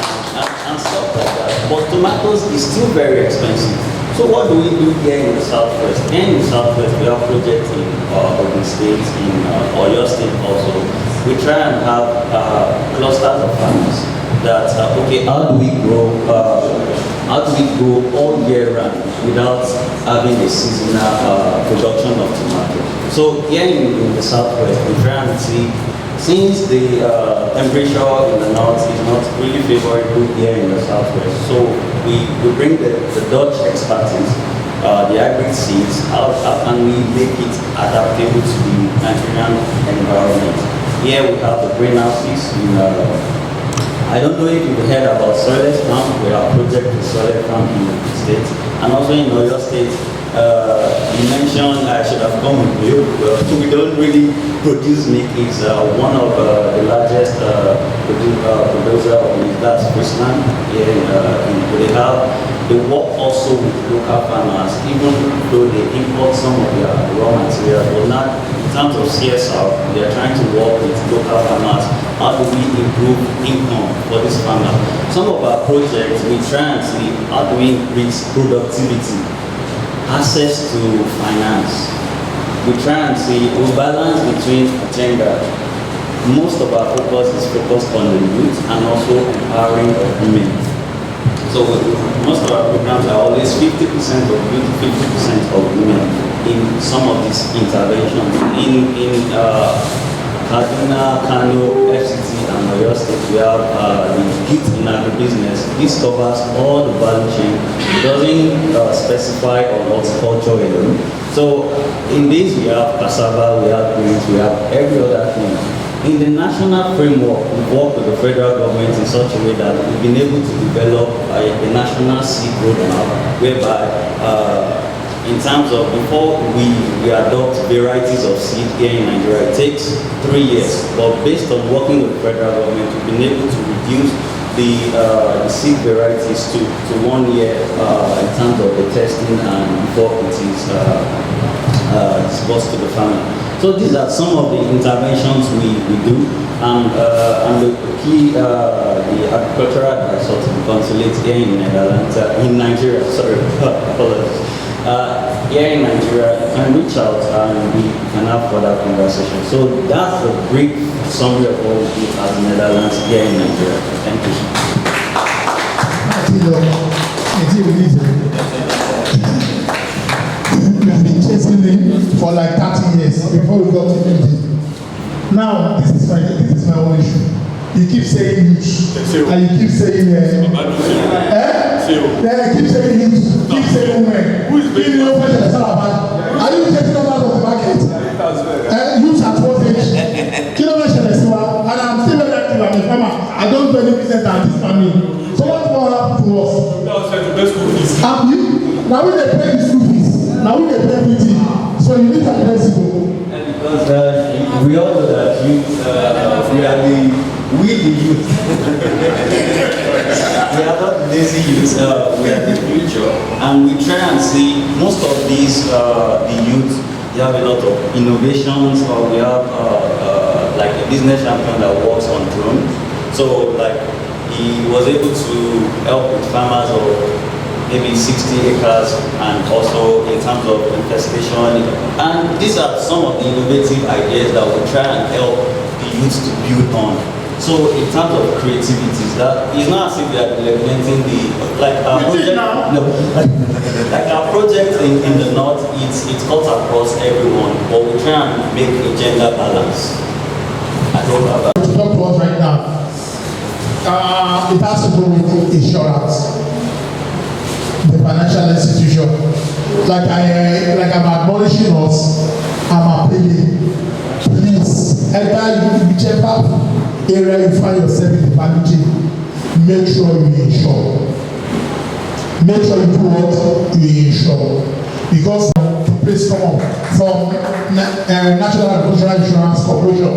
and stuff like that. But tomatoes is still very expensive. So what do we do here in the Southwest? In the Southwest, we have projects in Ogun State, in Oyo State also. We try and have clusters of farmers that, okay, how do we grow all year round without having a seasonal production of tomato? So here in the Southwest, we try and see, since the temperature in the north is not really favorable here in the Southwest, so we bring the Dutch expertise, the hybrid seeds, how can we make it adaptable to the Nigerian environment? Here we have the greenhouses in, I don't know if you've heard about soil farm. We have project with soil farm in the state, and also in Oyo State. You mentioned I should have come with you. We don't really produce milk. It's one of the largest producer of milk. That's Friesland. Here they have They work also with local farmers, even though they import some of their raw material, but not in terms of CSR. They are trying to work with local farmers. How do we improve income for this farmer? Some of our projects, we try and see how do we increase productivity, access to finance. We try and see we balance between agenda. Most of our focus is focused on the youth and also empowering of women. So most of our programs are always 50% of youth, 50% of women in some of these interventions. In Kaduna, Kano, FCT, and Oyo State, we have the youth in agribusiness. This covers all the value chain. It doesn't specify on horticulture alone. So in this, we have cassava, we have greens, we have every other thing. In the national framework, we work with the federal government in such a way that we've been able to develop a national seed roadmap whereby in terms of before we adopt varieties of seed here in Nigeria, it takes 3 years. But based on working with the federal government, we've been able to reduce the seed varieties to 1 year in terms of the testing and before it is disbursed to the farmer. So these are some of the interventions we do, and the key, the agricultural advisor to the consulate here in Nigeria, sorry, apologies. Here in Nigeria, you can reach out and we can have further conversation. So that's a brief summary of what we do as Netherlands here in Nigeria. Thank you. We have been chasing him for like 30 years before we got to him. Now, this is my own issue. You keep saying youth, and you keep saying you keep saying youth, keep saying women. Who is being the official? Are you taking them out of the market? Youth at what age? And I'm still very active. I'm a farmer. I don't do any business at this family. So what will happen to us? Have you? Now we they pay the school fees. Now we get everything, so you need to address it. Because we all know that youth, we the youth. We are not lazy youth, we are the future. And we try and see most of these, the youth, they have a lot of innovations, or we have like a business champion that works on drone. So like he was able to help with farmers or maybe 60 acres, and also in terms of infestation. And these are some of the innovative ideas that we try and help the youth to build on. So in terms of creativity, that is not as if we are implementing like our project. No, like our project in the north, it cuts across everyone, but we try and make a gender balance. I don't know about that. To talk to us right now, it has to do with insurance. The financial institution, like I'm admonishing us, I'm appealing, please, enter whichever area you find yourself in the value chain, make sure you insure. Make sure you do what you insure, because please come on from National Agricultural Insurance Corporation.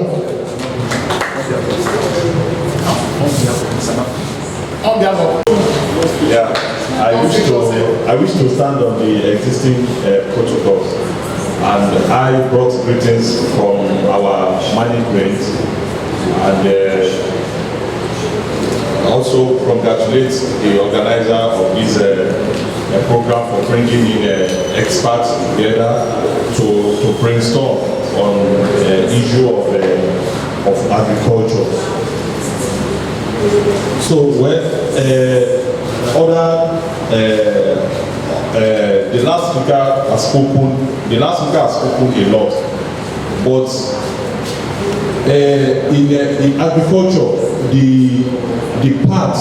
On behalf of yeah. I wish to stand on the existing protocols, and I brought greetings from our management, and also congratulate the organizer of this program for bringing in experts together to brainstorm on the issue of agriculture. So the last speaker has spoken a lot, but in agriculture, the part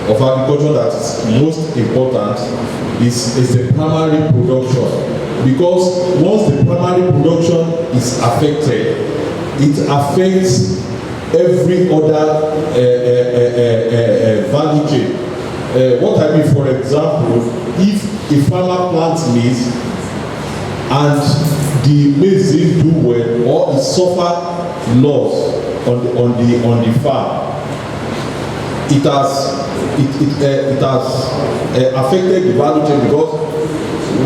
of agriculture that is most important is the primary production, because once the primary production is affected, it affects every other value chain. What I mean, for example, if a farmer plants maize and the maize didn't do well, or it suffer loss on the farm, it has it has affected the value chain, because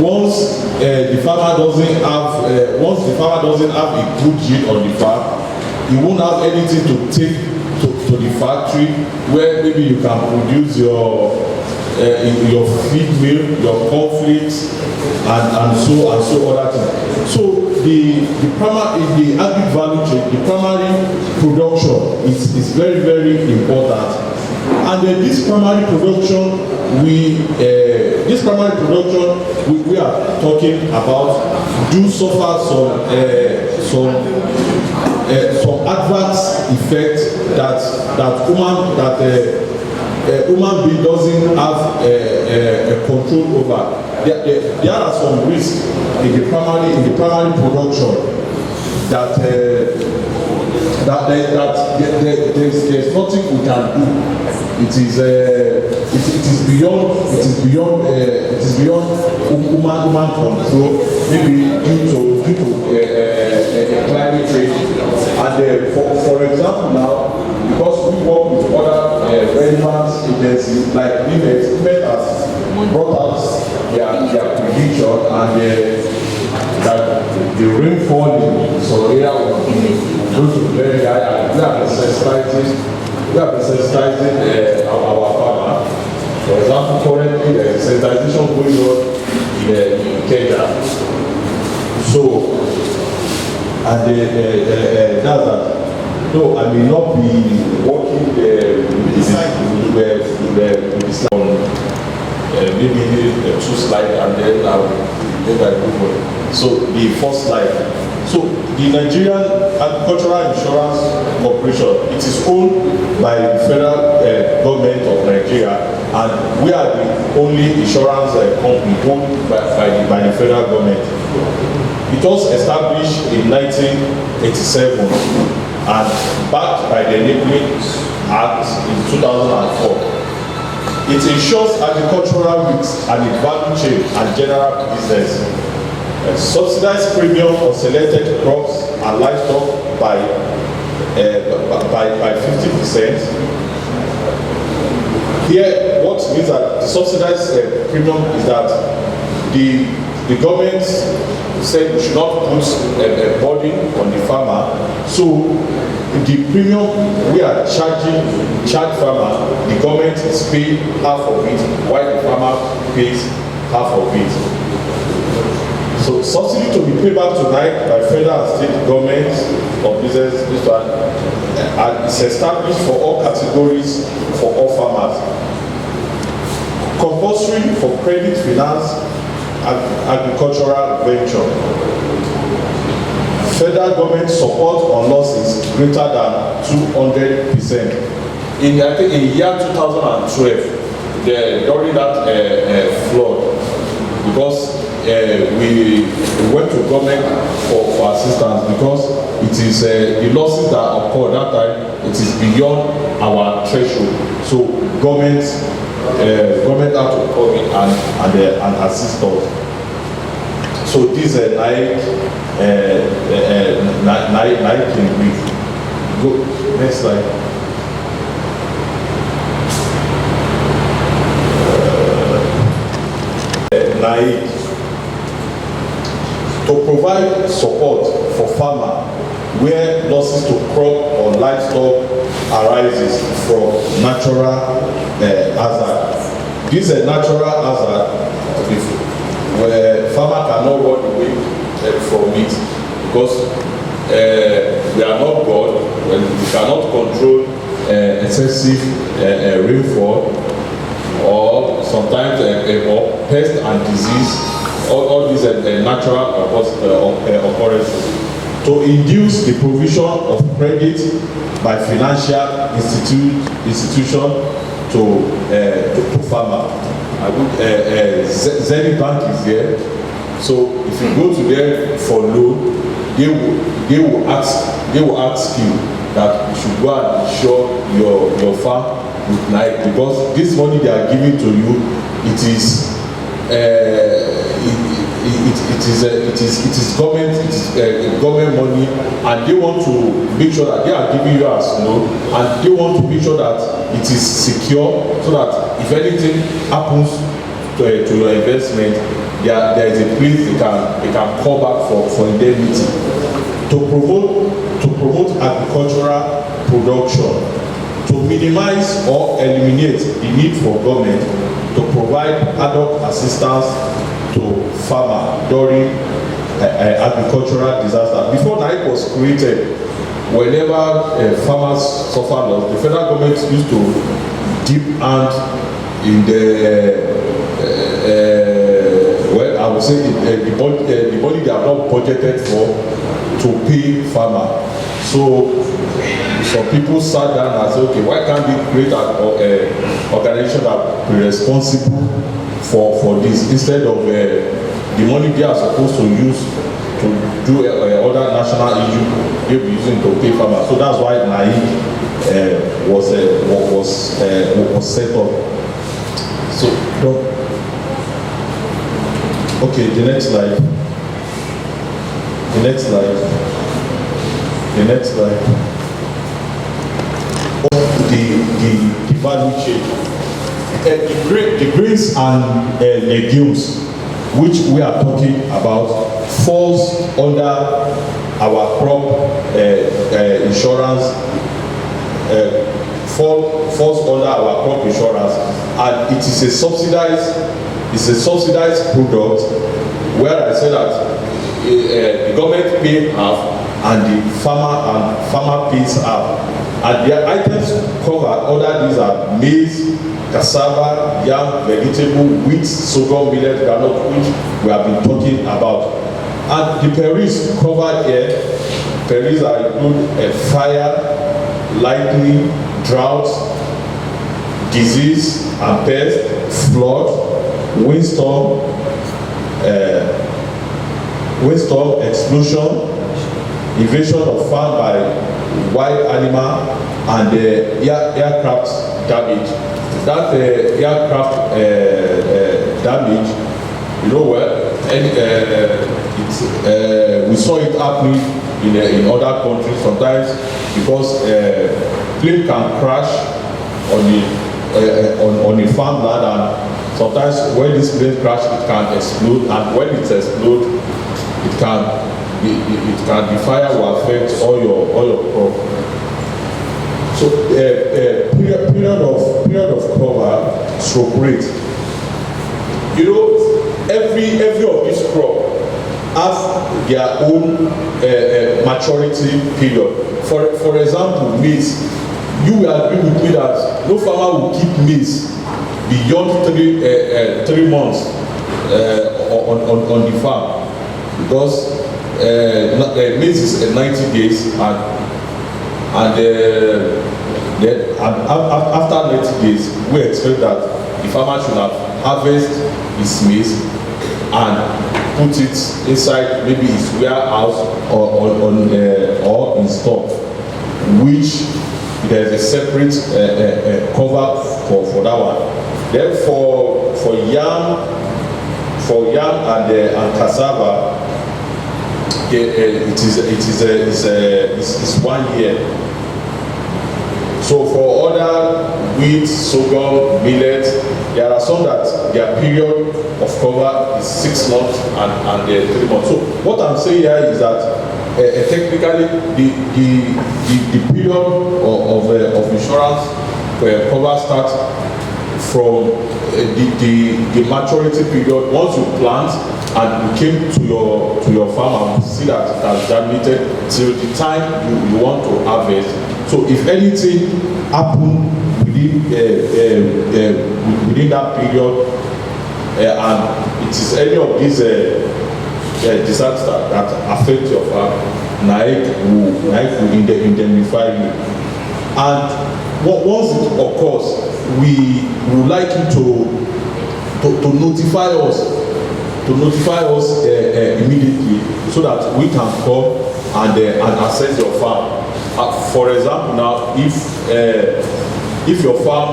once the farmer doesn't have a good yield on the farm, he won't have anything to take to the factory where maybe you can produce your feed meal, your conflicts, and so other things. So the agri value chain, the primary production is very, very important. And this primary production we are talking about do suffer some adverse effects that human being doesn't have control over. There are some risks in the primary production that there's nothing we can do. It is beyond human control, maybe due to climate change. And for example now, because we work with other relevant agencies like NERDC has brought out their prediction, and that the rainfall in some area will go to very high, and we are sensitizing our farmer. For example, currently there is sensitization going on in Ikeja. So, and that's that. No, I may not be working with this on maybe 2 slides, and then I move on. So the first slide. So the Nigerian Agricultural Insurance Corporation, it is owned by the federal government of Nigeria, and we are the only insurance company owned by the federal government. It was established in 1987 and backed by the Enabling Act in 2004. It ensures agricultural risks and its value chain and general business. Subsidized premium on selected crops and livestock by 50%. Here, what means that the subsidized premium is that the government said we should not put a burden on the farmer, so the premium we are charge farmer, the government is paying half of it, while the farmer pays half of it. So subsidy to be paid back tonight by federal and state governments of business, this one, and it's established for all categories, for all farmers. Compulsory for credit finance agricultural venture. Federal government support on losses greater than 200%. In I think in year 2012, during that flood, because we went to government for assistance, because it is the losses that occurred that time, it is beyond our threshold. So government had to come in and assist us. So this night can we go next slide. To provide support for farmer where losses to crop or livestock arises from natural hazard. This is a natural hazard where farmer cannot run away from it, because we are not God, and we cannot control excessive rainfall, or sometimes pest and disease. All these natural occurrences. To induce the provision of credit by financial institution to farmer. Zenith Bank is there, so if you go to them for loan, they will ask you that you should go and insure your farm with night, because this money they are giving to you, it is government money, and they want to make sure that they are giving you as and they want to make sure that it is secure, so that if anything happens to your investment, there is a place they can call back for indemnity. To promote agricultural production, to minimize or eliminate the need for government to provide ad hoc assistance to farmer during agricultural disaster. Before NAIC was created, whenever farmers suffer loss, the federal government used to dip hand in the well, I would say the money they have not budgeted for to pay farmer. So some people sat down and said, okay, why can't we create an organization that will be responsible for this, instead of the money they are supposed to use to do other national issues they'll be using to pay farmers. So that's why NAIC was set up. So okay, the next slide. The next slide. The next slide. The value chain. The grains and legumes, which we are talking about, falls under our crop insurance. Falls under our crop insurance, and it is a subsidized. It's a subsidized product, where I said that the government pays half and the farmer pays half. And the items covered under these are maize, cassava, yam, vegetable, wheat, sorghum, millet, groundnut, which we have been talking about. And the perils covered here, perils are include fire, lightning, drought, disease and pest, flood, windstorm, explosion, invasion of farm by wild animal, and aircraft damage. That aircraft damage, you know what? We saw it happening in other countries sometimes, because plane can crash on a farmland, and sometimes when this plane crash, it can explode, and when it explodes, it can the fire will affect all your crop. So period of cover stroke rate. You know, every of these crop have their own maturity period. For example, maize. You will agree with me that no farmer will keep maize beyond 3 months on the farm, because maize is 90 days, and then after 90 days we expect that the farmer should have harvest his maize and put it inside maybe his warehouse or in stock, which there's a separate cover for that one. Then for yam and cassava, it is 1 year. So for other wheat, sorghum, millet, there are some that their period of cover is 6 months and 3 months. So what I'm saying here is that technically the period of insurance cover starts from the maturity period. Once you plant and you came to your farm and see that it has germinated till the time you want to harvest. So if anything happen within that period, and it is any of these disaster that affect your farm, NAIC will indemnify you. And once it occurs, we would like you to notify us. To notify us immediately, so that we can come and assess your farm. For example, now if your farm,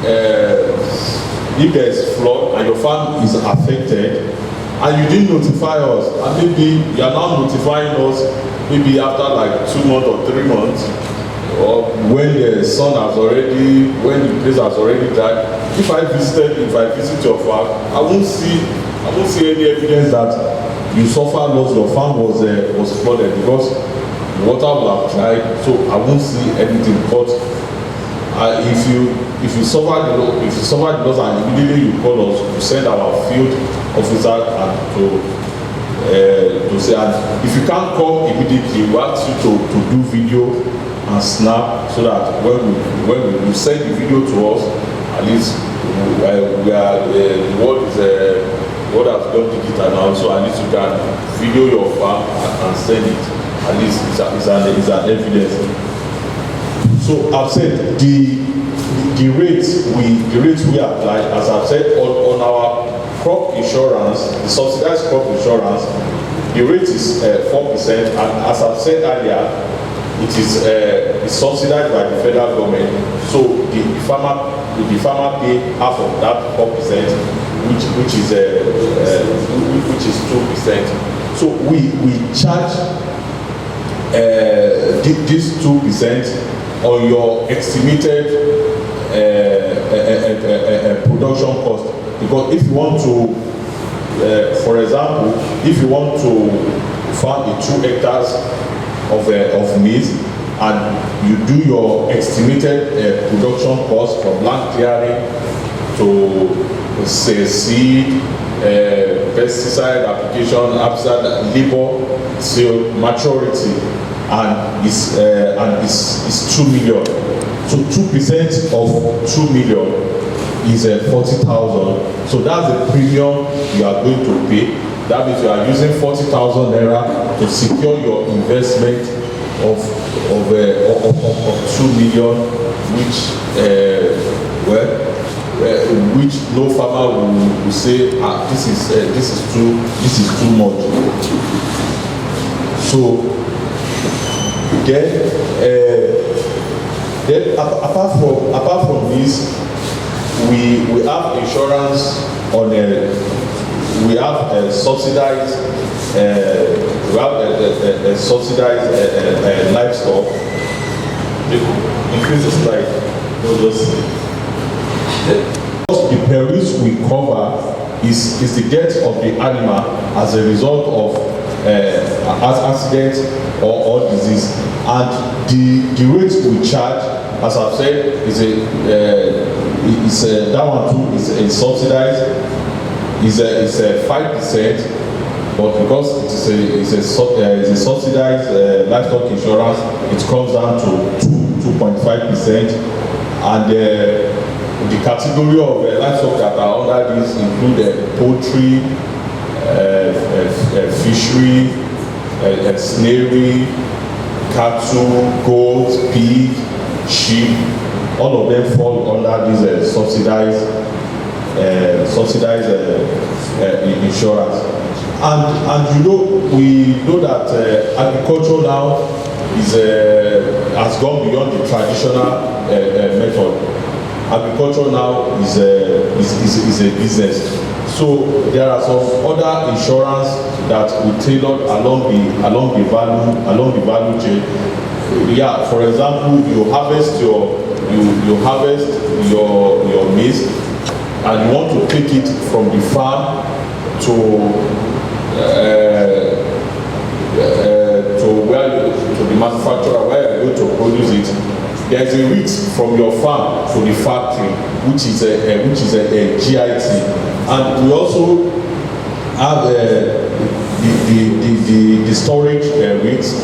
if there is flood and your farm is affected, and you didn't notify us, and maybe you are now notifying us maybe after like 2 months or 3 months, or when the sun has already, when the place has already died. If I visit your farm, I won't see any evidence that you suffer loss, your farm was flooded, because the water will have dried, so I won't see anything. But if you suffer the loss and immediately you call us, you send our field officer and to say, and if you can't come immediately, we ask you to do video and snap, so that when you send the video to us, at least we are the world has gone digital now, so at least you can video your farm and send it. At least it's an evidence. So I've said the rates we apply, as I've said, on our crop insurance, the subsidized crop insurance, the rate is 4%, and as I've said earlier, it is subsidized by the federal government. So the farmer pay half of that 4%, which is 2%. So we charge this 2% on your estimated production cost. Because if you want to, for example, if you want to farm 2 hectares of maize, and you do your estimated production cost from land clearing to say seed, pesticide application, labor, till maturity, and is 2 million. So 2% of 2 million is 40,000. So that's the premium you are going to pay. That means you are using 40,000 naira to secure your investment of 2 million, which no farmer will say, this is too much. So then apart from this, we have insurance on we have subsidized livestock. Increase the slide. The perils we cover is the death of the animal as a result of accident or disease, and the rates we charge, as I've said, is that one too is subsidized. Is a 5%, but because it's a subsidized livestock insurance, it comes down to 2.5%, and the category of livestock that are under this include poultry, fishery, snairy, cattle, goats, pig, sheep. All of them fall under this subsidized insurance, and we know that agriculture now has gone beyond the traditional method. Agriculture now is a business. So there are some other insurance that we tailored along the value chain. Yeah, for example, you harvest your maize, and you want to take it from the farm to the manufacturer where you're going to produce it. There is a risk from your farm to the factory, which is a GIT, and we also have the storage risk.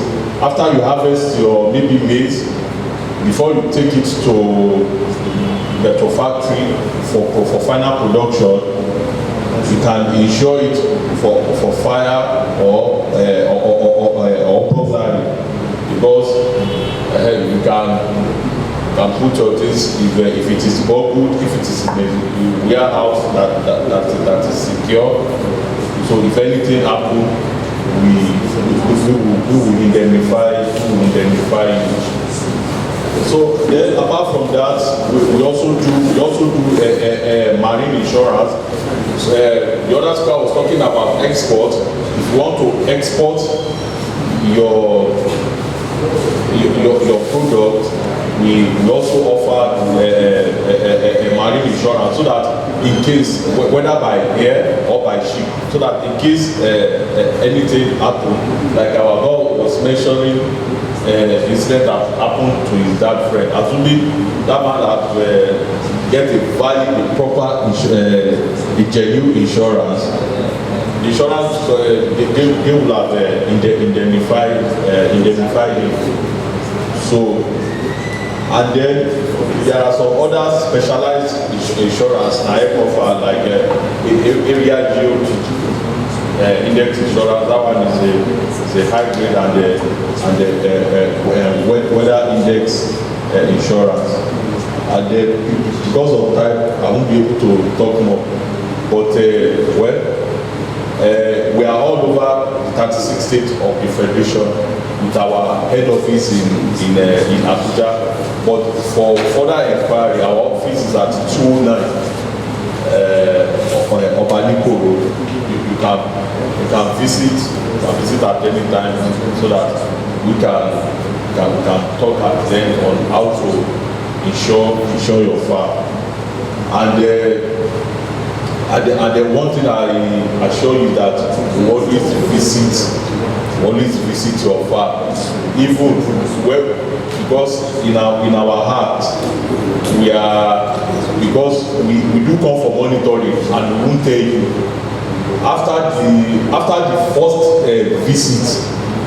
After you harvest your maybe maize, before you take it to factory for final production, you can insure it for fire or burglary, because you can put your things if it is bubbled, if it is in a warehouse that is secure. So if anything happens, we will indemnify you. So then, apart from that, we also do marine insurance. So, the other speaker was talking about export. If you want to export your product, we also offer a marine insurance, so that in case, whether by air or by ship, so that in case anything happens, like our God was mentioning, incident that happened to his dad friend, assuming that man had get a valid, a proper, a genuine insurance. The insurance they will have indemnified him. So, and then there are some other specialized insurance I offer, like area geo index insurance. That one is a high grade, and weather index insurance. And then because of time, I won't be able to talk more. But we are all over 36 states of the federation with our head office in Abuja. But for further inquiry, our office is at 209 Obaliko Road. You can visit at any time, so that we can talk at then on how to insure your farm. And then one thing I assure you that we always visit your farm, even because in our heart because we do come for monitoring, and we won't tell you after the first visit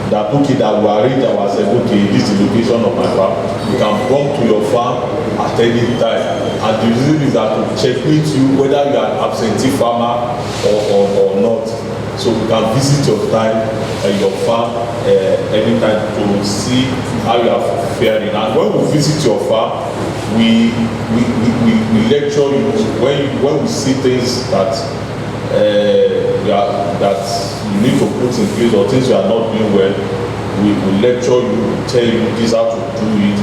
that we arrange ourselves, this is the location of my farm. You can come to your farm at any time, and the reason is that to checkmate you whether you are an absentee farmer or not. So we can visit your farm anytime to see how you are faring. And when we visit your farm, we lecture you when we see things that you need to put in place, or things you are not doing well. We lecture you, tell you this how to do it.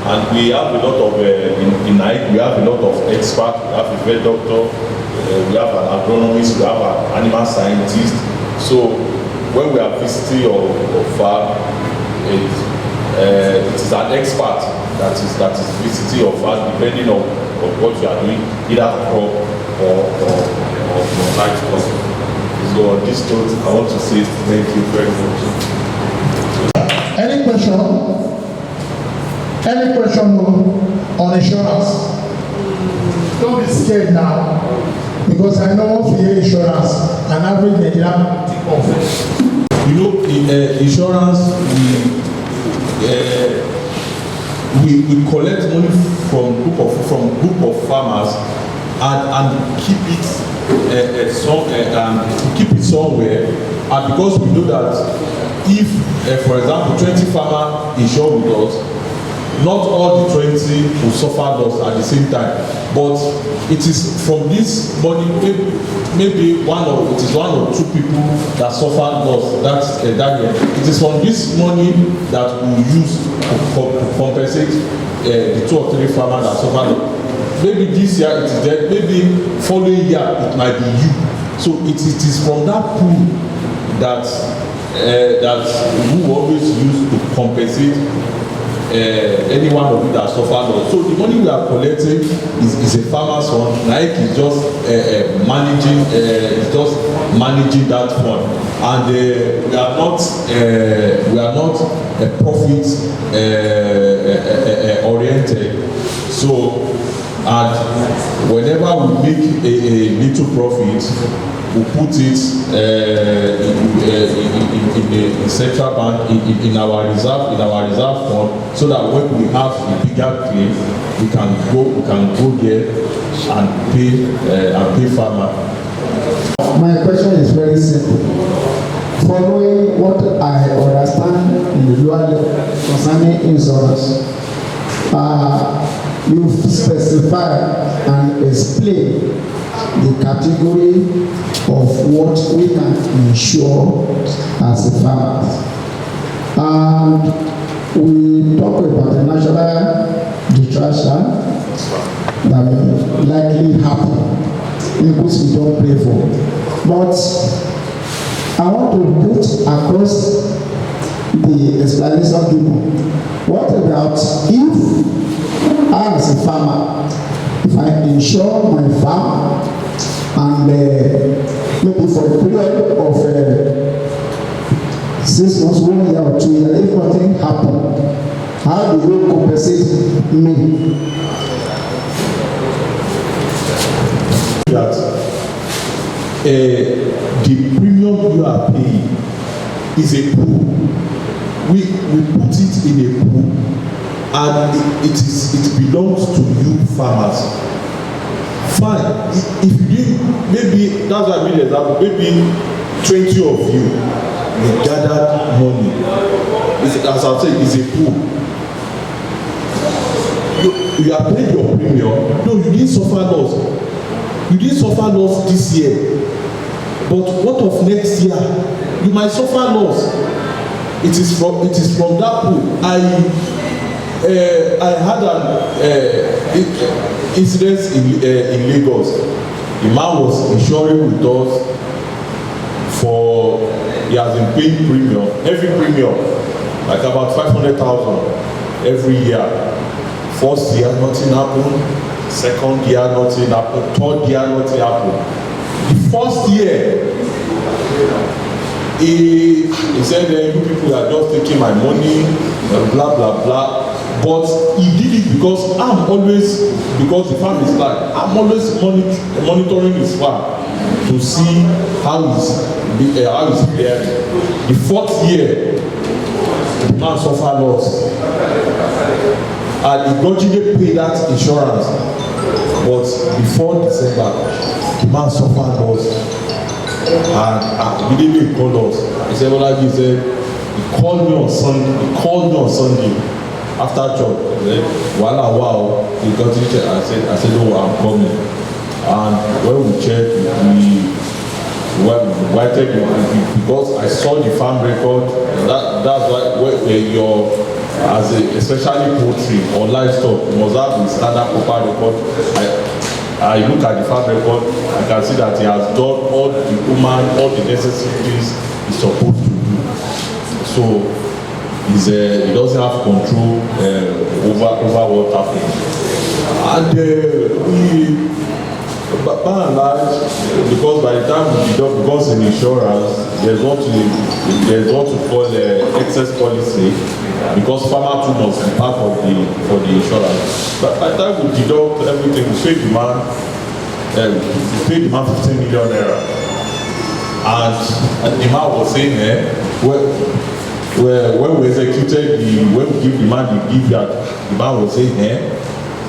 And we have a lot of in night we have a lot of experts. We have a vet doctor, we have an agronomist, we have an animal scientist. So when we are visiting your farm, it is an expert that is visiting your farm, depending on what you are doing, either crop or livestock. So on this note, I want to say thank you very much. Any question? Any question on insurance? Don't be scared now, because I know once we hear insurance, an average Nigerian think of it. You know, insurance, we collect money from group of farmers and keep it somewhere, and because we know that if, for example, 20 farmers insure with us, not all the 20 will suffer loss at the same time, but it is from this money, maybe one or two people that suffer loss that year. It is from this money that we use to compensate the 2 or 3 farmers that suffer loss. Maybe this year it is there, maybe following year it might be you. So it is from that pool that we always use to compensate any one of you that suffer loss. So the money we are collecting is a farmer's fund. Like is just managing that fund, and we are not profit oriented. So, and whenever we make a little profit, we put it in the central bank in our reserve fund, so that when we have a bigger claim, we can go there and pay farmer. My question is very simple. Following what I understand in the lower level concerning insurance, you specify and explain the category of what we can insure as a farmer. And we talk about the national distraction that may likely happen, which we don't pray for. But I want to put across the explanation given. What about if I, as a farmer, if I insure my farm and maybe for a period of 6 months, 1 year or 2 years, if nothing happened, how do you compensate me? That the premium you are paying is a pool. We put it in a pool, and it belongs to you farmers. Fine. If you did, maybe that's why I made an example. Maybe 20 of you gathered money. As I said, it's a pool. You are paying your premium. No, you didn't suffer loss. You didn't suffer loss this year. But what of next year? You might suffer loss. It is from that pool. I had an incident in Lagos. The man was insuring with us for, he has been paying premium, every premium, like about 500,000 every year. First year, nothing happened. Second year, nothing happened. Third year, nothing happened. The first year, he said, you people are just taking my money, blah, blah, blah. But he did it because because the farm is like, I'm always monitoring his farm to see how he's faring. The fourth year, the man suffered loss. And he grudgingly paid that insurance. But before December, the man suffered loss. And he didn't call us. He said, he said, he called me on Sunday after church. He said, wow, he got to check. I said, no, I'm coming. And when we checked, we invited him because I saw the farm record. That's why when you're, especially poultry or livestock, you must have the standard proper record. I look at the farm record, I can see that he has done all the necessary things he's supposed to do. So he doesn't have control over what happens. And by and large, because by the time we deduct, because in insurance, there's what to call excess policy, because farmer too must be part of for the insurance. But by the time we deduct everything, we pay the man 15 million naira. And the man was saying, when we executed when we give the man the gift, the man was saying,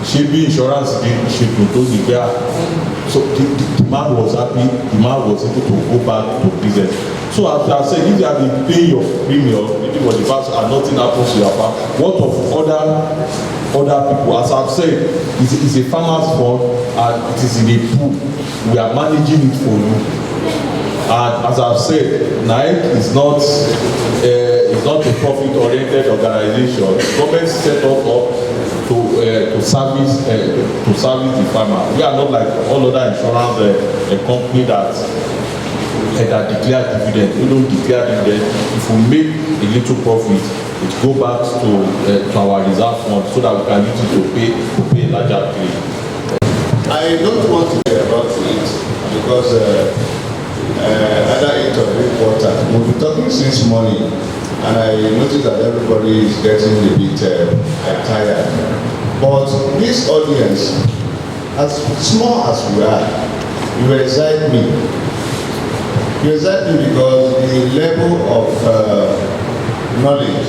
should be insurance should propose the bear. So the man was happy, the man was able to go back to business. So as I said, if you have been paying your premium, maybe for the past and nothing happens to your farm, what of other people? As I've said, it's a farmer's fund and it is in a pool. We are managing it for you. And as I've said, NAEC is not a profit-oriented organization. The government set us up to service the farmer. We are not like all other insurance company that declare dividend. We don't declare dividend. If we make a little profit, it go back to our reserve fund so that we can use it to pay a larger claim. I don't want to hear about it because either it or reporter. We've been talking since morning. And I noticed that everybody is getting a bit tired. But this audience, as small as we are, you excite me. You excite me because the level of knowledge,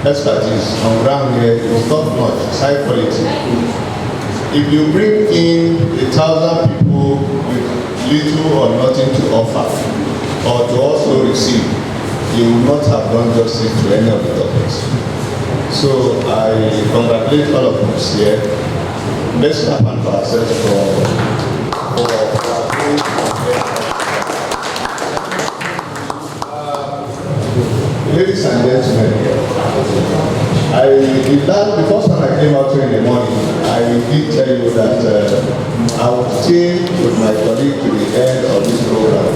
expertise on ground here is top notch, it's high quality. If you bring in 1,000 people with little or nothing to offer, or to also receive, you will not have done justice to any of the topics. So I congratulate all of us here. Let's clap and for ourselves ladies and gentlemen, I the first time I came out here in the morning, I did tell you that I would stay with my colleague to the end of this program.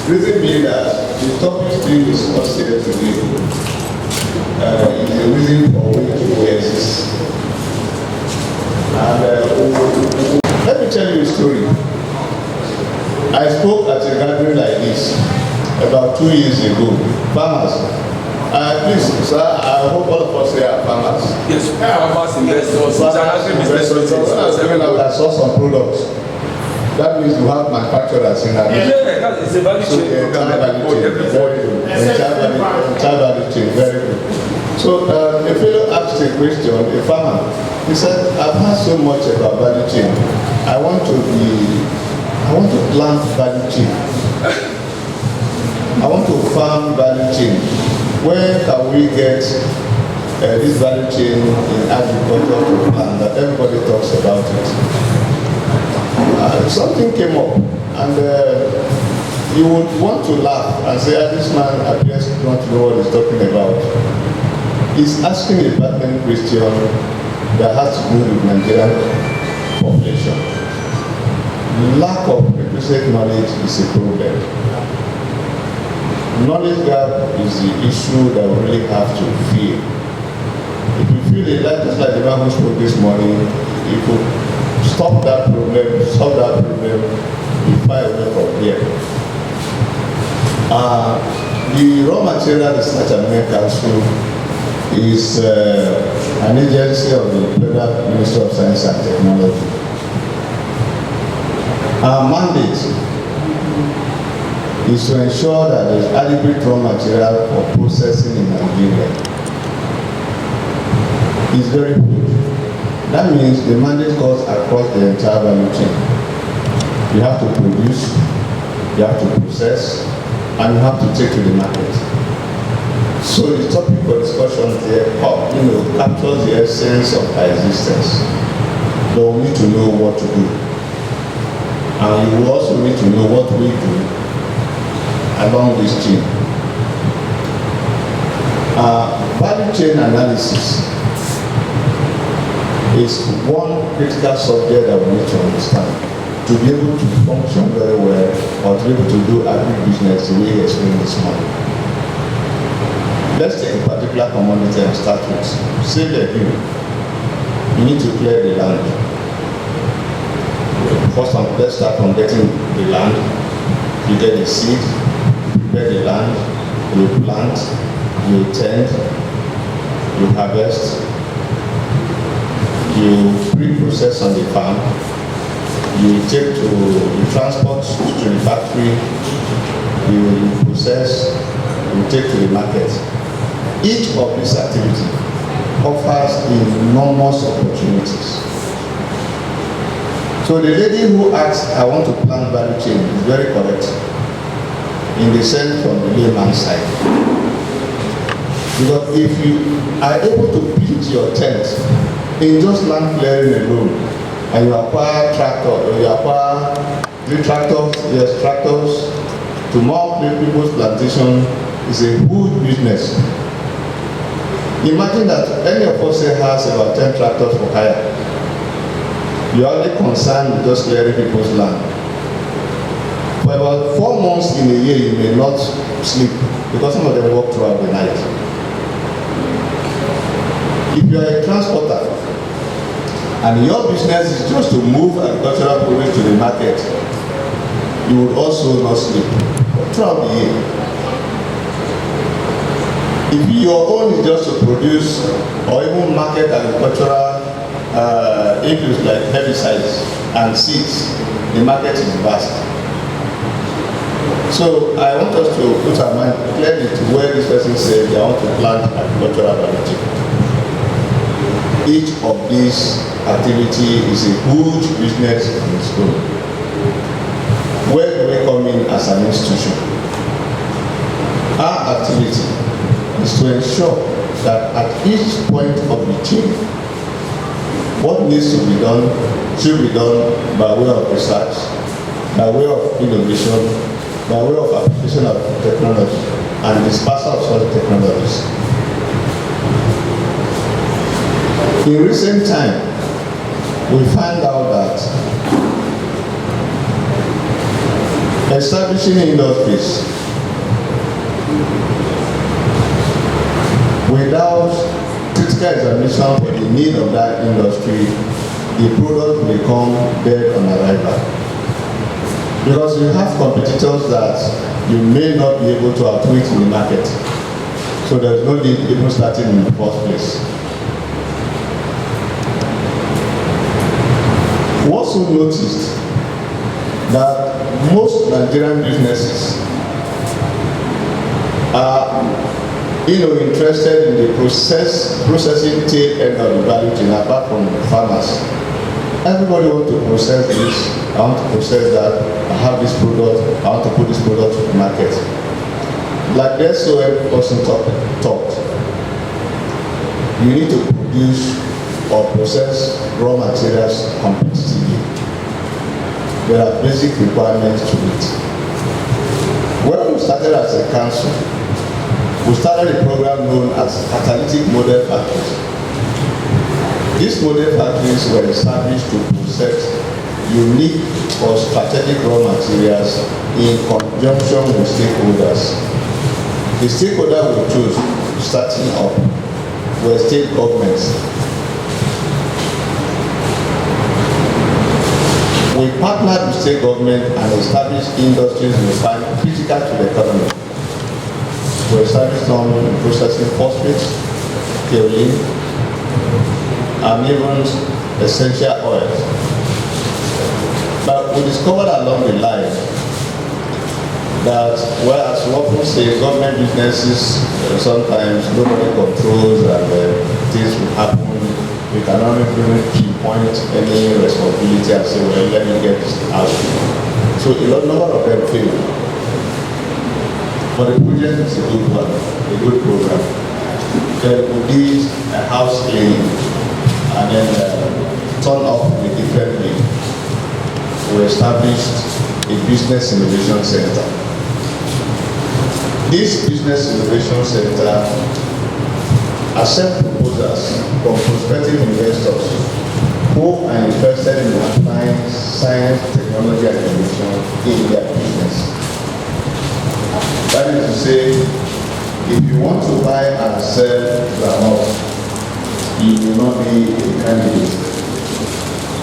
Reason being that the topic being discussed here today is the reason for which we exist. And let me tell you a story. I spoke at a gathering like this about 2 years ago. Farmers. Please, sir, I hope all of us here are farmers. Yes, farmers, investors, agribusinesses. I saw some products. That means you have manufacturers in that. Yeah, it's a value chain. Entire value chain, very good. So a fellow asked a question, a farmer. He said, I've heard so much about value chain. I want to plant value chain. I want to farm value chain. Where can we get this value chain in agriculture to plant that everybody talks about it? Something came up, and you would want to laugh and say, this man appears to not know what he's talking about. He's asking a pertinent question that has to do with Nigerian population. Lack of requisite knowledge is a problem. Knowledge gap is the issue that we really have to feel. If you feel it, like just like the man who spoke this morning, you could stop that problem, you find a way from here. The Raw Material Research and Training Council is an agency of the Federal Ministry of Science and Technology. Our mandate is to ensure that there is adequate raw material for processing in Nigeria. It's very good. That means the mandate goes across the entire value chain. You have to produce, you have to process, and you have to take to the market. So the topic for discussion there, captures the essence of our existence. But we need to know what to do. And you also need to know what we do along this chain. Value chain analysis is one critical subject that we need to understand to be able to function very well or to be able to do agribusiness the way you explained this morning. Let's take a particular commodity and start with. Say legume. You need to clear the land. First, let's start from getting the land. You get the seed, prepare the land, you plant, you tend, you harvest, you pre-process on the farm, you transport to the factory, you process, you take to the market. Each of these activities offers enormous opportunities. So the lady who asked, I want to plant value chain, is very correct in the sense from the layman's side. Because if you are able to pitch your tent in just land clearing alone, and you acquire tractor, or you acquire 3 tractors, yes, tractors, to mow people's plantation is a good business. Imagine that any of us here has about 10 tractors for hire. You are only concerned with just clearing people's land. For about 4 months in a year, you may not sleep because some of them work throughout the night. If you are a transporter and your business is just to move agricultural products to the market, you would also not sleep throughout the year. If your own is just to produce or even market agricultural inputs like herbicides and seeds, the market is vast. So I want us to put our mind clearly to where this person said they want to plant agricultural variety. Each of these activity is a huge business on its own. Where do we come in as an institution? Our activity is to ensure that at each point of the chain, what needs to be done should be done by way of research, by way of innovation, by way of application of technology and dispersal of such technologies. In recent time, we find out that establishing industries without critical examination for the need of that industry, the product will become dead on arrival. Because you have competitors that you may not be able to outwit in the market. So there's no need even starting in the first place. We also noticed that most Nigerian businesses are interested in the processing tail end of the value chain apart from farmers. Everybody wants to process this, I want to process that, I have this product, I want to put this product to the market. Like the SOM person talked, you need to produce or process raw materials competitively. There are basic requirements to it. When we started as a council, we started a program known as catalytic model factories. These model factories were established to process unique or strategic raw materials in conjunction with stakeholders. The stakeholder we chose starting up were state governments. We partnered with state government and established industries we find critical to the economy. We established some processing phosphates, kaolin, and even essential oils. But we discovered along the line that whereas we often say government businesses sometimes nobody controls and things will happen, we cannot even pinpoint any responsibility and say, well, let me get this out. So a number of them failed. But the project is a good one, a good program. Then we did a house cleaning and then turn off the different way. We established a business innovation center. This business innovation center accepts proposals from prospective investors who are interested in applying science, technology, and innovation in their business. That is to say, if you want to buy and sell groundnut, you will not be a candidate.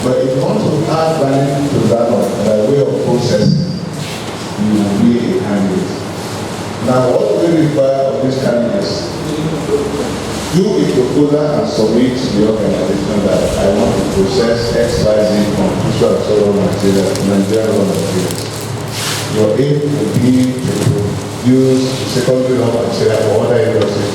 But if you want to add value to groundnut by way of processing, you will be a candidate. Now, what do we require of these candidates? Do a proposal and submit to the organization that I want to process XYZ from crucial raw materials, Nigerian raw materials. Your aim will be to use secondary raw material for other industries